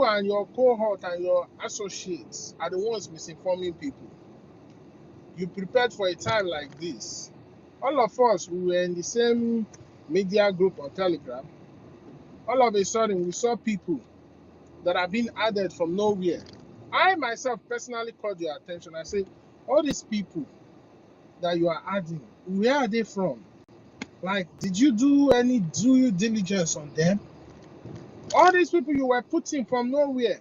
and your cohort and your associates are the ones misinforming people. You prepared for a time like this. All of us, we were in the same media group on Telegram. All of a sudden, we saw people that have been added from nowhere. I myself personally called your attention. I said, all these people that you are adding, where are they from? Like, did you do any due diligence on them? All these people you were putting from nowhere.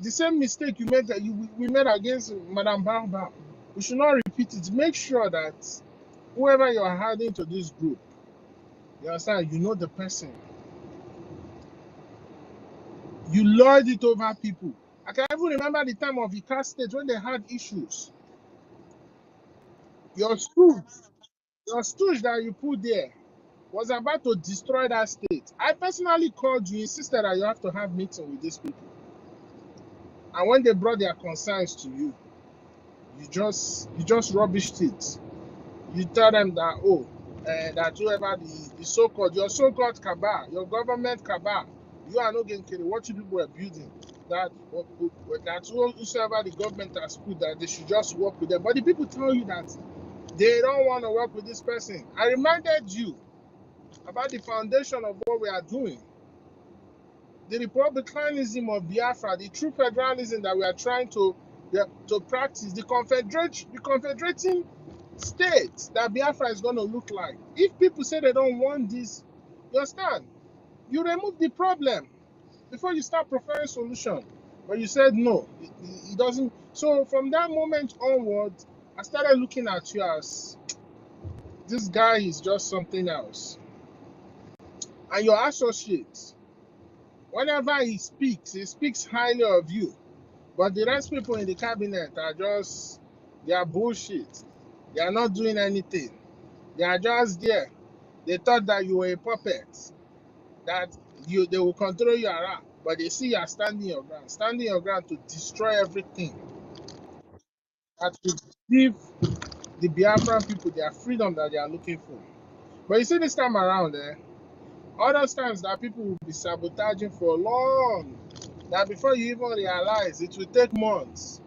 The same mistake you made we made against Madame Baobab. We should not repeat it. Make sure that whoever you are adding to this group, you understand, you know the person. You lord it over people. I can even remember the time of Ika State when they had issues. Your stooge that you put there was about to destroy that state. I personally called you, insisted that you have to have meeting with these people. And when they brought their concerns to you, you just rubbished it. You tell them that, that whoever the so-called, your so-called cabal, your government cabal, you are not getting kidding. What you people are building, that whosoever the government has put, that they should just work with them. But the people tell you that they don't want to work with this person. I reminded you about the foundation of what we are doing. The republicanism of Biafra, the true federalism that we are trying to practice, the confederating state that Biafra is going to look like. If people say they don't want this, you understand? You remove the problem before you start preferring solution. But you said no, it doesn't. So from that moment onward, I started looking at you as this guy is just something else. And your associates, whenever he speaks highly of you. But the rest people in the cabinet are just, they are bullshit. They are not doing anything. They are just there. They thought that you were a puppet, that they will control you around. But they see you are standing your ground to destroy everything. That will give the Biafran people their freedom that they are looking for. But you see, this time around, all those times that people will be sabotaging for long, that before you even realize, it will take months.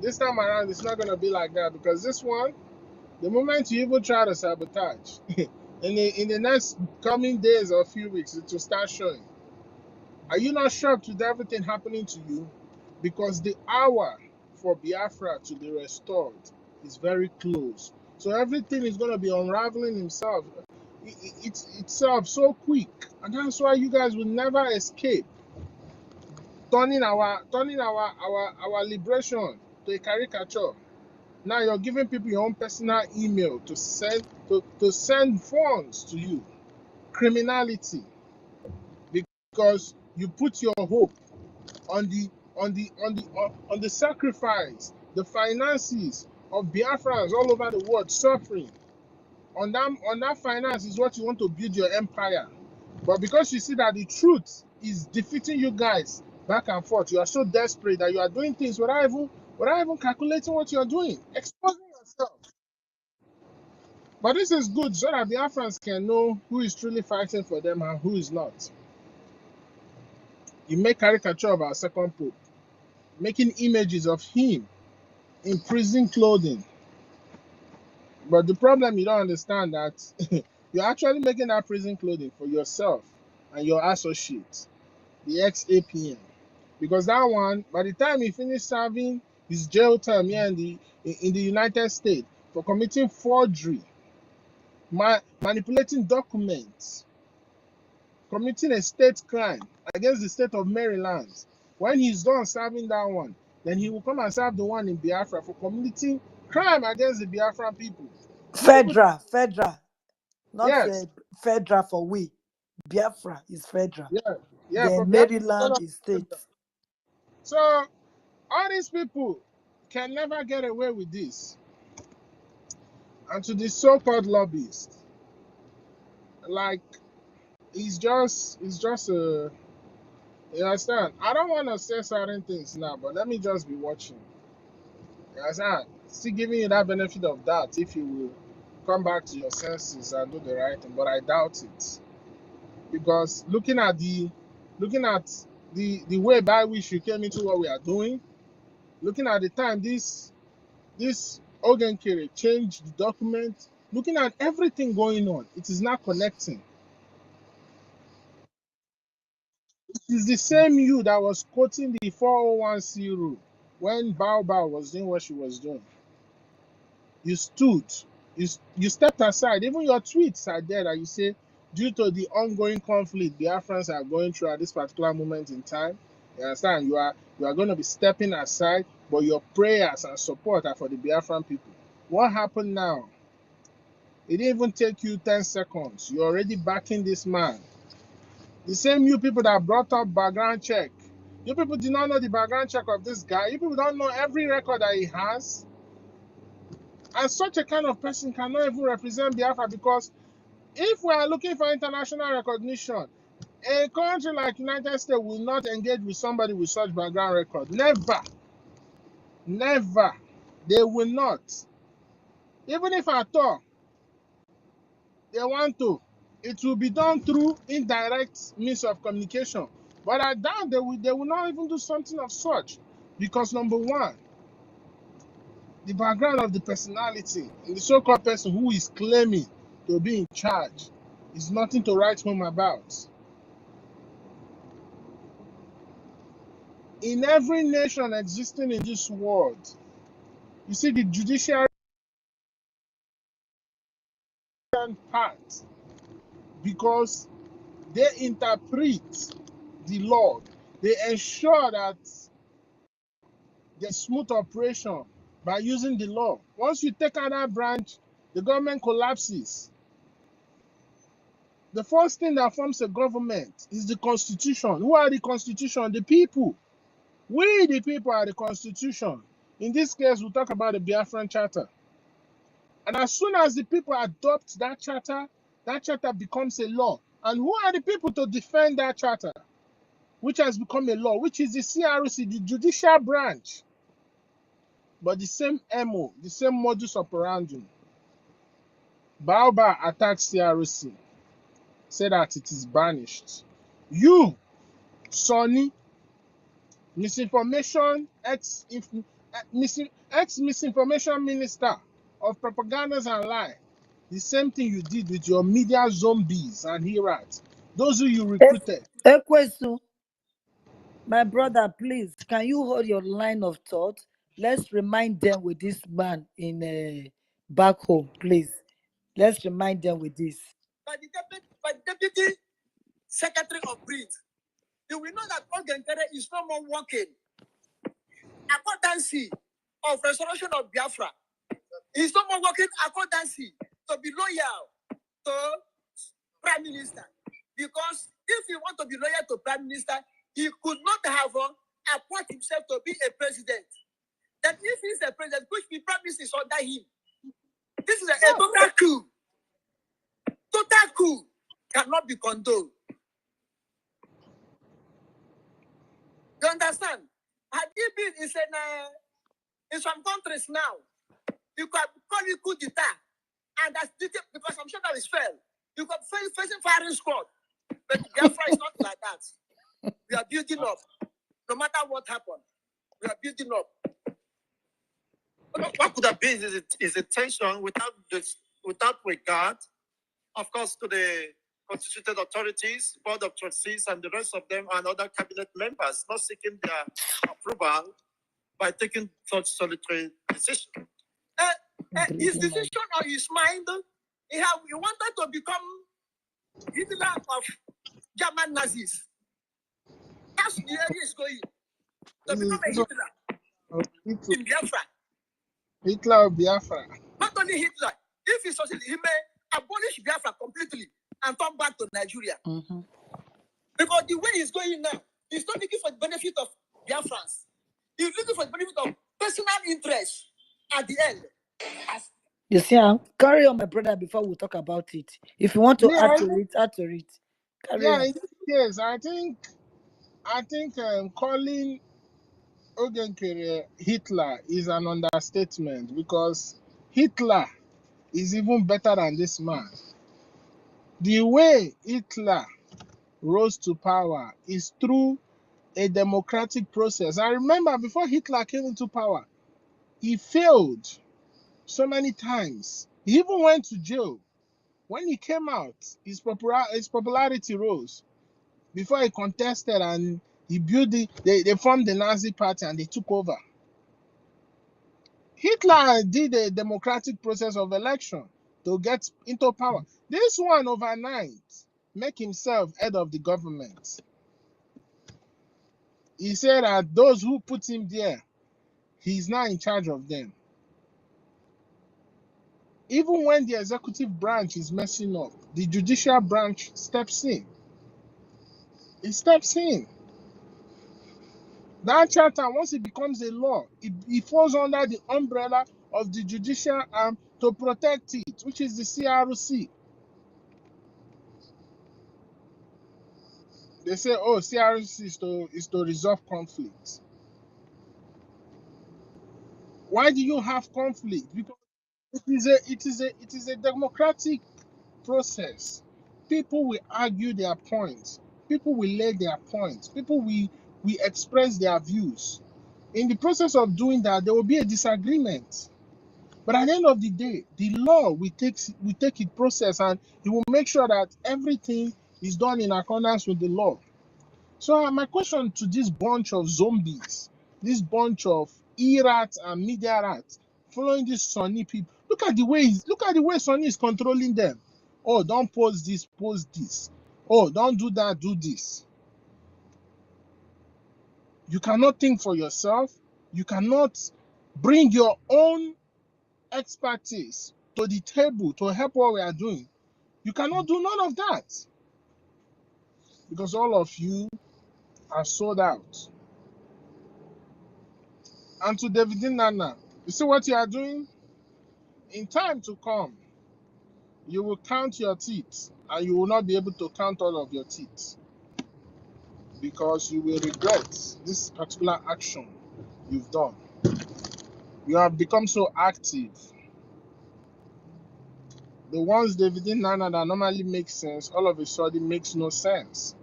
This time around, it's not going to be like that, because this one, the moment you even try to sabotage, in the next coming days or few weeks, it will start showing. Are you not shocked with everything happening to you? Because the hour for Biafra to be restored is very close. So everything is going to be unraveling itself so quick. And that's why you guys will never escape turning our liberation to a caricature. Now you're giving people your own personal email to send funds to you. Criminality. Because you put your hope on the sacrifice, the finances of Biafrans all over the world suffering. On that finance is what you want to build your empire. But because you see that the truth is defeating you guys back and forth, you are so desperate that you are doing things without even calculating what you're doing, exposing yourself. But this is good so that Biafrans can know who is truly fighting for them and who is not. You make caricature of our second pope, making images of him in prison clothing. But the problem, you don't understand that you're actually making that prison clothing for yourself and your associates, the ex-APM. Because that one, by the time he finished serving his jail term here in the United States for committing forgery, manipulating documents, committing a state crime against the state of Maryland, when he's done serving that one, then he will come and serve the one in Biafra for committing crime against the Biafran people. Federal, not Yes. federal for we. Biafra is federal. Yeah, for Then Biafra. Maryland is state. So all these people can never get away with this. And to the so-called lobbyists, like, it's just a, you understand? I don't want to say certain things now, but let me just be watching. You understand? Still giving you that benefit of doubt if you will come back to your senses and do the right thing, but I doubt it. Because looking at the way by which you came into what we are doing, looking at the time this Ogenkere changed the document, looking at everything going on, it is not connecting. It is the same you that was quoting the 401c rule when Bao was doing what she was doing. You stood, you stepped aside. Even your tweets are there that you say, due to the ongoing conflict Biafrans are going through at this particular moment in time, you understand, you are going to be stepping aside, but your prayers and support are for the Biafran people. What happened now? It didn't even take you 10 seconds. You're already backing this man. The same you people that brought up background check. You people did not know the background check of this guy. You people don't know every record that he has. And such a kind of person cannot even represent Biafra, because if we are looking for international recognition, a country like United States will not engage with somebody with such background record. Never. Never. They will not. Even if at all they want to, it will be done through indirect means of communication. But I doubt they will not even do something of such. Because number one, the background of the personality and the so-called person who is claiming to be in charge is nothing to write home about. In every nation existing in this world, you see the judiciary part, because They interpret the law. They ensure that there's smooth operation by using the law. Once you take out that branch, the government collapses. The first thing that forms a government is the constitution. Who are the constitution? The people. We, the people, are the constitution. In this case, we'll talk about the Biafran Charter. And as soon as the people adopt that charter becomes a law. And who are the people to defend that charter, which has become a law, which is the CRC, the judicial branch? But the same MO, the same modus operandi. Baobab attacks CRC, said that it is banished. You, Sonny, misinformation, ex-misinformation minister of propagandas and lie. The same thing you did with your media zombies and herats. Those who you recruited. Ekwesu, my brother, please, can you hold your line of thought? Let's remind them with this man in back home, please. Let's remind them with this. By the deputy secretary of Breed, you will know that Ogenkere is no more working. Accordancy of restoration of Biafra. He's no more working accordancy to be loyal to Prime Minister. Because if he want to be loyal to Prime Minister, he could not have appointed himself to be a president. That if he's a president, which the Prime Minister is under him, this is a total coup. Total coup cannot be condoned. You understand? Had he been in some countries now, you could call it coup d'etat, and that's because I'm sure that is fair. You could facing firing squad, but Biafra is not like that. We are building up. No matter what happened, we are building up. What could have been is a tension without regard, of course, to the constituted authorities, board of trustees, and the rest of them, and other cabinet members, not seeking their approval by taking such solitary decision. His decision or his mind, he wanted to become Hitler of German Nazis. That's the area he's going. To become a Hitler in Biafra. Hitler of Biafra. Not only Hitler, if he succeeds, he may abolish Biafra completely and come back to Nigeria. Mm-hmm. Because the way he's going now, he's not looking for the benefit of Biafrans. He's looking for the benefit of personal interest at the end. You see, carry on, my brother, before we talk about it. If you want to add to it. Carry on. In this case, I think calling Ogenkere Hitler is an understatement, because Hitler is even better than this man. The way Hitler rose to power is through a democratic process. I remember before Hitler came into power, he failed so many times. He even went to jail. When he came out, his popularity rose. Before he contested and he built they formed the Nazi party and they took over. Hitler did a democratic process of election to get into power. This one overnight make himself head of the government. He said that those who put him there, he's now in charge of them. Even when the executive branch is messing up, the judicial branch steps in. It steps in. That charter, once it becomes a law, it falls under the umbrella of the judicial arm to protect it, which is the CRC. They say, oh, CRC is to resolve conflicts. Why do you have conflict? Because it is a democratic process. People will argue their points. People will lay their points. People will express their views. In the process of doing that, there will be a disagreement. But at the end of the day, the law will take its process, and it will make sure that everything is done in accordance with the law. So my question to this bunch of zombies, this bunch of e-rats and media rats following these Sunni people, look at the way Sunni is controlling them. Oh, don't post this, post this. oh, don't do that, do this. You cannot think for yourself. You cannot bring your own expertise to the table to help what we are doing. You cannot do none of that because all of you are sold out. And to David Nana, you see what you are doing? In time to come, you will count your teeth and you will not be able to count all of your teeth because you will regret this particular action you've done. You have become so active. The ones David Nana that normally make sense, all of a sudden makes no sense.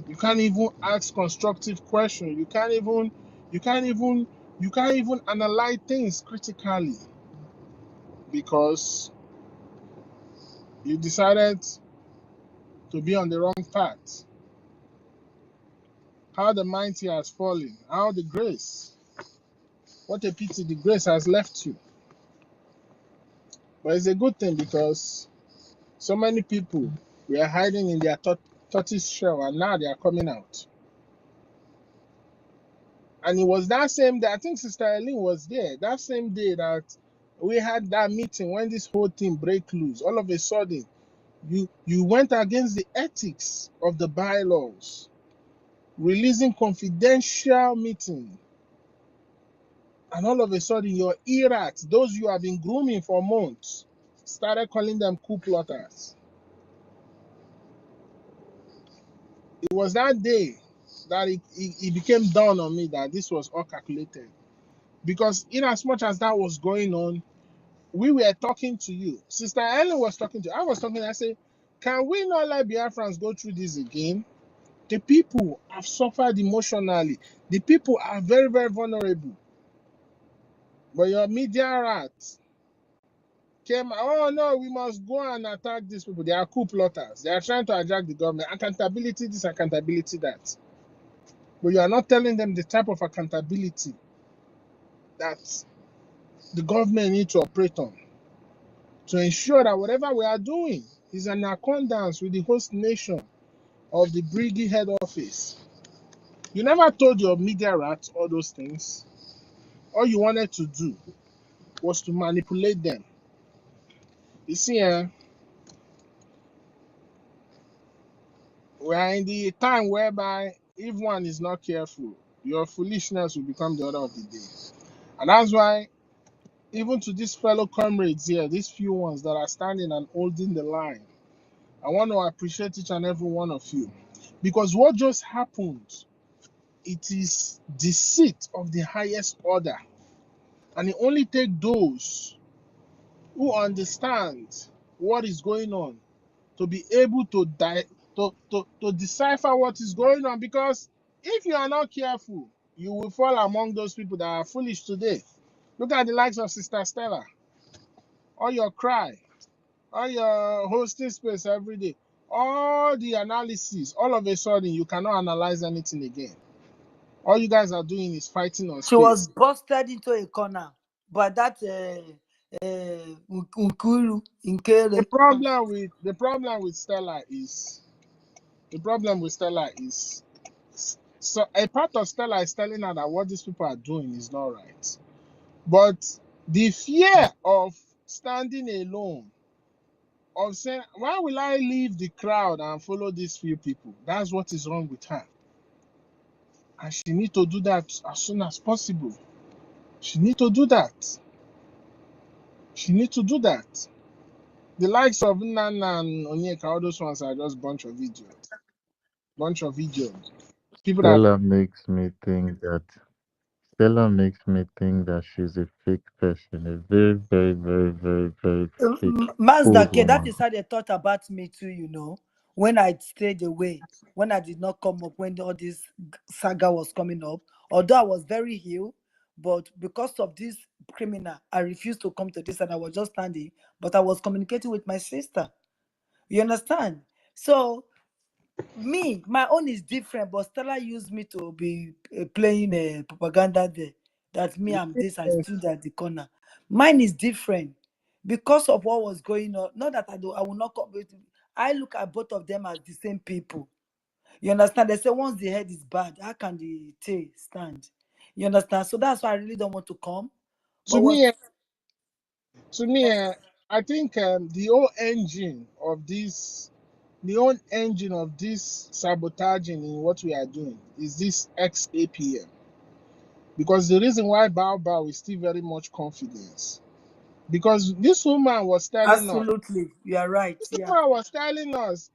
You can't even ask constructive questions. You can't even analyze things critically because you decided to be on the wrong path. How the mighty has fallen. How the grace. What a pity the grace has left you. But it's a good thing because so many people were hiding in their tortoise shell and now they are coming out. And it was that same day, I think Sister Eileen was there, that same day that we had that meeting when this whole thing break loose. All of a sudden, you went against the ethics of the bylaws, releasing confidential meeting. And all of a sudden, your irats, those you have been grooming for months, started calling them coup plotters. It was that day that it became dawn on me that this was all calculated. Because in as much as that was going on, we were talking to you. Sister Ellen was talking to you. I was talking, I said, can we not let Biafrans go through this again? The people have suffered emotionally. The people are very, very vulnerable. But your media rats came, oh no, we must go and attack these people. They are coup plotters. They are trying to hijack the government. Accountability, this, accountability, that. But you are not telling them the type of accountability that the government needs to operate on to ensure that whatever we are doing is in accordance with the host nation of the Briggie head office. You never told your media rats all those things. All you wanted to do was to manipulate them. You see, we are in the time whereby if one is not careful, your foolishness will become the order of the day. And that's why, even to these fellow comrades here, these few ones that are standing and holding the line, I want to appreciate each and every one of you. Because what just happened, it is deceit of the highest order. And it only takes those who understand what is going on to be able to decipher what is going on. Because if you are not careful, you will fall among those people that are foolish today. Look at the likes of Sister Stella. All your cry, all your hosting space every day, all the analysis, all of a sudden you cannot analyze anything again. All you guys are doing is fighting on She was space. busted into a corner by that Nkuru Nkele. The problem with Stella is so a part of Stella is telling her that what these people are doing is not right. But the fear of standing alone, of saying, why will I leave the crowd and follow these few people? That's what is wrong with her. And she needs to do that as soon as possible. She needs to do that. She needs to do that. The likes of Nana and Onyeka, all those ones are just bunch of idiots. People that Stella makes me think that she's a fake person, a very, very, very, very, very fake Mazda old K, that woman. is how they thought about me too, you know. When I stayed away, when I did not come up, when all this saga was coming up, although I was very ill, but because of this criminal, I refused to come to this and I was just standing, but I was communicating with my sister. You understand? So me, my own is different, but Stella used me to be playing propaganda there. That me, I'm this, I stood at the corner. Mine is different because of what was going on. Not that I will not come. I look at both of them as the same people. You understand? They say once the head is bad, how can the tail stand? You understand? So that's why I really don't want to come. But To what? me, I think the whole engine of this, sabotaging in what we are doing is this ex-APM. Because the reason why Bao is still very much confidence. Because this woman was telling us, Absolutely, you are right. this Yeah. woman was telling us,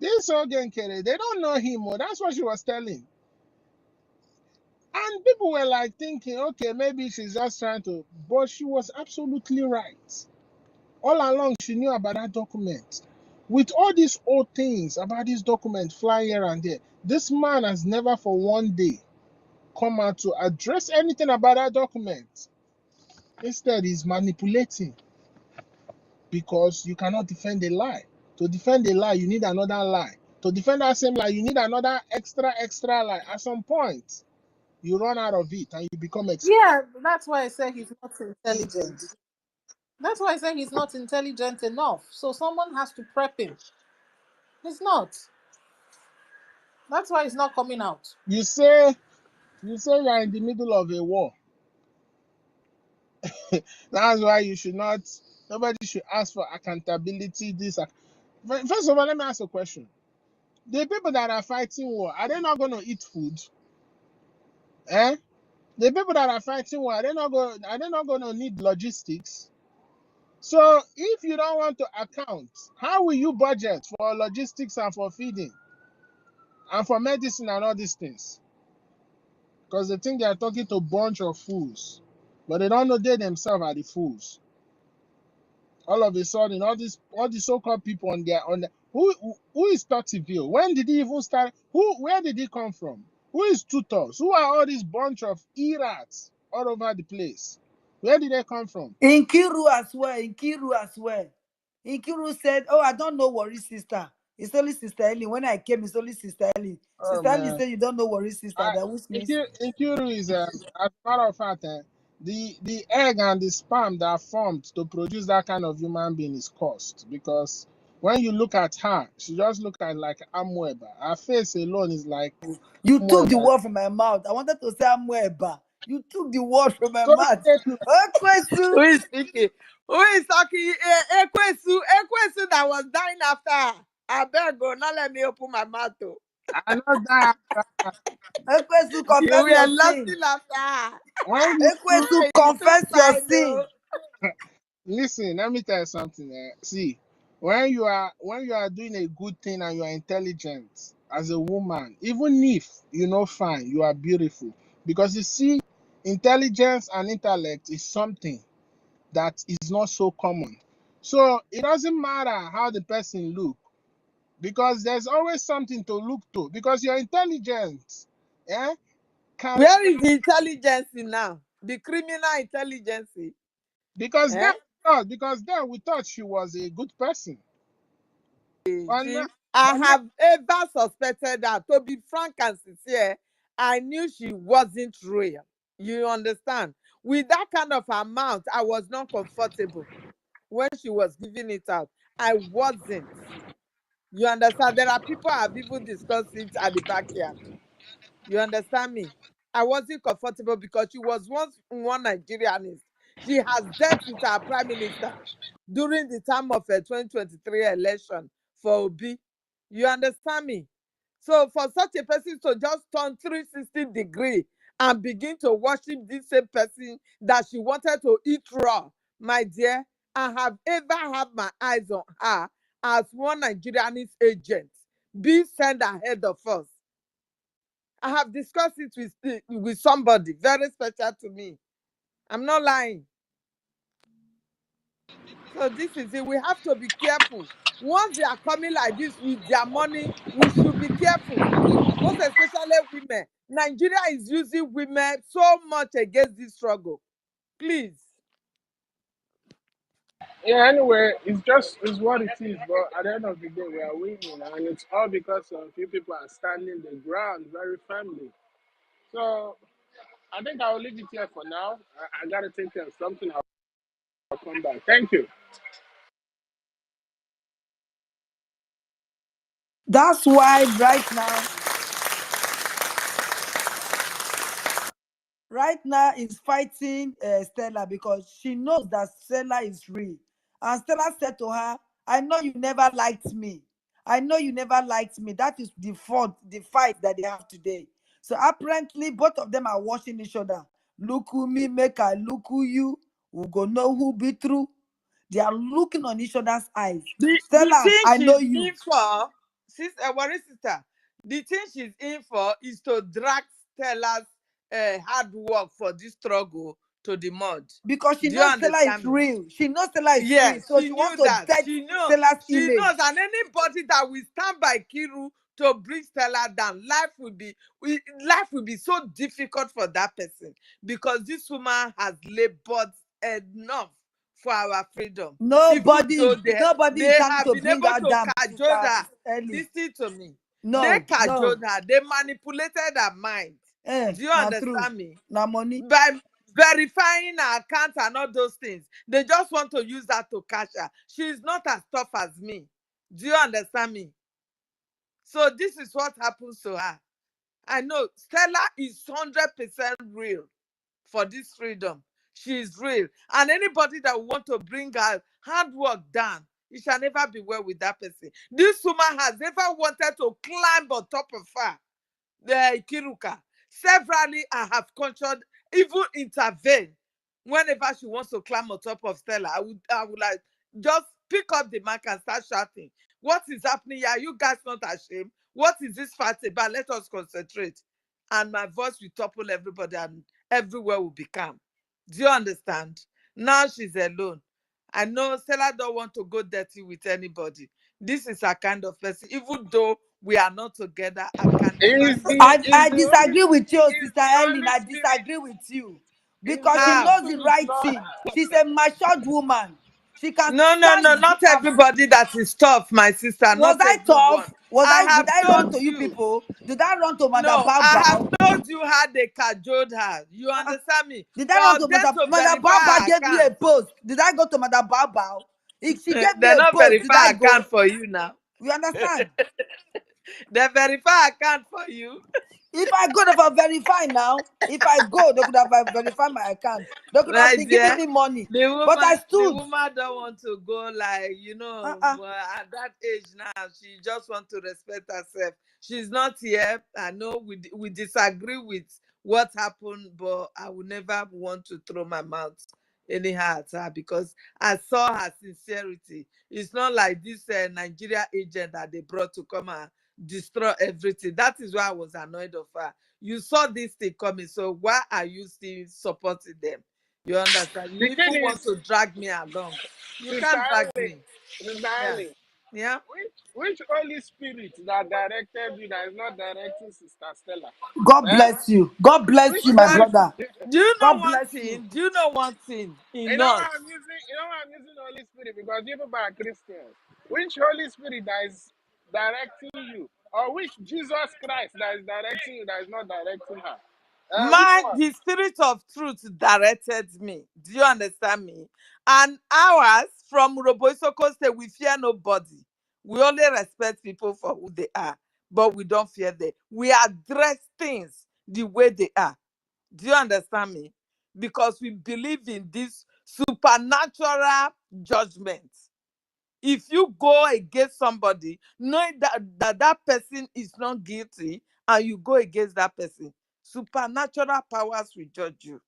this Ogenkere, they don't know him. Oh, that's what she was telling. And people were like thinking, okay, maybe she's just trying to, but she was absolutely right. All along, she knew about that document. With all these old things about this document flying here and there, this man has never for one day come out to address anything about that document. Instead, he's manipulating because you cannot defend a lie. To defend a lie, you need another lie. To defend that same lie, you need another extra lie. At some point, you run out of it and you become exposed. Yeah, that's why I say he's not intelligent. That's why I say he's not intelligent enough. So someone has to prep him. He's not. That's why he's not coming out. You say you are in the middle of a war. That's why you should not. Nobody should ask for accountability. First of all, let me ask a question. The people that are fighting war, are they not going to eat food? Eh? The people that are fighting war, are they not going to need logistics? So if you don't want to account, how will you budget for logistics and for feeding and for medicine and all these things? Because they think they are talking to a bunch of fools, but they don't know they themselves are the fools. All of a sudden, all the so-called people who is Tocqueville? When did he even start? Where did he come from? Who is tutors? Who are all these bunch of errats all over the place? Where did they come from? Nkiru as well. Nkiru said, "Oh, I don't know Worry sister. It's only Sister Ellen. When I came, it's only Sister Ellen. Oh Sister Ellen man, said you don't know Worry sister. That which means Inkiru is as a matter of fact, the egg and the sperm that are formed to produce that kind of human being is cursed because when you look at her, she just looks like Amweba. Her face alone is like you took the Amweba. word from my mouth. I wanted to say Amweba. You took the word from my So mouth. seriously, Who is speaking? Who is talking? Ekwesu that was dying after her. I beg go, not let me open my mouth. I know that Ekwesu, You confess were your sin. lusting after her. when you Ekwesu, It's too confess your fine, sin. though. listen, let me tell you something. See, when you are doing a good thing and you are intelligent as a woman, even if you know fine, you are beautiful. Because you see, intelligence and intellect is something that is not so common. So it doesn't matter how the person look, because there's always something to look to. Because your intelligence, yeah, can Where is the intelligence now? The criminal intelligence. because Eh? then we thought she was a good person. But now, See, I but now, have ever suspected that. To be frank and sincere, I knew she wasn't real. You understand? With that kind of amount, I was not comfortable when she was giving it out. I wasn't. You understand? There are people I have even discussed it at the backyard. You understand me? I wasn't comfortable because she was once one Nigerianist. She has dealt with our prime minister during the time of a 2023 election for Obi. You understand me? So for such a person to just turn 360 degree and begin to worship this same person that she wanted to eat raw, my dear, I have ever had my eyes on her as one Nigerianist agent, be sent ahead of us. I have discussed it with somebody very special to me. I'm not lying. So this is it. We have to be careful. Once they are coming like this with their money, we should be careful. Most especially women. Nigeria is using women so much against this struggle. Please. yeah. Anyway, it's what it is. But at the end of the day, we are winning, and it's all because of few people are standing the ground very firmly. So I think I'll leave it here for now. I gotta take care of something. I'll come back. Thank you. That's why right now is fighting Stella because she knows that Stella is real. And Stella said to her, I know you never liked me. I know you never liked me. That is the fight that they have today. So apparently both of them are watching each other. Look who me, make I look who you. We go know who be true. They are looking on each other's eyes. The Stella, thing I know she's you. in for, sister, the thing she's in for is to drag Stella's hard work for this struggle to the mud. Because she Do you knows Stella is understand me? real. She knows Stella is real. Yes, So she she knew wants to that. dead Stella's She image. knows, and anybody that will stand by Kiru to bring Stella down, life will be so difficult for that person because this woman has labored enough for our freedom. Even Nobody though is they trying have to been bring able her to down, cajole Sister her. Ellie. Listen to me. They No. cajoled her. They manipulated her mind. Do you Not true. understand me? Now money. By verifying her account and all those things, they just want to use that to cash her. She's not as tough as me. Do you understand me? So this is what happens to her. I know Stella is 100% real for this freedom. She is real. And anybody that want to bring her hard work down, it shall never be well with that person. This woman has never wanted to climb on top of her. The Kiruka. Severally, I have conjured, even intervene whenever she wants to climb on top of Stella. I would like just pick up the mic and start shouting. What is happening here? Are you guys not ashamed? What is this fight about? Let us concentrate. And my voice will topple everybody and everywhere will be calm. Do you understand? Now she's alone. I know Stella don't want to go dirty with anybody. This is her kind of person. Even though we are not together, I can never Is see. the I is the Holy disagree with you, is Sister the Ellen. Holy I Spirit disagree with you. is the Because she Holy How? knows the Spirit right not thing. She's a matured woman. She can No, stand the not ground. everybody that is tough, my sister. Was Not I everyone. tough? I Did have I run told to you you. people? Did I run to Mother No, Bao I have Bao? told you how they cajoled her. You Uh-uh. understand me? Did I run For to them to Mother verify Bao Bao her gave me a account. post. Did I go to Mother Bao Bao? If she gave me They a not post, did verify I go? account for you now. You understand? They verify account for you. If I go, they will verify now. If I go, they could have verified my account. They could have My been giving dear, me money. the But I stood. woman don't want to go like, Uh-uh. at that age now, she just want to respect herself. She's not here. I know we disagree with what happened, but I will never want to throw my mouth anyhow at her because I saw her sincerity. It's not like this Nigeria agent that they brought to come and destroy everything. That is why I was annoyed of her. You saw this thing coming, so why are you still supporting them? You understand? You the thing even is, want to drag me along. You Sister can't drag Eileen, me. Sister Yeah. Eileen, Yeah. which Holy Spirit that directed you that is not directing Sister Stella? God Eh? bless you. God bless Which you, my Holy But brother. do you know God one bless you. thing? Do you know one thing you in know us? why I'm using Holy Spirit because you people are Christians. Which Holy Spirit that is directing you? Or which Jesus Christ that is directing you that is not directing her? Which one? The spirit of truth directed me. Do you understand me? And ours from Roboisoko State, we fear nobody. We only respect people for who they are, but we don't fear them. We address things the way they are. Do you understand me? Because we believe in this supernatural judgment. If you go against somebody, knowing that person is not guilty, and you go against that person, supernatural powers will judge you.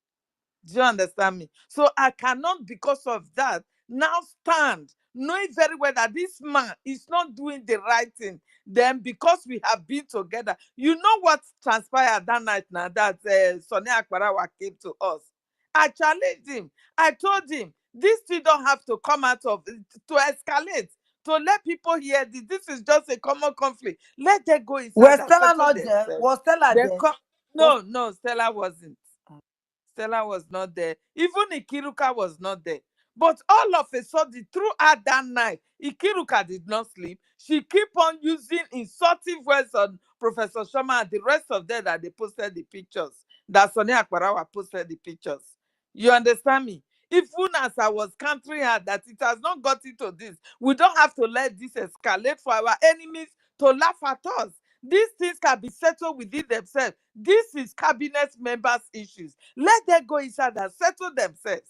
Do you understand me? So I cannot, because of that, now stand, knowing very well that this man is not doing the right thing. Then, because we have been together, you know what transpired that night now that Sonny Akparawa came to us. I challenged him. I told him, this thing don't have to come out of, to escalate, to let people hear this. This is just a common conflict. Let them go inside Was and Stella settle not there? themselves. Was Stella They there? come. Was No, Stella wasn't. Stella was not there. Even Ikiruka was not there. But all of a sudden, throughout that night, Ikiruka did not sleep. She keep on using insulting words on Professor Shama and the rest of them that they posted the pictures. That Sonny Akparawa posted the pictures. You understand me? Even as I was countering her that it has not gotten to this, we don't have to let this escalate for our enemies to laugh at us. These things can be settled within themselves. This is cabinet members' issues. Let them go inside and settle themselves.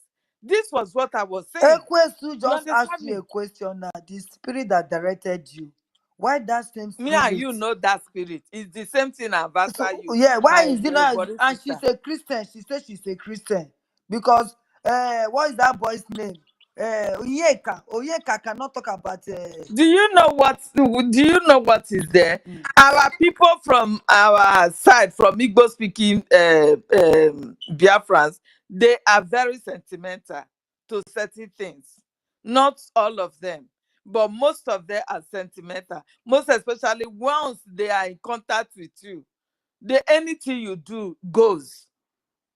This was what I was saying. Ekwesu You just asked understand you me? a question now. The spirit that directed you. Why that same Me spirit? and you know that spirit. It's the same thing advisor So you. yeah, why My is it not? body And sister. she's a Christian. She said she's a Christian because what is that boy's name? Onyeka cannot talk about. Do you know what? Do you know what is there? Our people from our side, from Igbo speaking Biafrans, they are very sentimental to certain things. Not all of them, but most of them are sentimental. Most especially once they are in contact with you, anything you do goes.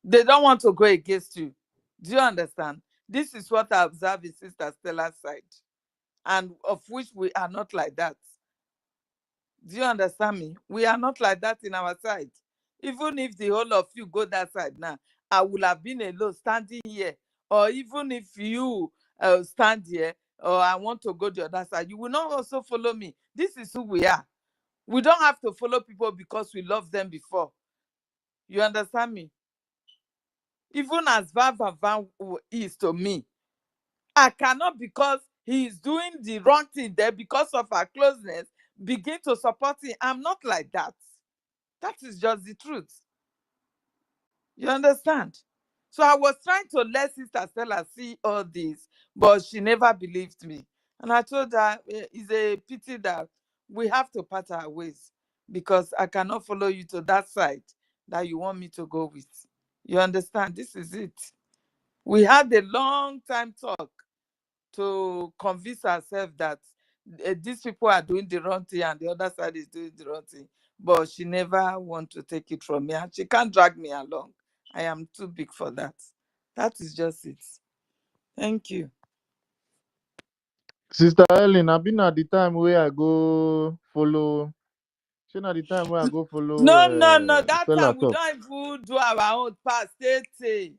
They don't want to go against you. Do you understand? This is what I observe in Sister Stella's side, and of which we are not like that. Do you understand me? We are not like that in our side. Even if the whole of you go that side now, I would have been alone standing here. Or even if you stand here, or I want to go the other side, you will not also follow me. This is who we are. We don't have to follow people because we love them before. You understand me? Even as Van is to me, I cannot, because he is doing the wrong thing there because of our closeness, begin to support him. I'm not like that. That is just the truth. You understand? So I was trying to let Sister Stella see all this, but she never believed me. And I told her, it's a pity that we have to part our ways, because I cannot follow you to that side that you want me to go with. You understand? This is it. We had a long time talk to convince ourselves that these people are doing the wrong thing and the other side is doing the wrong thing. But she never want to take it from me, and she can't drag me along. I am too big for that. That is just it. Thank you. Sister Ellen, I've been at the time where I go follow. She at the time where I go follow No. That Stella time we talk. don't even do our own part. Stay.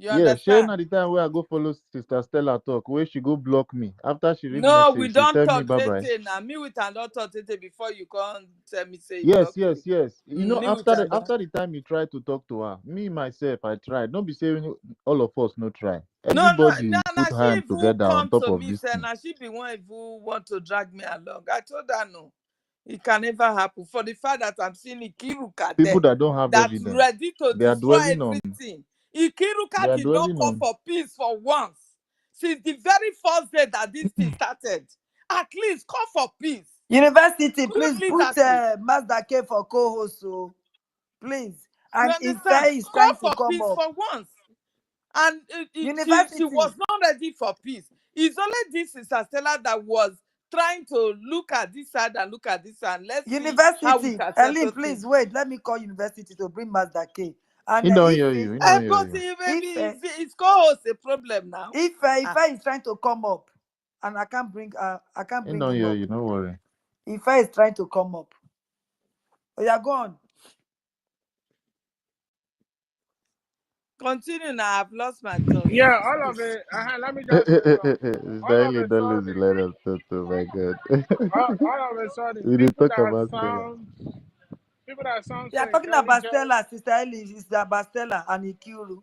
You Yeah, she at understand? the time where I go follow Sister Stella talk, where she go block me. After she read No, we message, she don't tell me talk bye bye. now. Me with and not talk before you come tell me say you Yes, block yes, me. yes. You know, Me with and after the time you try to talk to her, me myself, I tried. Don't be saying all of us no try. no. Everybody Now put she hand even together on come top to of me this say thing. now she be one who want to drag me along. I told her no. It can never happen. For the fact that I'm seeing Ikiruka People there, that don't have that's evidence, ready to they are destroy dwelling on. everything. They Ikiruka are did not dwelling call on. for peace for once. Since the very first day that this thing started, at least call for peace. University, please Claim put leadership. Mazda K for co-host, so please. You And understand? Ife is Call trying to for come peace up. for once. And she University, was not ready for peace. It's only this Sister Stella that was trying to look at this side and look at this side. Let's see how we University, can Ellen, settle things. please wait. Let me call University to bring Mazda K. And He don't hear you. He don't hear But you. maybe Ife, it's co-host a problem now. Ife is trying to come up, and I can't He bring don't him hear up. you. No worry. Ife is trying to come up. Oh, yeah, go on. Continue now. I've lost my thoughts. Yeah, all of it. Let me just say something. All of Stanley, a don't lose the sudden, line of thought. Oh my God. all of a sudden, We did talk about Stella. people that sound You so are talking about intelligent. Stella, Sister Ellen. It's about Stella and Ikiru.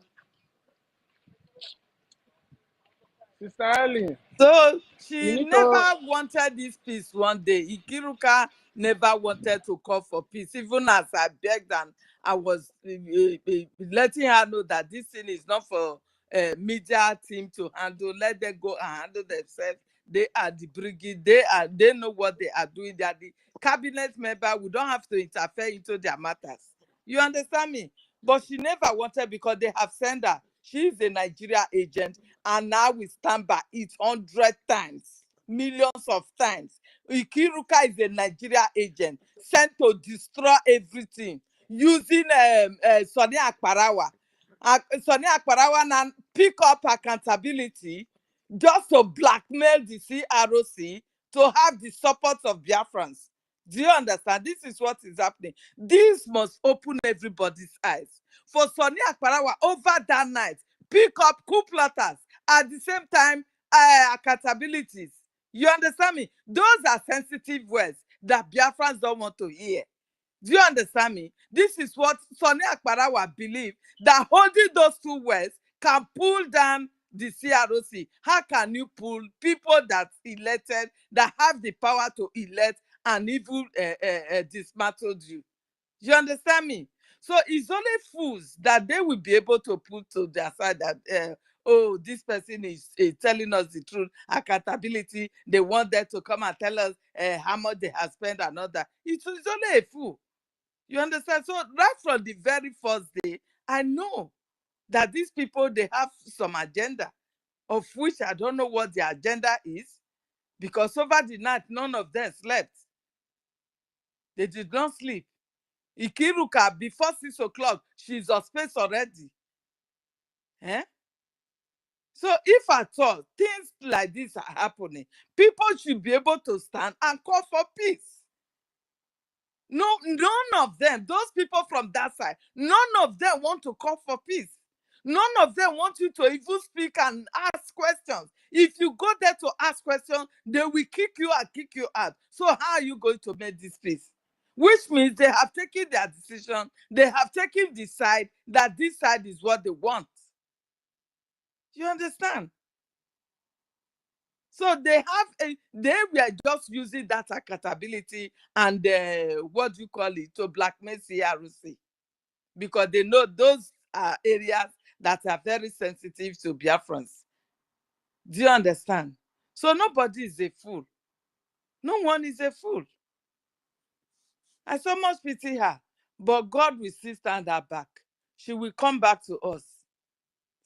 Sister Ellie, So you she need never to. wanted this peace one day. Ikiruka never wanted to call for peace, even as I begged and I was letting her know that this thing is not for media team to handle. Let them go and handle themselves. They are the brigade. They know what they are doing. They are the cabinet member. We don't have to interfere into their matters. You understand me? But she never wanted, because they have sent her. She is a Nigeria agent, and now we stand by it 100 times, millions of times. Ikiruka is a Nigeria agent sent to destroy everything using Sonny Akparawa. Sonny Akparawa now pick up accountability just to blackmail the CROC to have the support of Biafrans. Do you understand? This is what is happening. This must open everybody's eyes. For Sonny Akparawa over that night, pick up coup plotters at the same time accountabilities. You understand me? Those are sensitive words. that Biafrans don't want to hear. Do you understand me? This is what Sonny Akparawa believe, that holding those two words can pull down the CROC. How can you pull people that elected, that have the power to elect, and even dismantled you? You understand me? So it's only fools that they will be able to put to their side that, oh, this person is telling us the truth, accountability. They want them to come and tell us how much they have spent and all that. It's only a fool. You understand? So right from the very first day, I know that these people, they have some agenda, of which I don't know what the agenda is, because over the night, none of them slept. They did not sleep. Ikiruka, before 6 o'clock, she's on space already. Eh? So if at all things like this are happening, people should be able to stand and call for peace. No, none of them, those people from that side, none of them want to call for peace. None of them want you to even speak and ask questions. If you go there to ask questions, they will kick you and kick you out. So how are you going to make this peace? Which means they have taken their decision. They have taken the side that this side is what they want. You understand? So they were just using that accountability and what do you call it, to blackmail CRC, because they know those are areas that are very sensitive to Biafrans. Do you understand? So nobody is a fool. No one is a fool. I so much pity her, but God will still stand her back. She will come back to us.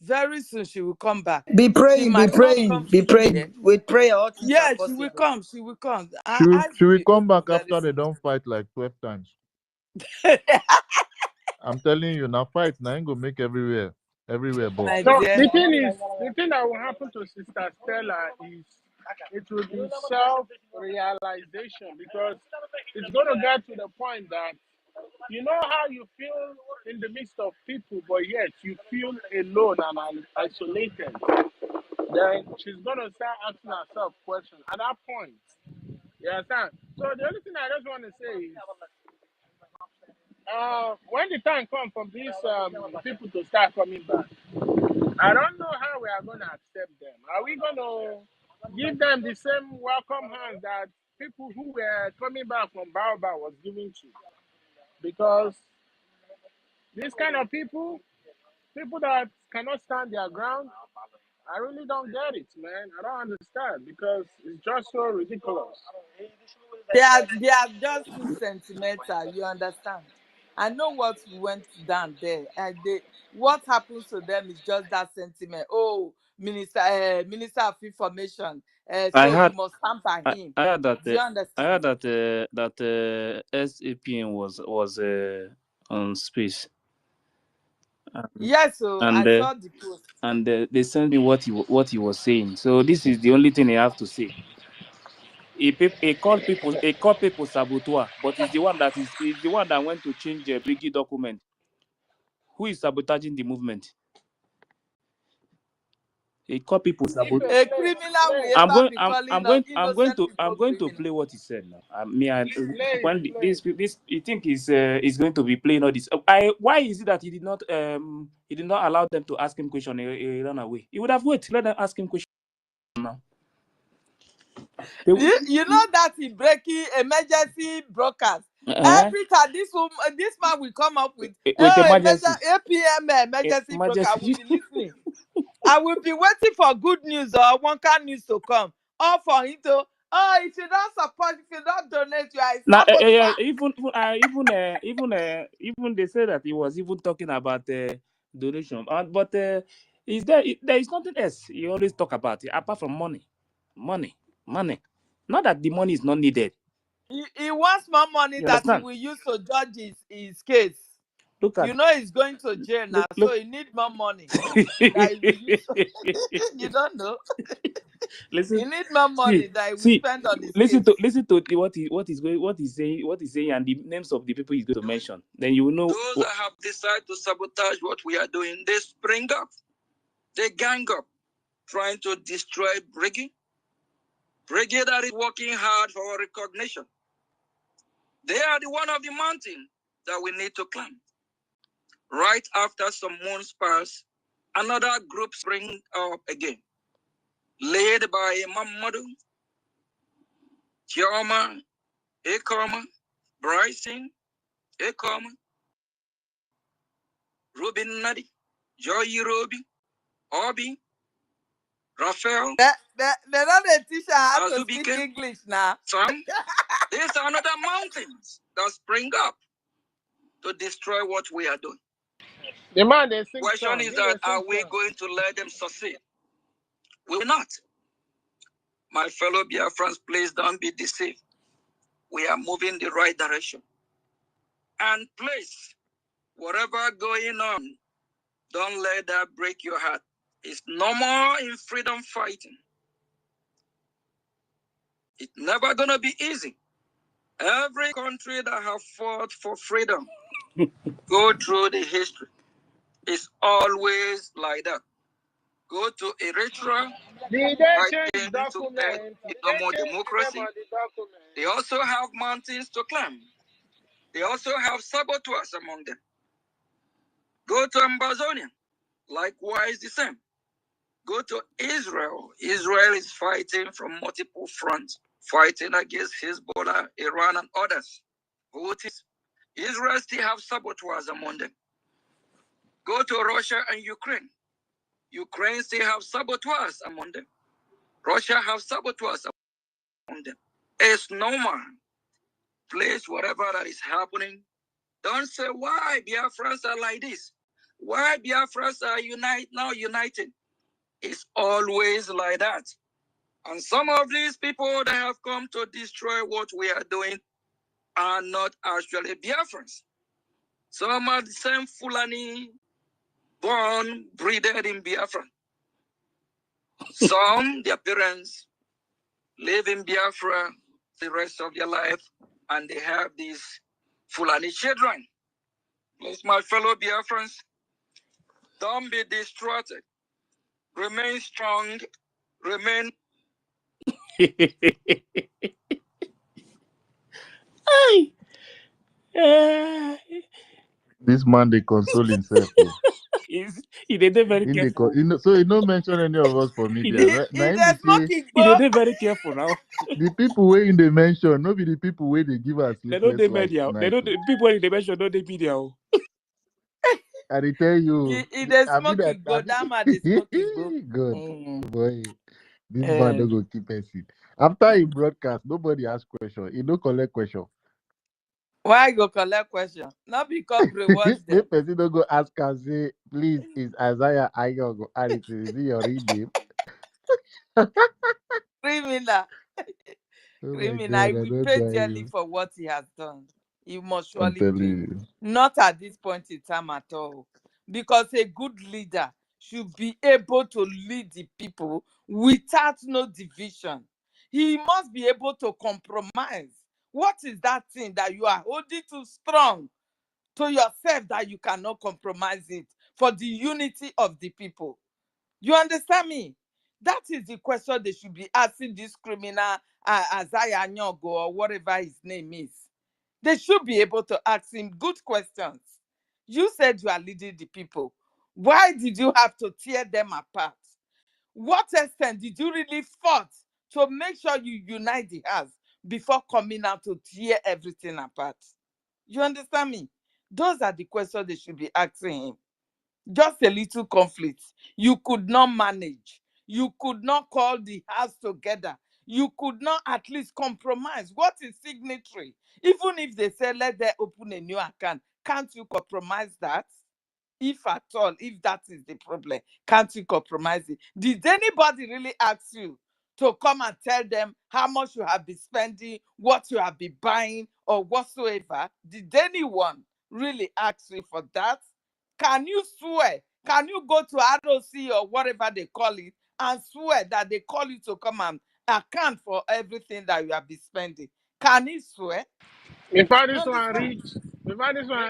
Very soon she will come back. Be She praying, be might not come praying, be here. praying. With prayer, all things are Yeah, she will possible. come. She will come. She Her will, eyes she will will be come open back very after they soon. don't fight like 12 times. I'm telling you, now fight, now ain't gonna make everywhere bust. My So dear. the thing that will happen to Sister Stella is it will be self-realization, because it's going to get to the point that you know how you feel in the midst of people, but yet you feel alone and isolated. Then she's going to start asking herself questions at that point. You understand? So the only thing I just want to say is, when the time comes for these people to start coming back, I don't know how we are going to accept them. Are we going to give them the same welcome hands that people who were coming back from Baobab was giving to? Because these kind of people that cannot stand their ground, I really don't get it, man. I don't understand, because it's just so ridiculous. They are just too sentimental, you understand? I know what went down there. And what happens to them is just that sentiment. Oh, Minister of Information. I So you had must stand by I, him. I heard that Do you I understand? heard that SAPN was on space, Yes, so I and saw the post. they sent me what he was saying. So this is the only thing I have to say. He called people saboteur, but he's the one that went to change the Briggie document. Who is sabotaging the movement? He called people If saboteur. a A slave, criminal will I'm ever going. be I'm. calling I'm on going. I'm going innocent to. I'm people going to criminal. play what he said now. slave, When slave. this, you think is going to be playing all this. Why is it that he did not allow them to ask him question? He ran away. He would have waited. Let them ask him question now. You know that he breaking emergency broadcast. Eh? Every time this man will come up with With emergency emergencies. APM emergency broadcast. I will Emergency. be listening. I will be waiting for good news or one kind news to come. Or for him to, if you don't support, if you don't donate, you are a Now, saboteur. even they say that he was even talking about donation, but there is nothing else he always talk about apart from money, money, money. Not that the money is not needed. He wants more money You that he understand? will use to judge his case. Look at You know he's going to jail now, so look. he need more money that he will use. You don't know. He listen, need more money see, that he will see, spend on his case. listen to what he's saying, and the names of the people he's going to mention. Then you will know. Those that have decided to sabotage what we are doing, they spring up, they gang up, trying to destroy Briggie that is working hard for our recognition. They are the one of the mountain that we need to climb. Right after some months pass, another group spring up again, led by Mamadou, Chioma, Ekoma, Bryson, Ekoma, Ruben Nadi, Joy Roby, Obi, Raphael, They don't teach her how to speak Azubike, English now. Sam. These are another mountains that spring up to destroy what we are doing. The man they sing Question song. is He that they are sing we song. going to let them succeed? We will not. My fellow Biafrans, please don't be deceived. We are moving the right direction. And please, whatever going on, don't let that break your heart. It's no more in freedom fighting. It's never gonna be easy. Every country that have fought for freedom go through the history. It's always like that. Go to Eritrea, Did they change fighting to get document? Did no they more change the name democracy. of the document? They also have mountains to climb. They also have saboteurs among them. Go to Amazonia, likewise the same. Go to Israel. Israel is fighting from multiple fronts, fighting against Hezbollah, Iran, and others. Houthis. Israel still have saboteurs among them. Go to Russia and Ukraine. Ukraine still have saboteurs among them. Russia have saboteurs among them. It's normal. Place whatever that is happening. Don't say why Biafrans are like this. Why Biafrans are now united. It's always like that. And some of these people that have come to destroy what we are doing are not actually Biafrans. Some are the same Fulani born, breeded in Biafra. Some, their parents live in Biafra the rest of their life, and they have these Fulani children. Please, my fellow Biafrans, don't be distracted. Remain strong. Remain. This man they console himself. Oh. He did very In the careful. so he don't mention any of us for He media. did, Now He him be the say smoking he bro. did very careful now. the people where in the mention, no be the people where they give us They don't sleepless they like media. They night. don't people in the mention don't they media. And they tell you, He the I mean that smoking go. That man the smoking go. good Mm. boy. This man Eh. don't go keep it. After he broadcast, nobody ask question. He don't collect question. Why go collect question? Not because brainwash them. Make person don't go ask and say, please, is Isaiah Ayogo Harrison, is it your real name? Criminal. Oh my Criminal. god, I I will don't pay try dearly you. for what he has done. He must I'm surely telling pay. you. Not at this point in time at all. Because a good leader should be able to lead the people without no division. He must be able to compromise. What is that thing that you are holding too strong to yourself that you cannot compromise it for the unity of the people? You understand me? That is the question they should be asking this criminal Isaiah Nyogo or whatever his name is. They should be able to ask him good questions. You said you are leading the people. Why did you have to tear them apart? What extent did you really fight to make sure you unite the house before coming out to tear everything apart? You understand me? Those are the questions they should be asking him. Just a little conflict. You could not manage. You could not call the house together. You could not at least compromise. What is signatory? Even if they say let them open a new account, can't you compromise that? If at all, if that is the problem, can't you compromise it? Did anybody really ask you to come and tell them how much you have been spending, what you have been buying, or whatsoever? Did anyone really ask you for that? Can you swear? Can you go to ROC or whatever they call it and swear that they call you to come and account for everything that you have been spending? Can you swear? Before You this one understand?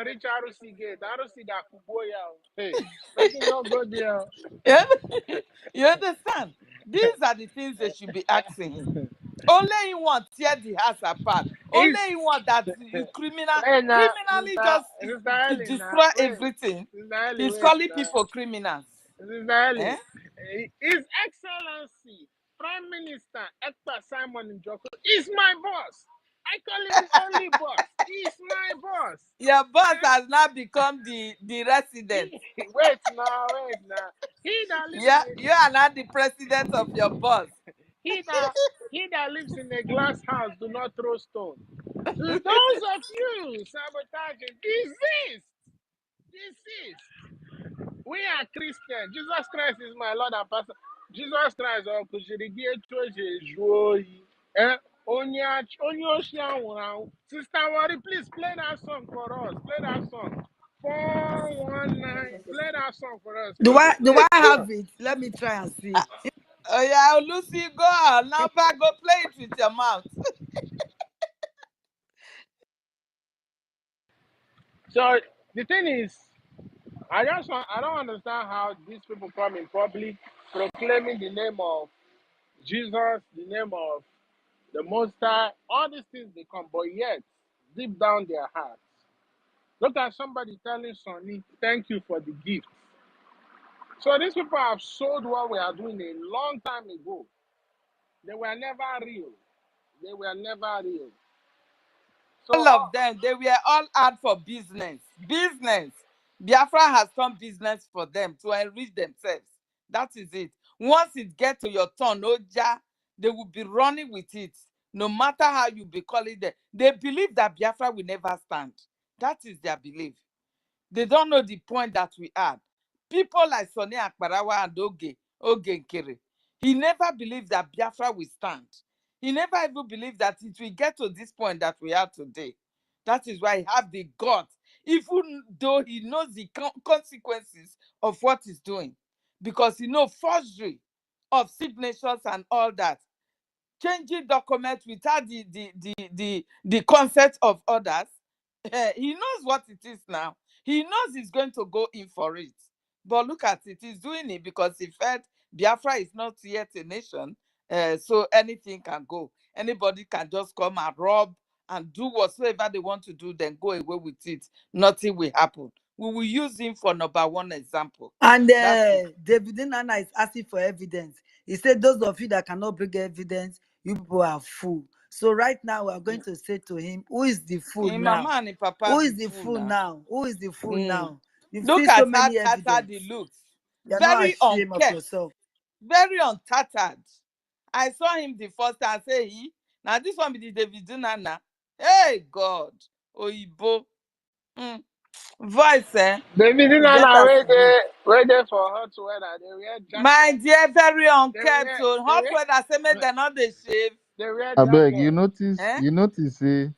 reach, ROC gate, ROC got Kuboya. Hey, make it not go there. Yeah? You understand? These are the things they should be asking him. Only you want tear the house apart. Only It's you want that you wait now, criminally Sister just Ellen now. destroy Wait, everything. Sister Ellen, He's wait calling now. people criminals. Sister Ellen, Eh? His Excellency Prime Minister Ekpa Simon Njoko is my boss. I call him the only boss. He's my boss. Your boss has now become the resident. Wait now, wait now. He that lives Yeah, in you are now the president of your boss. he that he that lives in a glass house do not throw stone. Those of you sabotaging, desist. We are Christians. Jesus Christ is my Lord and Pastor. Jesus Christ, eh? Sister Wari, please play that song for us. Play that song. 419. Play that song for us. Do Play, I play. have it? Let me try and see. Oh yeah, Lucy, go on. Now, go play it with your mouth. So the thing is, I don't understand how these people come in public proclaiming the name of Jesus, the name of the Most High, all these things they come, but yet deep down their hearts. Look at somebody telling Sonny, thank you for the gift. So these people have sold what we are doing a long time ago. They were never real. They were never real. So All of them, they were all out for business. Business. Biafra has come business for them to enrich themselves. That is it. Once it gets to your turn, Oja, they will be running with it. No matter how you be calling them. They believe that Biafra will never stand. That is their belief. They don't know the point that we are. People like Sonny Akparawa and Oge Nkere, he never believed that Biafra will stand. He never even believed that it will get to this point that we are today. That is why he have the guts, even though he knows the consequences of what he's doing. Because he knows forgery of signatures and all that. Changing documents without the consent of others. He knows what it is now. He knows he's going to go in for it. But look at it. He's doing it because he felt Biafra is not yet a nation. So anything can go. Anybody can just come and rob and do whatsoever they want to do, then go away with it. Nothing will happen. We will use him for number one example. And That's it. David Nana is asking for evidence. He said, those of you that cannot bring evidence, you people are fool. So right now, we are going to say to him, who is the fool In now? mama and in papa Who be is the fool fool now. now? Who is the fool now? You've Look seen so at how many tattered evidence. he looks. You're not Very ashamed of unkempt. yourself. Very untattered. I saw him the first time. I say he. Now this one be the David Nana. Hey God. Oyibo. Voice, they didn't you get know as it be. where they for hot weather. They wear My jackets. dear, very They unkept. wear So they hot wear weather say make them not they shave. they wear I beg you jackets. notice. Eh? You notice say.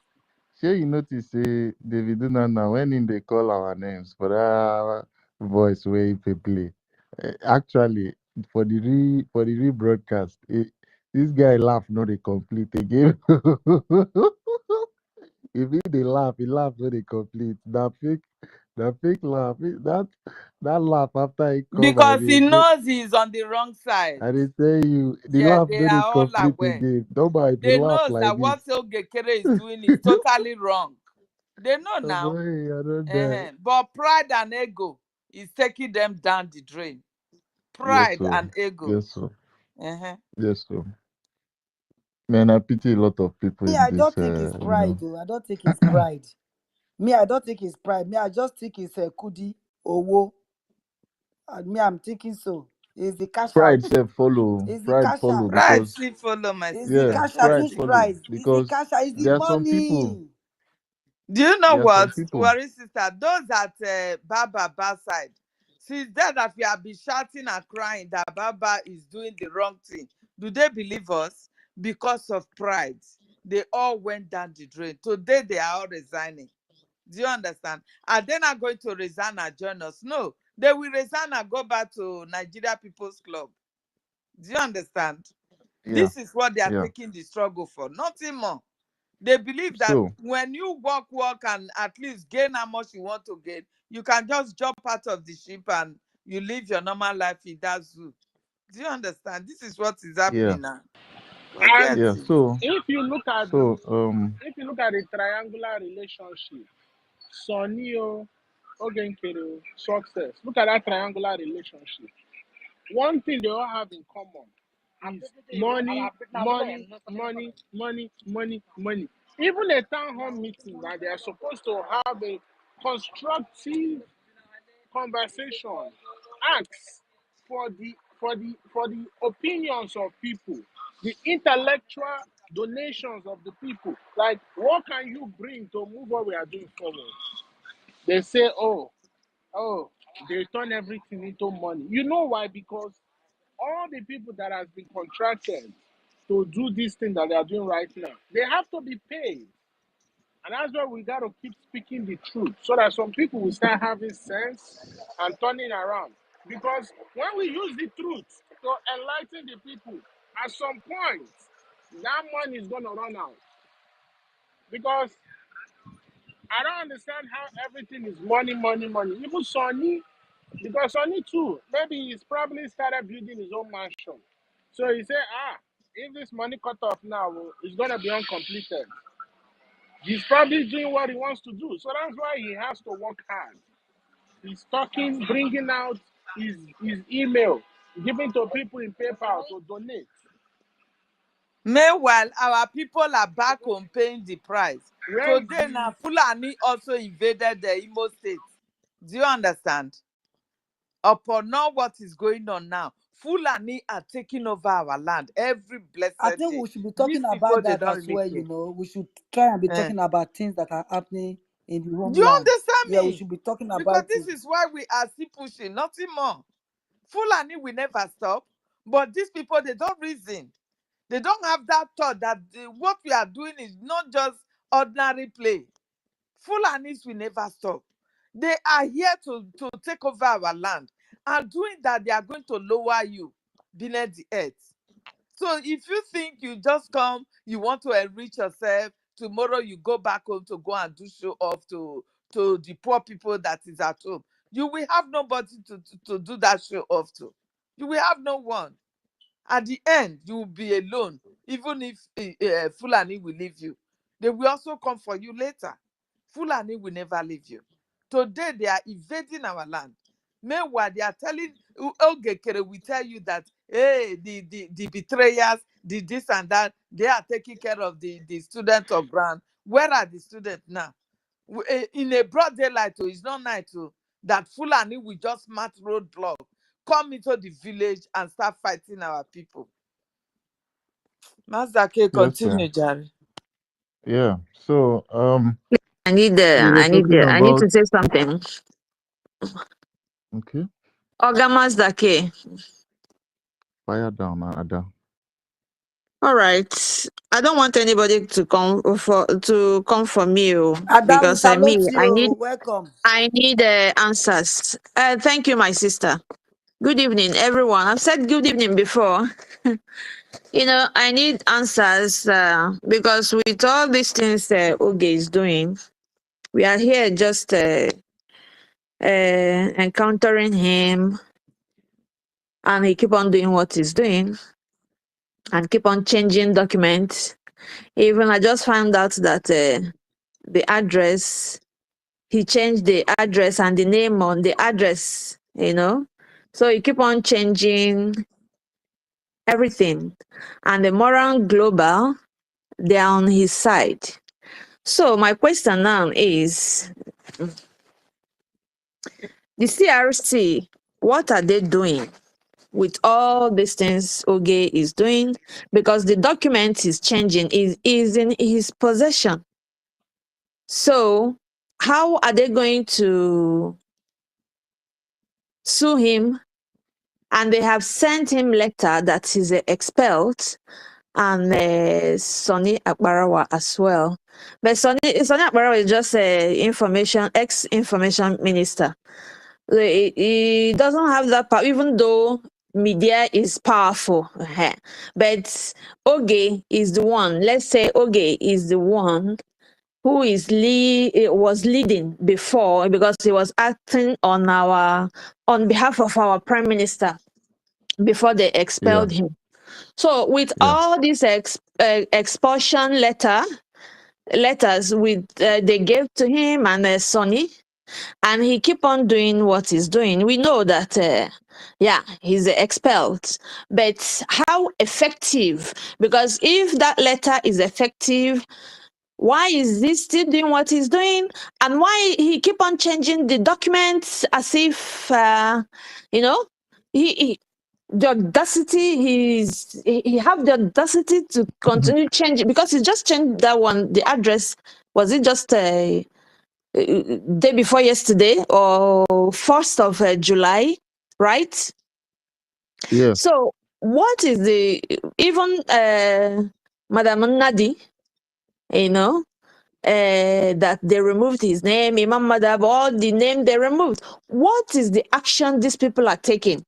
Sure, you notice say David Nana when in they call our names for that voice way they play. Actually, for the rebroadcast, this guy laugh no they complete again. If he laugh no they complete. That fake laugh. That laugh after he come Because he knows he's on the wrong side. I did tell you the Yeah, laugh they no they are all complete aware. again. Nobody They laugh knows like that what this. Ogekere is doing is totally wrong. They know Oh now. boy, I don't die. But pride and ego is taking them down the drain. Yes, Pride so and ego. yes, so. Uh-huh. Yes, so man, I pity a lot of people Me, in I this, don't think it's pride, though. I don't think it's pride. Me, I don't think it's pride. Me, I just think it's a kudi owo. And me, I'm thinking so. It's the cash out. pride self follow, It's the pride cash follow out. Pride because still follow my It's the yeah, sister. cash out. Pride pride Which still follow follow. price? It's the because cash out. It's the there are some people, money. Do you know there are some what, people, worry sister? Those at Baba side, since then that we have been shouting and crying that Baba is doing the wrong thing, do they believe us? Because of pride, they all went down the drain. Today they are all resigning. Do you understand? Are they not going to resign and join us? No, they will resign and go back to Nigeria People's Club. Do you understand? yeah, This is what they are yeah. taking the struggle for, nothing more. They believe that So when you walk and at least gain how much you want to gain, you can just jump out of the ship and you live your normal life in that zoo. Do you understand? This is what is yeah, happening now. And Yeah. So if you look at so the triangular relationship, Sonio, Ogenkere, success. Look at that triangular relationship. One thing they all have in common is money, money, money, money, money, money. Even a town hall meeting that they are supposed to have a constructive conversation, ask for the opinions of people, the intellectual donations of the people. Like, what can you bring to move what we are doing forward? They say, oh, they turn everything into money. You know why? Because all the people that has been contracted to do this thing that they are doing right now, they have to be paid. And that's why we got to keep speaking the truth so that some people will start having sense and turning around. Because when we use the truth to enlighten the people, at some point, that money is going to run out. Because I don't understand how everything is money, money, money. Even Sonny, because Sonny too, maybe he's probably started building his own mansion. So he said, if this money cut off now, it's going to be uncompleted. He's probably doing what he wants to do. So that's why he has to work hard. He's talking, bringing out his email, giving to people in PayPal to donate. Meanwhile, our people are back home paying the price. Where is Today, now Fulani also invaded the Imo State. Do you understand? Upon not what is going on now, Fulani are taking over our land every blessed I think day. we should be These talking people, about they that don't as really well, care. We should try and be Eh. talking about things that are happening in the Do you homeland. understand Yeah, we me? should be talking Because about this it. is why we are still pushing, nothing more. Fulani will never stop, but these people, they don't reason. They don't have that thought that what we are doing is not just ordinary play. Fulanis will never stop. They are here to take over our land. And doing that, they are going to lower you beneath the earth. So if you think you just come, you want to enrich yourself, tomorrow you go back home to go and do show off to the poor people that is at home, you will have nobody to do that show off to. You will have no one. At the end, you will be alone. Even if Fulani will leave you, they will also come for you later. Fulani will never leave you. Today, they are invading our land. Meanwhile, they are telling, Ogekere will tell you that, hey, the betrayers, the this and that, they are taking care of the students of ground. Where are the students now? In a broad daylight, it's not night, that Fulani will just march roadblock, come into the village and start fighting our people. Master K, yes, sir. continue, Jerry. Yeah. So I need we were talking I need about to say something. okay. Ogamas Dake. Fire down, Ada. All right. I don't want anybody to come for me, Ada, we because salute you. Welcome. I need answers. Thank you, my sister. Good evening, everyone. I've said good evening before. I need answers because with all these things Oge is doing, we are here just encountering him, and he keep on doing what he's doing and keep on changing documents. Even I just found out that the address, he changed the address and the name on the address, So he keep on changing everything. And the Moral Global, they're on his side. So my question now is, the CRC, what are they doing with all these things Oge is doing? Because the document is changing, is in his possession. So how are they going to sue him? And they have sent him letter that he's expelled, and Sonny AKPARAWA as well. But Sonny AKPARAWA is just ex-information minister. He doesn't have that power, even though media is powerful. But Oge is the one, let's say Oge is the one who was leading before, because he was acting on behalf of our prime minister before they Yeah. expelled him. So with all these expulsion letters with they gave to him and Sonny, and he keep on doing what he's doing, we know that he's expelled. But how effective? Because if that letter is effective, why is he still doing what he's doing? And why he keep on changing the documents as if he the audacity, he have the audacity to continue changing, because he just changed that one, the address. Was it just day before yesterday or 1st of July, right? Yeah. So what is the, even Madam Nadi, that they removed his name, Imam Madab, all the name they removed. What is the action these people are taking?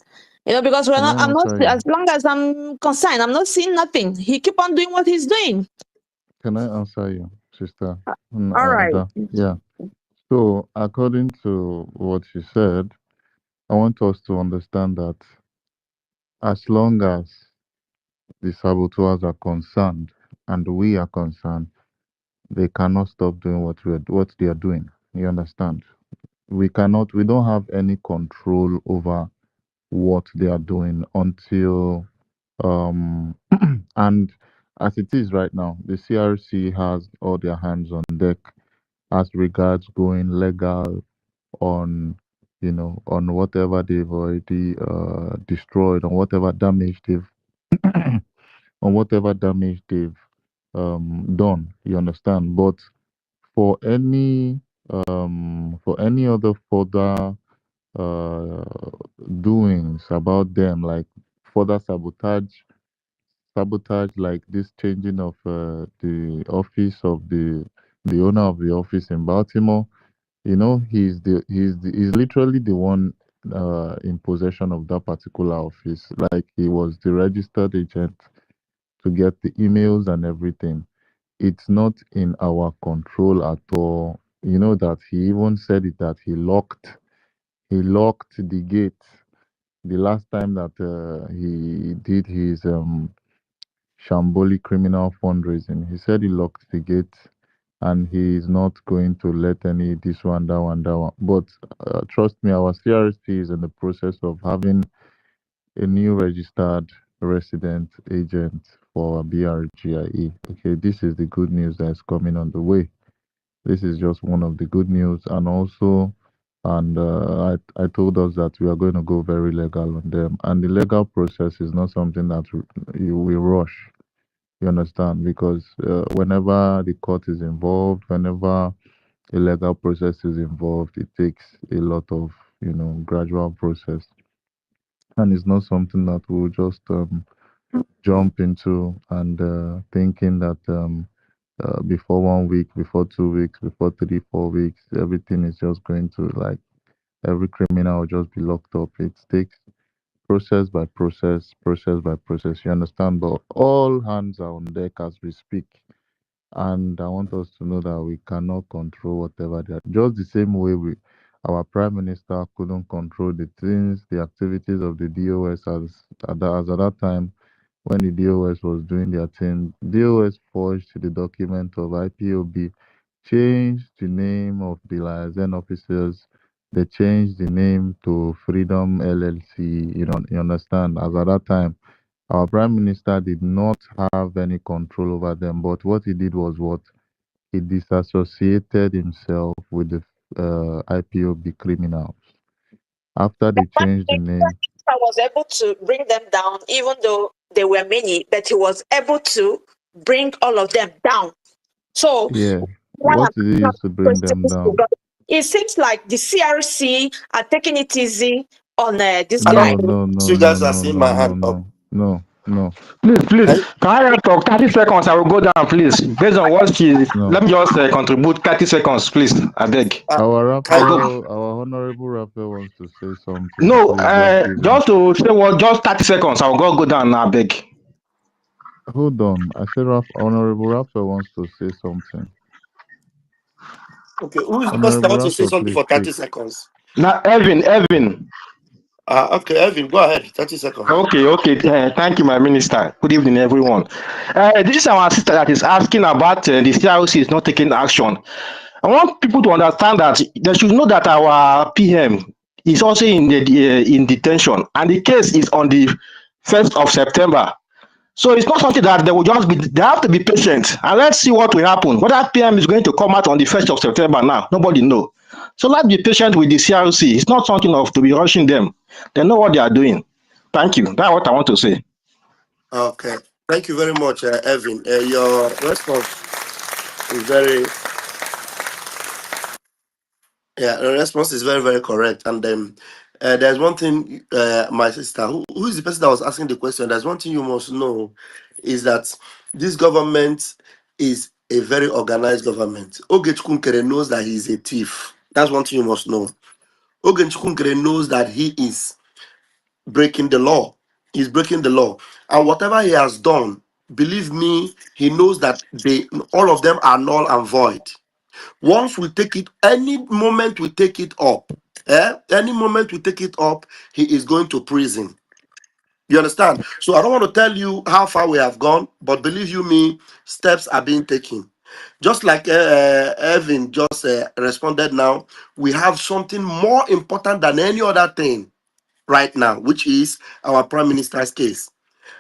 Because Can I I'm not, answer you? as long as I'm concerned, I'm not seeing nothing. He keep on doing what he's doing. Can I answer you, sister? All right. Yeah. So, according to what you said, I want us to understand that as long as the saboteurs are concerned and we are concerned, they cannot stop doing what they are doing. You understand? We don't have any control over what they are doing until and as it is right now, the CRC has all their hands on deck as regards going legal on on whatever they've already destroyed, on whatever damage they've on whatever damage they've done. You understand? But for any other further uh doings about them, like further sabotage like this changing of the office of the owner of the office in Baltimore. He's literally the one in possession of that particular office. Like, he was the registered agent to get the emails and everything. It's not in our control at all. You know that he even said it, that he locked the gate the last time that he did his shambolic criminal fundraising. He said he locked the gate and he is not going to let any this one, that one, that one. But trust me, our CRSP is in the process of having a new registered resident agent for BRGIE. Okay, this is the good news that's coming on the way. This is just one of the good news, and also, and I told us that we are going to go very legal on them, and the legal process is not something that you will rush. You understand? Because whenever the court is involved, whenever a legal process is involved, it takes a lot of gradual process, and it's not something that we'll just jump into and thinking that before 1 week, before 2 weeks, before 3, 4 weeks, everything is just going to, like, every criminal will just be locked up. It takes process by process, process by process. You understand? But all hands are on deck as we speak. And I want us to know that we cannot control whatever they are. Just the same way our prime minister couldn't control the things, the activities of the DOS as at that time when the DOS was doing their thing. DOS forged the document of IPOB, changed the name of the liaison officers. They changed the name to Freedom LLC. You understand? As at that time, our prime minister did not have any control over them, but what he did was what? He disassociated himself with the IPOB criminals. After they changed the name, I was able to bring them down, even though there were many, but he was able to bring all of them down. So yeah, why what I'm did he use to bring them down? it seems like the CRC are taking it easy on this I guy. don't No, no, no, you no, guys are no, seeing no, my no, hand up. no, no, no, Please, I, can I talk 30 seconds? I will go down, please. Based on what she, no. let me just contribute 30 seconds, please. I beg. I, Our I'll can, go. Raphael, our honorable Raphael wants to say something. No, Please just give him. just to say what, just 30 seconds. I will go down now, I beg. Hold on. I said Honorable Raphael wants to say something. okay, who is the person that Honorable wants to say Raphael, something please for speak. 30 seconds? Now, Evan. Okay, Evan, go ahead. 30 seconds. Okay. Thank you, my minister. Good evening, everyone. This is our sister that is asking about the CRC is not taking action. I want people to understand that they should know that our PM is also in detention, and the case is on the 1st of September. So it's not something that they will just be. They have to be patient, and let's see what will happen. Whether PM is going to come out on the 1st of September now, nobody know. So let's be patient with the CRC. It's not something of to be rushing them. They know what they are doing. Thank you. That's what I want to say. Okay. Thank you very much, Evan. Your response is very, the response is very, very correct. And there's one thing, my sister, who is the person that was asking the question? There's one thing you must know is that this government is a very organized government. Oge Chukwunkere knows that he is a thief. That's one thing you must know. Oge Chukwunkere knows that he is breaking the law. He's breaking the law. And whatever he has done, believe me, he knows that all of them are null and void. Once we take it, any moment we take it up, any moment we take it up, he is going to prison. You understand? So I don't want to tell you how far we have gone, but believe you me, steps are being taken. Just like Evan just responded now, we have something more important than any other thing right now, which is our Prime Minister's case.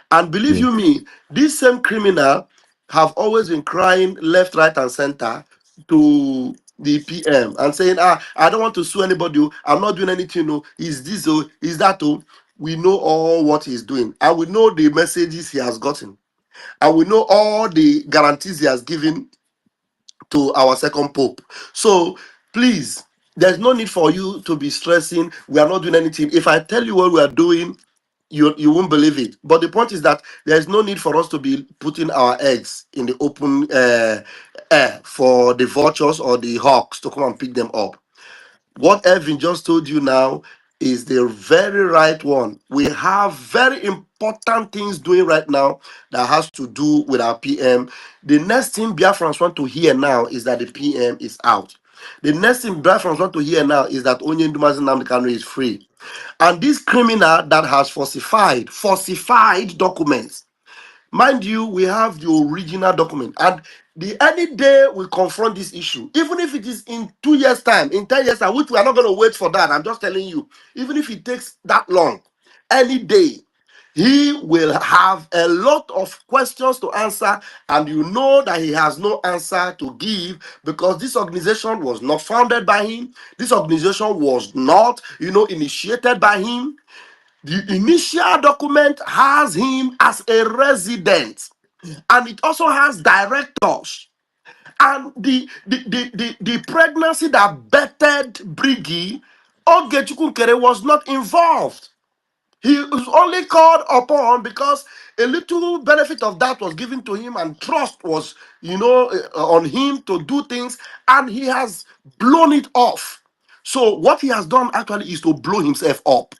And believe Yeah. you me, this same criminal have always been crying left, right, and center to the PM and saying, I don't want to sue anybody. I'm not doing anything. No, is this or is that? Oh, we know all what he's doing, and we know the messages he has gotten, and we know all the guarantees he has given to our second pope. So please, there's no need for you to be stressing. We are not doing anything. If I tell you what we are doing, you won't believe it. But the point is that there's no need for us to be putting our eggs in the open air for the vultures or the hawks to come and pick them up. What Evan just told you now is the very right one. We have very important things doing right now that has to do with our PM. The next thing Biafrans want to hear now is that the PM is out. The next thing Biafrans want to hear now is that Onye Ndumazi Nnamdi Kanu is free. And this criminal that has falsified documents. Mind you, we have the original document, and any day we confront this issue, even if it is in 2 years' time, in 10 years' time, which we are not going to wait for that. I'm just telling you, even if it takes that long, any day, he will have a lot of questions to answer, and you know that he has no answer to give because this organization was not founded by him. This organization was not, initiated by him. The initial document has him as a resident, and it also has directors. And the pregnancy that bettered Briggy, Ogechukwu was not involved. He was only called upon because a little benefit of that was given to him, and trust was, on him to do things, and he has blown it off. So what he has done actually is to blow himself up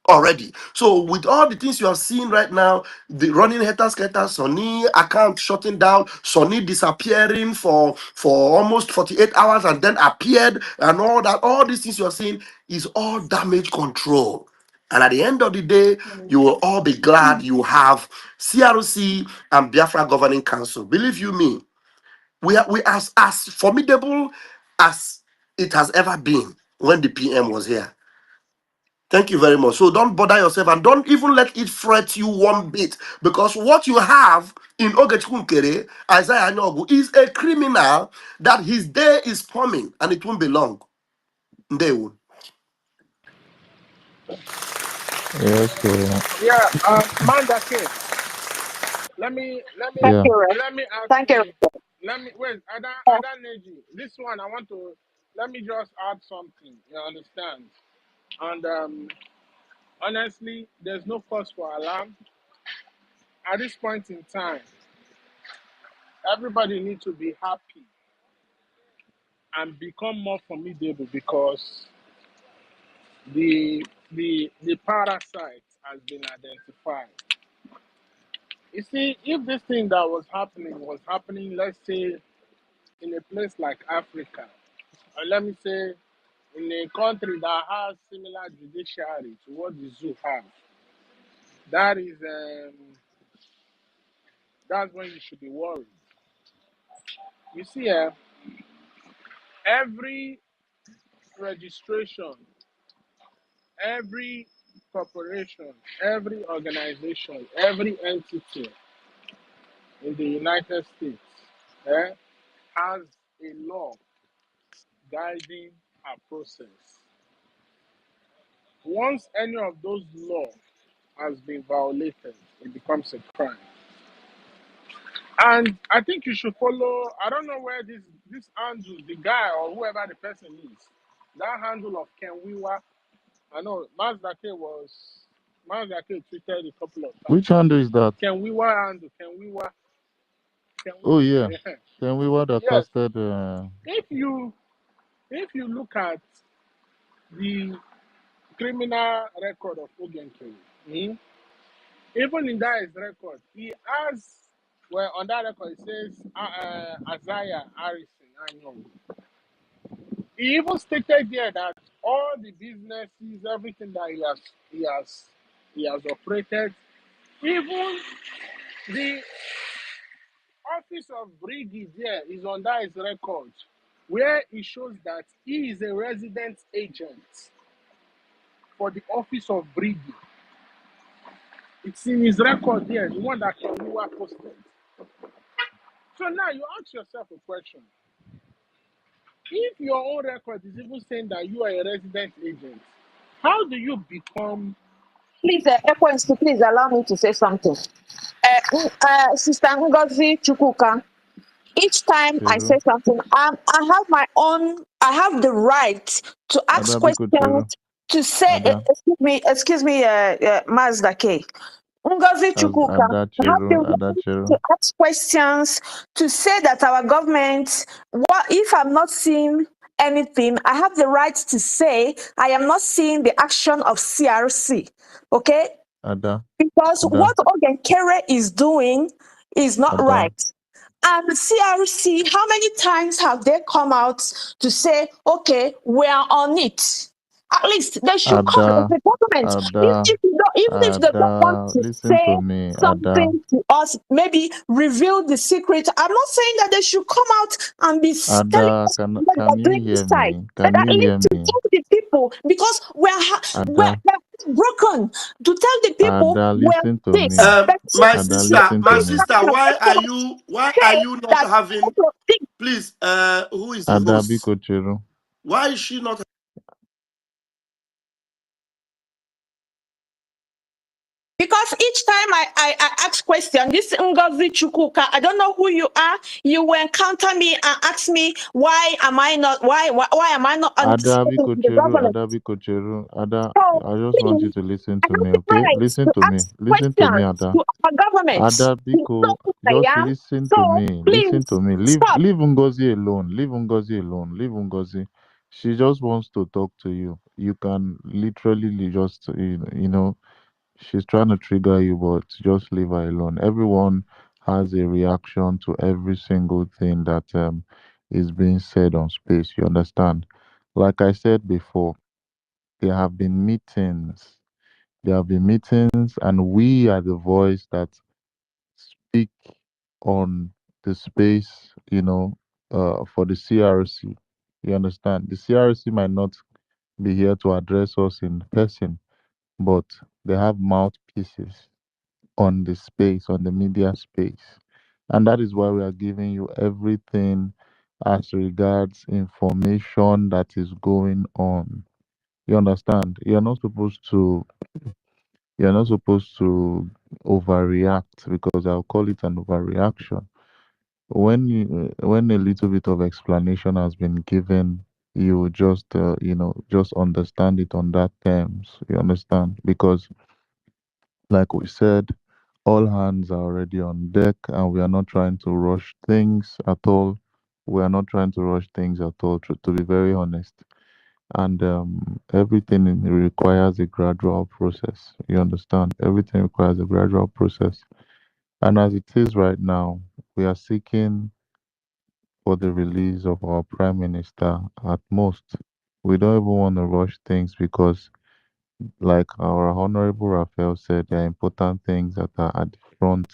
already. So with all the things you are seeing right now, the running haters, Sonny account shutting down, Sonny disappearing for almost 48 hours and then appeared, and all that, all these things you are seeing is all damage control. And at the end of the day, you will all be glad you have CRC and Biafra Governing Council. Believe you me, we are as formidable as it has ever been when the PM was here. Thank you very much. So don't bother yourself and don't even let it fret you one bit, because what you have in Ogechukwu, Isaiah Nyogu, is a criminal that his day is coming and it won't be long. They will. Yeah. So Yeah, Manda K. Let me Thank yeah. you, Rex. ask Thank you. you. Let me wait. Ada Neji. This one I want to. Let me just add something. You understand? And honestly, there's no cause for alarm at this point in time. Everybody needs to be happy and become more formidable because the parasite has been identified. You see, if this thing that was happening, let's say, in a place like Africa, or let me say in a country that has similar judiciary to what the zoo have, that is that's when you should be worried. You see, every registration, every corporation, every organization, every entity in the United States has a law guiding our process. Once any of those laws has been violated, it becomes a crime. And I think you should follow. I don't know where this handle, the guy or whoever the person is, that handle of Ken Wiwa. I know Mazda K tweeted a couple of Which times. handle is that? Ken Wiwa handle, Ken Wiwa, Oh yeah. yeah. Can we what Yes. casted If you look at the criminal record of Ogenke, even in that his record, he has, well, on that record, it says Isaiah Harrison. I know. He even stated there that all the businesses, everything that he has operated, even the office of Briggie there is on that his record, where it shows that he is a resident agent for the office of Briggie. It's in his record there, the one that Kenwiwa posted. So now you ask yourself a question. If your own record is even saying that you are a resident agent, how do you become? Please, Ekwensu, please allow me to say something. Sister Ngozi Chukwuka, each time I say Cheru? something, I have the right to ask Ada Biko Cheru. questions, to say, Ada. excuse me, Mazda K. Ngozi Chukwuka, Ada I have the Cheru. Ada right to Cheru. ask questions, to say that our government, if I'm not seeing anything, I have the right to say I am not seeing the action of CRC. Okay? Ada. Because Ada. what Ogenkere is doing is not Ada. right. And CRC, how many times have they come out to say, okay, we are on it? At least they should come as Ada. the government. Ada. Even if they don't want Ada. to Listen say to me. Ada. something to us, maybe reveal the secret. I'm not saying that they should come out and be telling Ada. us what they Can are you doing hear inside. me? But Can at you least hear to me? tell the people, because Ada. we're broken, to tell the people Ada. we're Listen to this. me. But My Ada. sister, Listen my to me. sister, why are you Say not that having, please, who is the Ada host? Biko Cheru. Why is she not? because each time I ask question, this Ngozi Chukuka, I don't know who you are. You will encounter me and ask me why am I not Ada answering Biko the Cheru. government. Ada Biko Cheru. Ada. So I just want you please, to listen I to have me, the okay? right Listen to to me. ask Listen to me, questions Ada. to our government. Ada You know Biko, who just I am. listen to So me. Listen to please me. stop. Leave Ngozi alone. Leave Ngozi alone. Leave Ngozi. She just wants to talk to you. You can literally just, she's trying to trigger you, but just leave her alone. Everyone has a reaction to every single thing that is being said on space. You understand? Like I said before, there have been meetings. There have been meetings, and we are the voice that speak on the space, for the CRC. You understand? The CRC might not be here to address us in person, but they have mouthpieces on the space, on the media space. And that is why we are giving you everything as regards information that is going on. You understand? You're not supposed to overreact, because I'll call it an overreaction. When a little bit of explanation has been given, you just just understand it on that terms. You understand? Because like we said, all hands are already on deck, and we are not trying to rush things at all. We are not trying to rush things at all, to be very honest. And everything requires a gradual process. You understand? Everything requires a gradual process. And as it is right now, we are seeking for the release of our Prime Minister at most. we don't even want to rush things because, like our Honorable Raphael said, there are important things that are at the front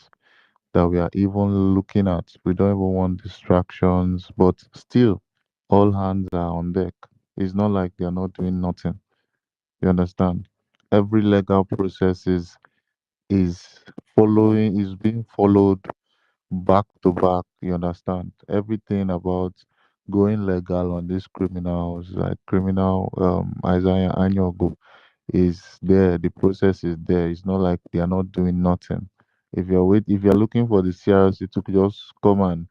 that we are even looking at. We don't even want distractions, but still, all hands are on deck. It's not like they're not doing nothing. You understand? Every legal process is is being followed back to back. You understand? Everything about going legal on these criminals, like criminal Isaiah Anyogo, is there. The process is there. It's not like they are not doing nothing. If you're looking for the CRC to just come and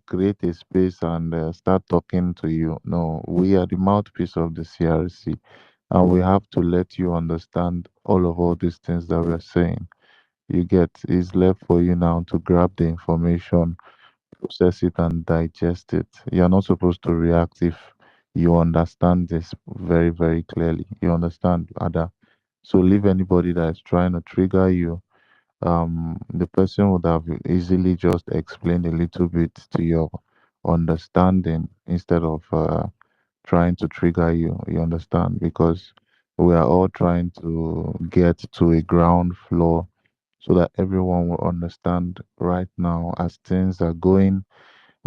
create a space and start talking to you. No, we are the mouthpiece of the CRC, and we have to let you understand all these things that we're saying. You get, it's left for you now to grab the information, process it, and digest it. You're not supposed to react if you understand this very, very clearly. You understand, Ada? So leave anybody that is trying to trigger you. The person would have easily just explained a little bit to your understanding instead of trying to trigger you. You understand? Because we are all trying to get to a ground floor so that everyone will understand right now as things are going.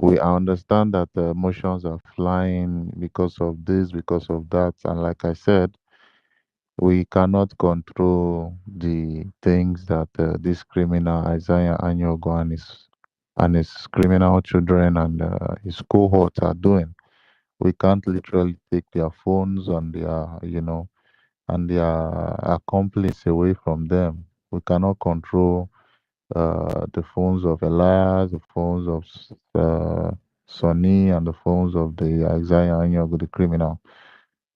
I understand that the emotions are flying because of this, because of that. And like I said, we cannot control the things that this criminal Isaiah Anyogo and his criminal children and his cohorts are doing. We can't literally take their phones and their accomplice away from them. We cannot control the phones of Elias, the phones of Sonny, and the phones of the Isaiah Anyogo, the criminal.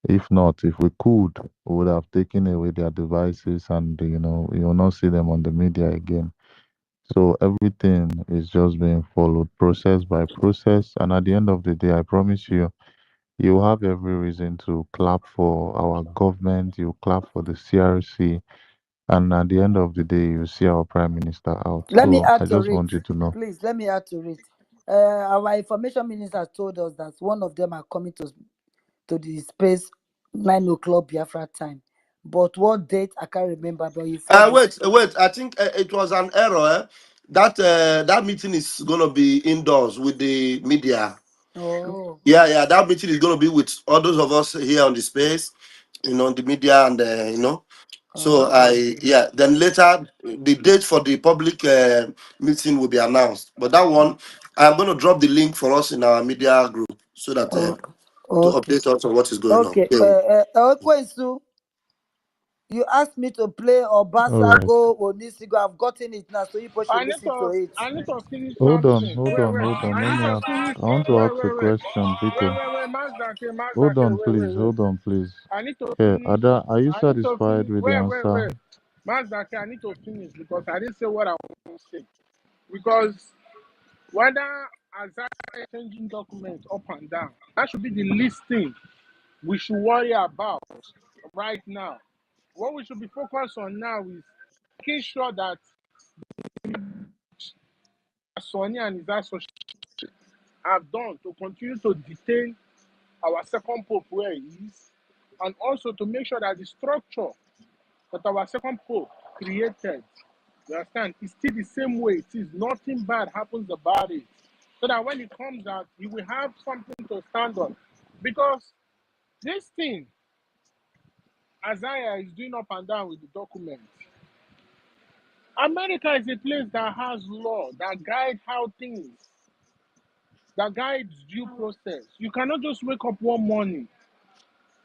If not, if we could, we would have taken away their devices and, you will not see them on the media again. So everything is just being followed process by process. And at the end of the day, I promise you, you have every reason to clap for our government, you clap for the CRC, and at the end of the day, you see our Prime Minister out. Let me So add I to just it. want you to know. Please, let me add to it. Our information minister told us that one of them are coming to the space 9 o'clock Biafra time. But what date I can't remember. But he said Wait. I think it was an error. That meeting is gonna be indoors with the media. oh, Yeah. That meeting is gonna be with all those of us here on the space, the media and So okay. Then later the date for the public meeting will be announced. But that one, I'm gonna drop the link for us in our media group so that Oh, to okay. update us on what is going on. Okay. Kwesu, you asked me to play All right. Obasago Onisigo. I've gotten it now, so you both should listen to it. I need to finish Hold on, something. hold Wait, on, wait. hold on. I Let need me to ask. finish. I want to Wait, ask a wait, wait. question, Wait, Biko. wait, wait. Mazdake, Hold Mazdake. on, Wait, please. wait, wait. Hold on, please. I need to Hey, finish. Ada, are you I need to satisfied finish. with the Wait, wait, answer? wait. Mazdake, I need to finish because I didn't say what I want to say. Because whether Isaiah is changing documents up and down, that should be the least thing we should worry about right now. What we should be focused on now is making sure that Sonny and his associates have done to continue to detain our second pope where he is, and also to make sure that the structure that our second pope created, you understand, is still the same way it is. Nothing bad happens about it. So that when it comes out, you will have something to stand on. Because this thing, Isaiah is doing up and down with the documents. America is a place that has law, that guides how things, that guides due process. You cannot just wake up one morning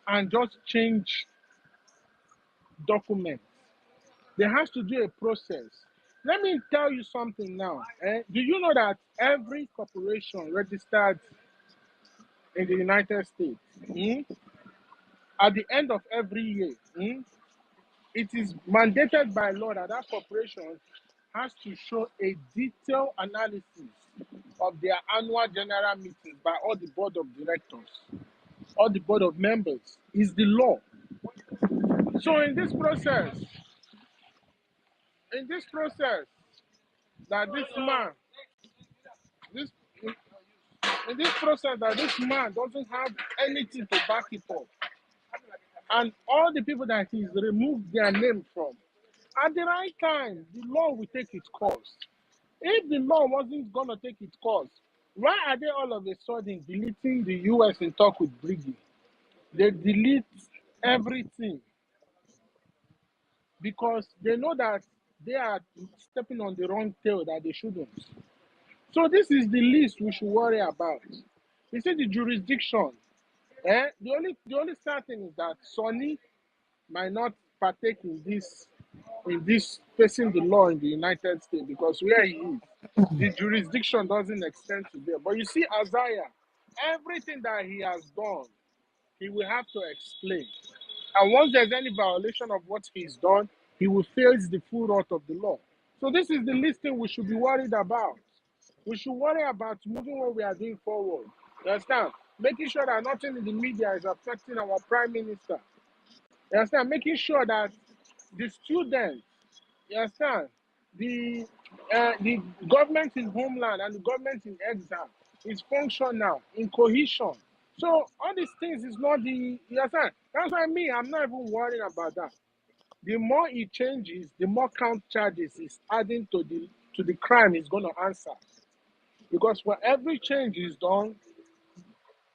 and just change documents. There has to be a process. Let me tell you something now. Do you know that every corporation registered in the United States, at the end of every year, it is mandated by law that that corporation has to show a detailed analysis of their annual general meetings by all the board of directors, all the board of members. Is the law. So in this process, that this man, this in this process that this man doesn't have anything to back it up. And all the people that he's removed their name from, at the right time, the law will take its course. If the law wasn't going to take its course, why are they all of a sudden deleting the US in talk with Briggy? They delete everything because they know that they are stepping on the wrong tail that they shouldn't. So this is the least we should worry about. You see the jurisdiction. The only sad thing is that Sonny might not partake in this facing the law in the United States because where he is, the jurisdiction doesn't extend to there. But you see, Isaiah, everything that he has done, he will have to explain. And once there's any violation of what he's done, he will face the full wrath of the law. So this is the least thing we should be worried about. We should worry about moving what we are doing forward. You understand? Making sure that nothing in the media is affecting our prime minister. You understand? Making sure that the students, you understand, the government in homeland and the government in exile is functional, in cohesion. So all these things is not the, you understand? That's why I'm not even worrying about that. The more it changes, the more count charges is adding to the crime is going to answer. Because for every change is done,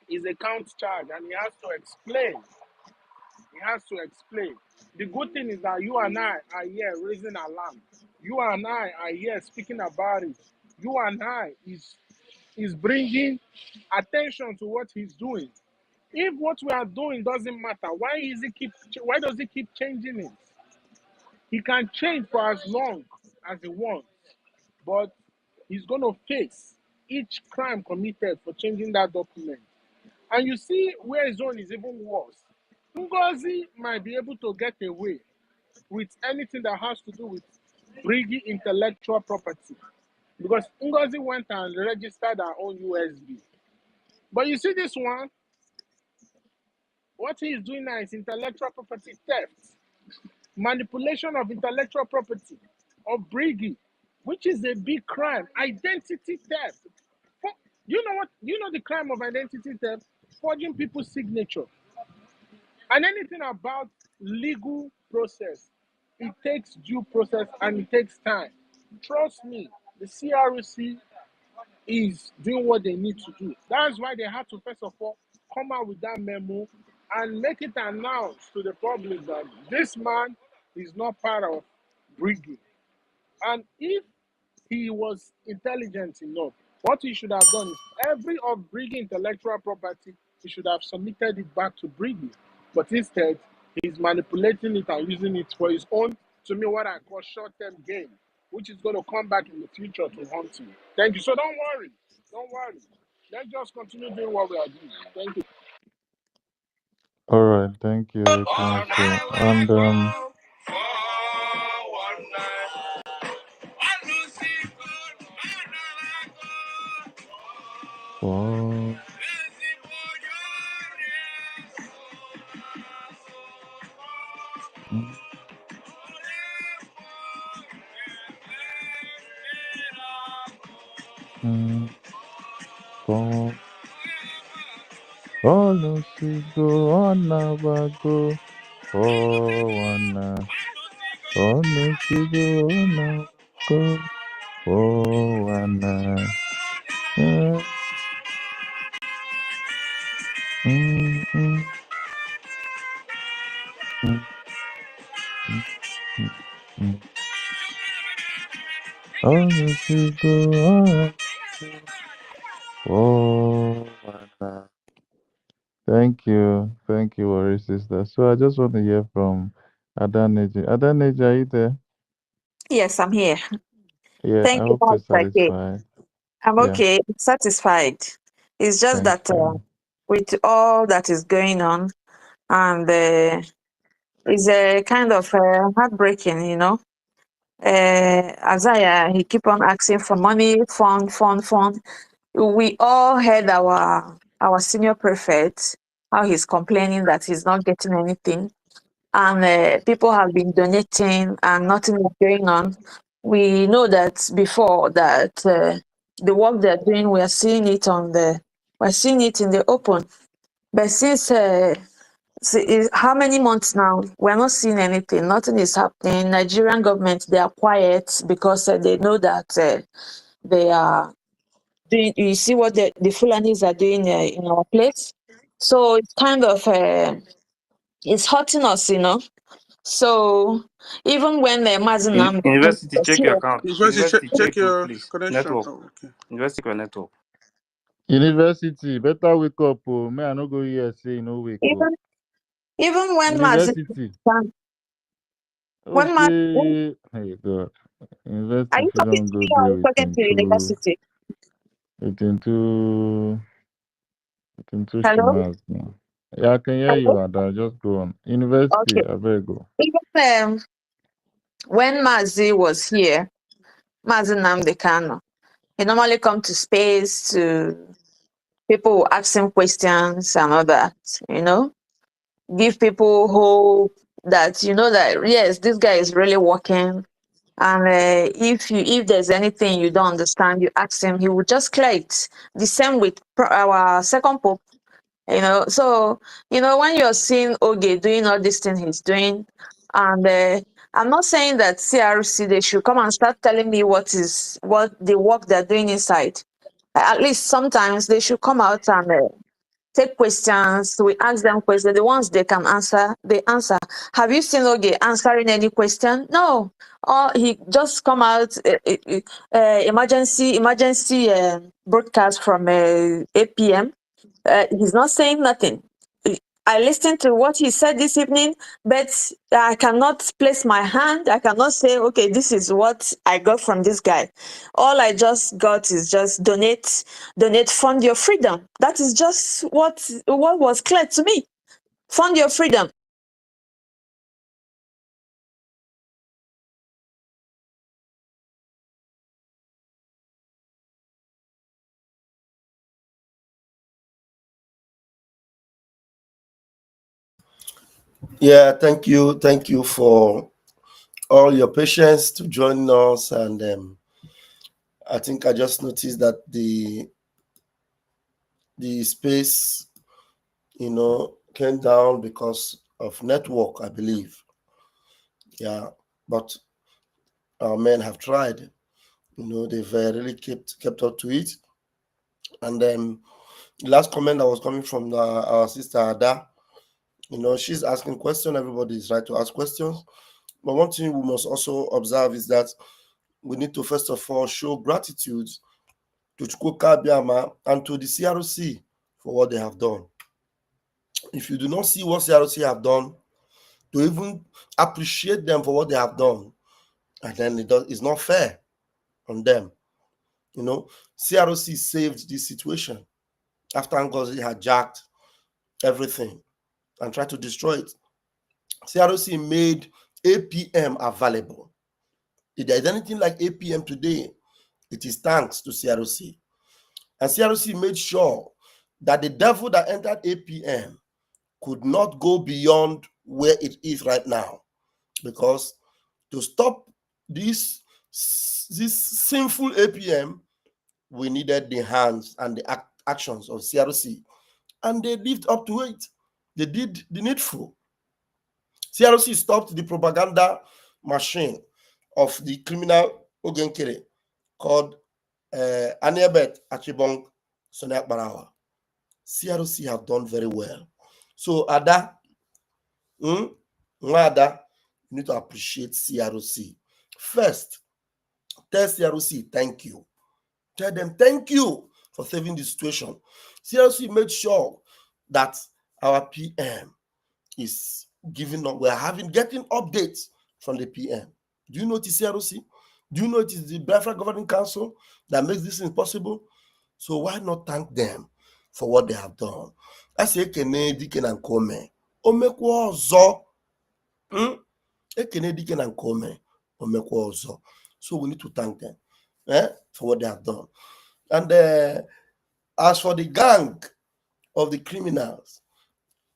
is a count charge, and he has to explain. He has to explain. The good thing is that you and I are here raising alarm. You and I are here speaking about it. You and I is bringing attention to what he's doing. If what we are doing doesn't matter, why does he keep changing it? He can change for as long as he wants, but he's going to face each crime committed for changing that document. And you see where his own is even worse. Ngozi might be able to get away with anything that has to do with Briggy intellectual property because Ngozi went and registered her own USB. But you see this one, what he is doing now is intellectual property theft, manipulation of intellectual property of Briggy, which is a big crime, identity theft. You know what? You know the crime of identity theft? Forging people's signature. And anything about legal process, it takes due process and it takes time. Trust me, the CRC is doing what they need to do. That's why they have to, first of all, come out with that memo and make it announced to the public that this man is not part of Briggy. And if he was intelligent enough, what he should have done is every of Briggy intellectual property, he should have submitted it back to Briggy. But instead, he's manipulating it and using it for his own, to me, what I call short-term gain, which is going to come back in the future to haunt him. Thank you. So don't worry. Don't worry. Let's just continue doing what we are doing. Thank you. All right, thank you, thank you. And oh, mm, mm, oh, Olusigo Onabago Owana Olusigo Onabago Owana. Mm, mm, mm, mm, mm, mm, mm. Olusigo Onabago Owana. Thank you, Worry Sister. So I just want to hear from Adaneji. Adaneji, are you there? Yes, I'm here. Yeah, I Thank you, hope you're Pastor K. satisfied. I'm Yeah, okay, satisfied. It's just thank that you. with all that is going on, and it's a kind of heartbreaking, you know. Isaiah, he keep on asking for money, fund. We all heard our senior prefect, how he's complaining that he's not getting anything. And people have been donating and nothing is going on. We know that before that the work they're doing, we are seeing it on the We're seeing it in the open. But since how many months now? We're not seeing anything. Nothing is happening. Nigerian government, they are quiet because they know that they are doing. You see what the Fulanis are doing in our place. So it's kind of it's hurting us, you know. So even when the Mazinam University, was check your here, account. University, University, check check it, your please. connection. Network. Oh, okay. University network. University, better wake up. Oh, may I not go here say no wake up. even when Mazin, University. when Maz, Okay. Hey God. are you University talking don't to me go or are there you talking to university? within two Hello? schemats now. Yeah, I can hear Hello? you, Ada. Just go on. University, Okay. I beg go. Even when Mazi was here, Mazi Namde Kano, he normally come to space to people who ask him questions and all that, you know, give people hope that, you know, that yes, this guy is really working. And if there's anything you don't understand, you ask him, he will just clear it. The same with our second pope, you know. So, you know, when you're seeing Oge doing all these things he's doing, and I'm not saying that CRC, they should come and start telling me what the work they're doing inside. At least sometimes they should come out and take questions. We ask them questions. The ones they can answer, they answer. Have you seen Oge answering any question? No. Or he just come out emergency broadcast from 8 p.m. He's not saying nothing. I listened to what he said this evening, but I cannot place my hand. I cannot say, okay, this is what I got from this guy. All I just got is just donate, fund your freedom. That is just what was clear to me. Fund your freedom. Yeah, thank you for all your patience to join us. And I think I just noticed that the space, came down because of network, I believe. Yeah, but our men have tried. They've really kept up to it. And then the last comment that was coming from our sister Ada, she's asking questions. Everybody is right to ask questions. But one thing we must also observe is that we need to first of all show gratitude to Chukwuka Biama and to the CRC for what they have done. If you do not see what CRC have done, to even appreciate them for what they have done, and then it's not fair on them. CRC saved this situation after Ngozi had jacked everything and tried to destroy it. CRC made APM available. If there is anything like APM today, it is thanks to CRC. And CRC made sure that the devil that entered APM could not go beyond where it is right now. Because to stop this sinful APM, we needed the hands and the actions of CRC. And they lived up to it. They did the needful. CRC stopped the propaganda machine of the criminal Ogenkere called Aniebet Achibong Soni AKPARAWA. CRC have done very well. So Ada, Ada, you need to appreciate CRC. First, tell CRC thank you. Tell them thank you for saving the situation. CRC made sure that our PM is giving up. We're getting updates from the PM. Do you know it is CRC? Do you know it is the Biafra Governing Council that makes this impossible? So why not thank them for what they have done? I say Ekene Dike na Nkome. Omekwa ọzọ. Ekene Dike na Nkome. Omekwa ọzọ. So we need to thank them for what they have done. And as for the gang of the criminals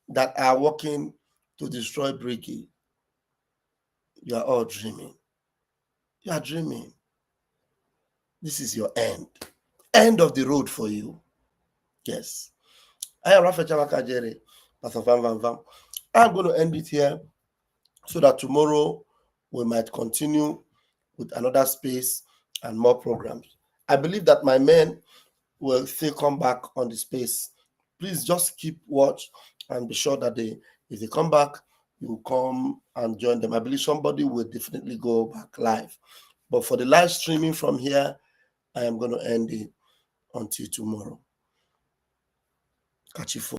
that are working to destroy Briggie, you are all dreaming. You are dreaming. This is your end. End of the road for you. Yes. I am Rafa Chamaka Jerry, Pastor Van Van Van. I'm going to end it here so that tomorrow we might continue with another space and more programs. I believe that my men will still come back on the space. Please just keep watch and be sure that if they come back, you come and join them. I believe somebody will definitely go back live. But for the live streaming from here, I am going to end it until tomorrow. Catch you for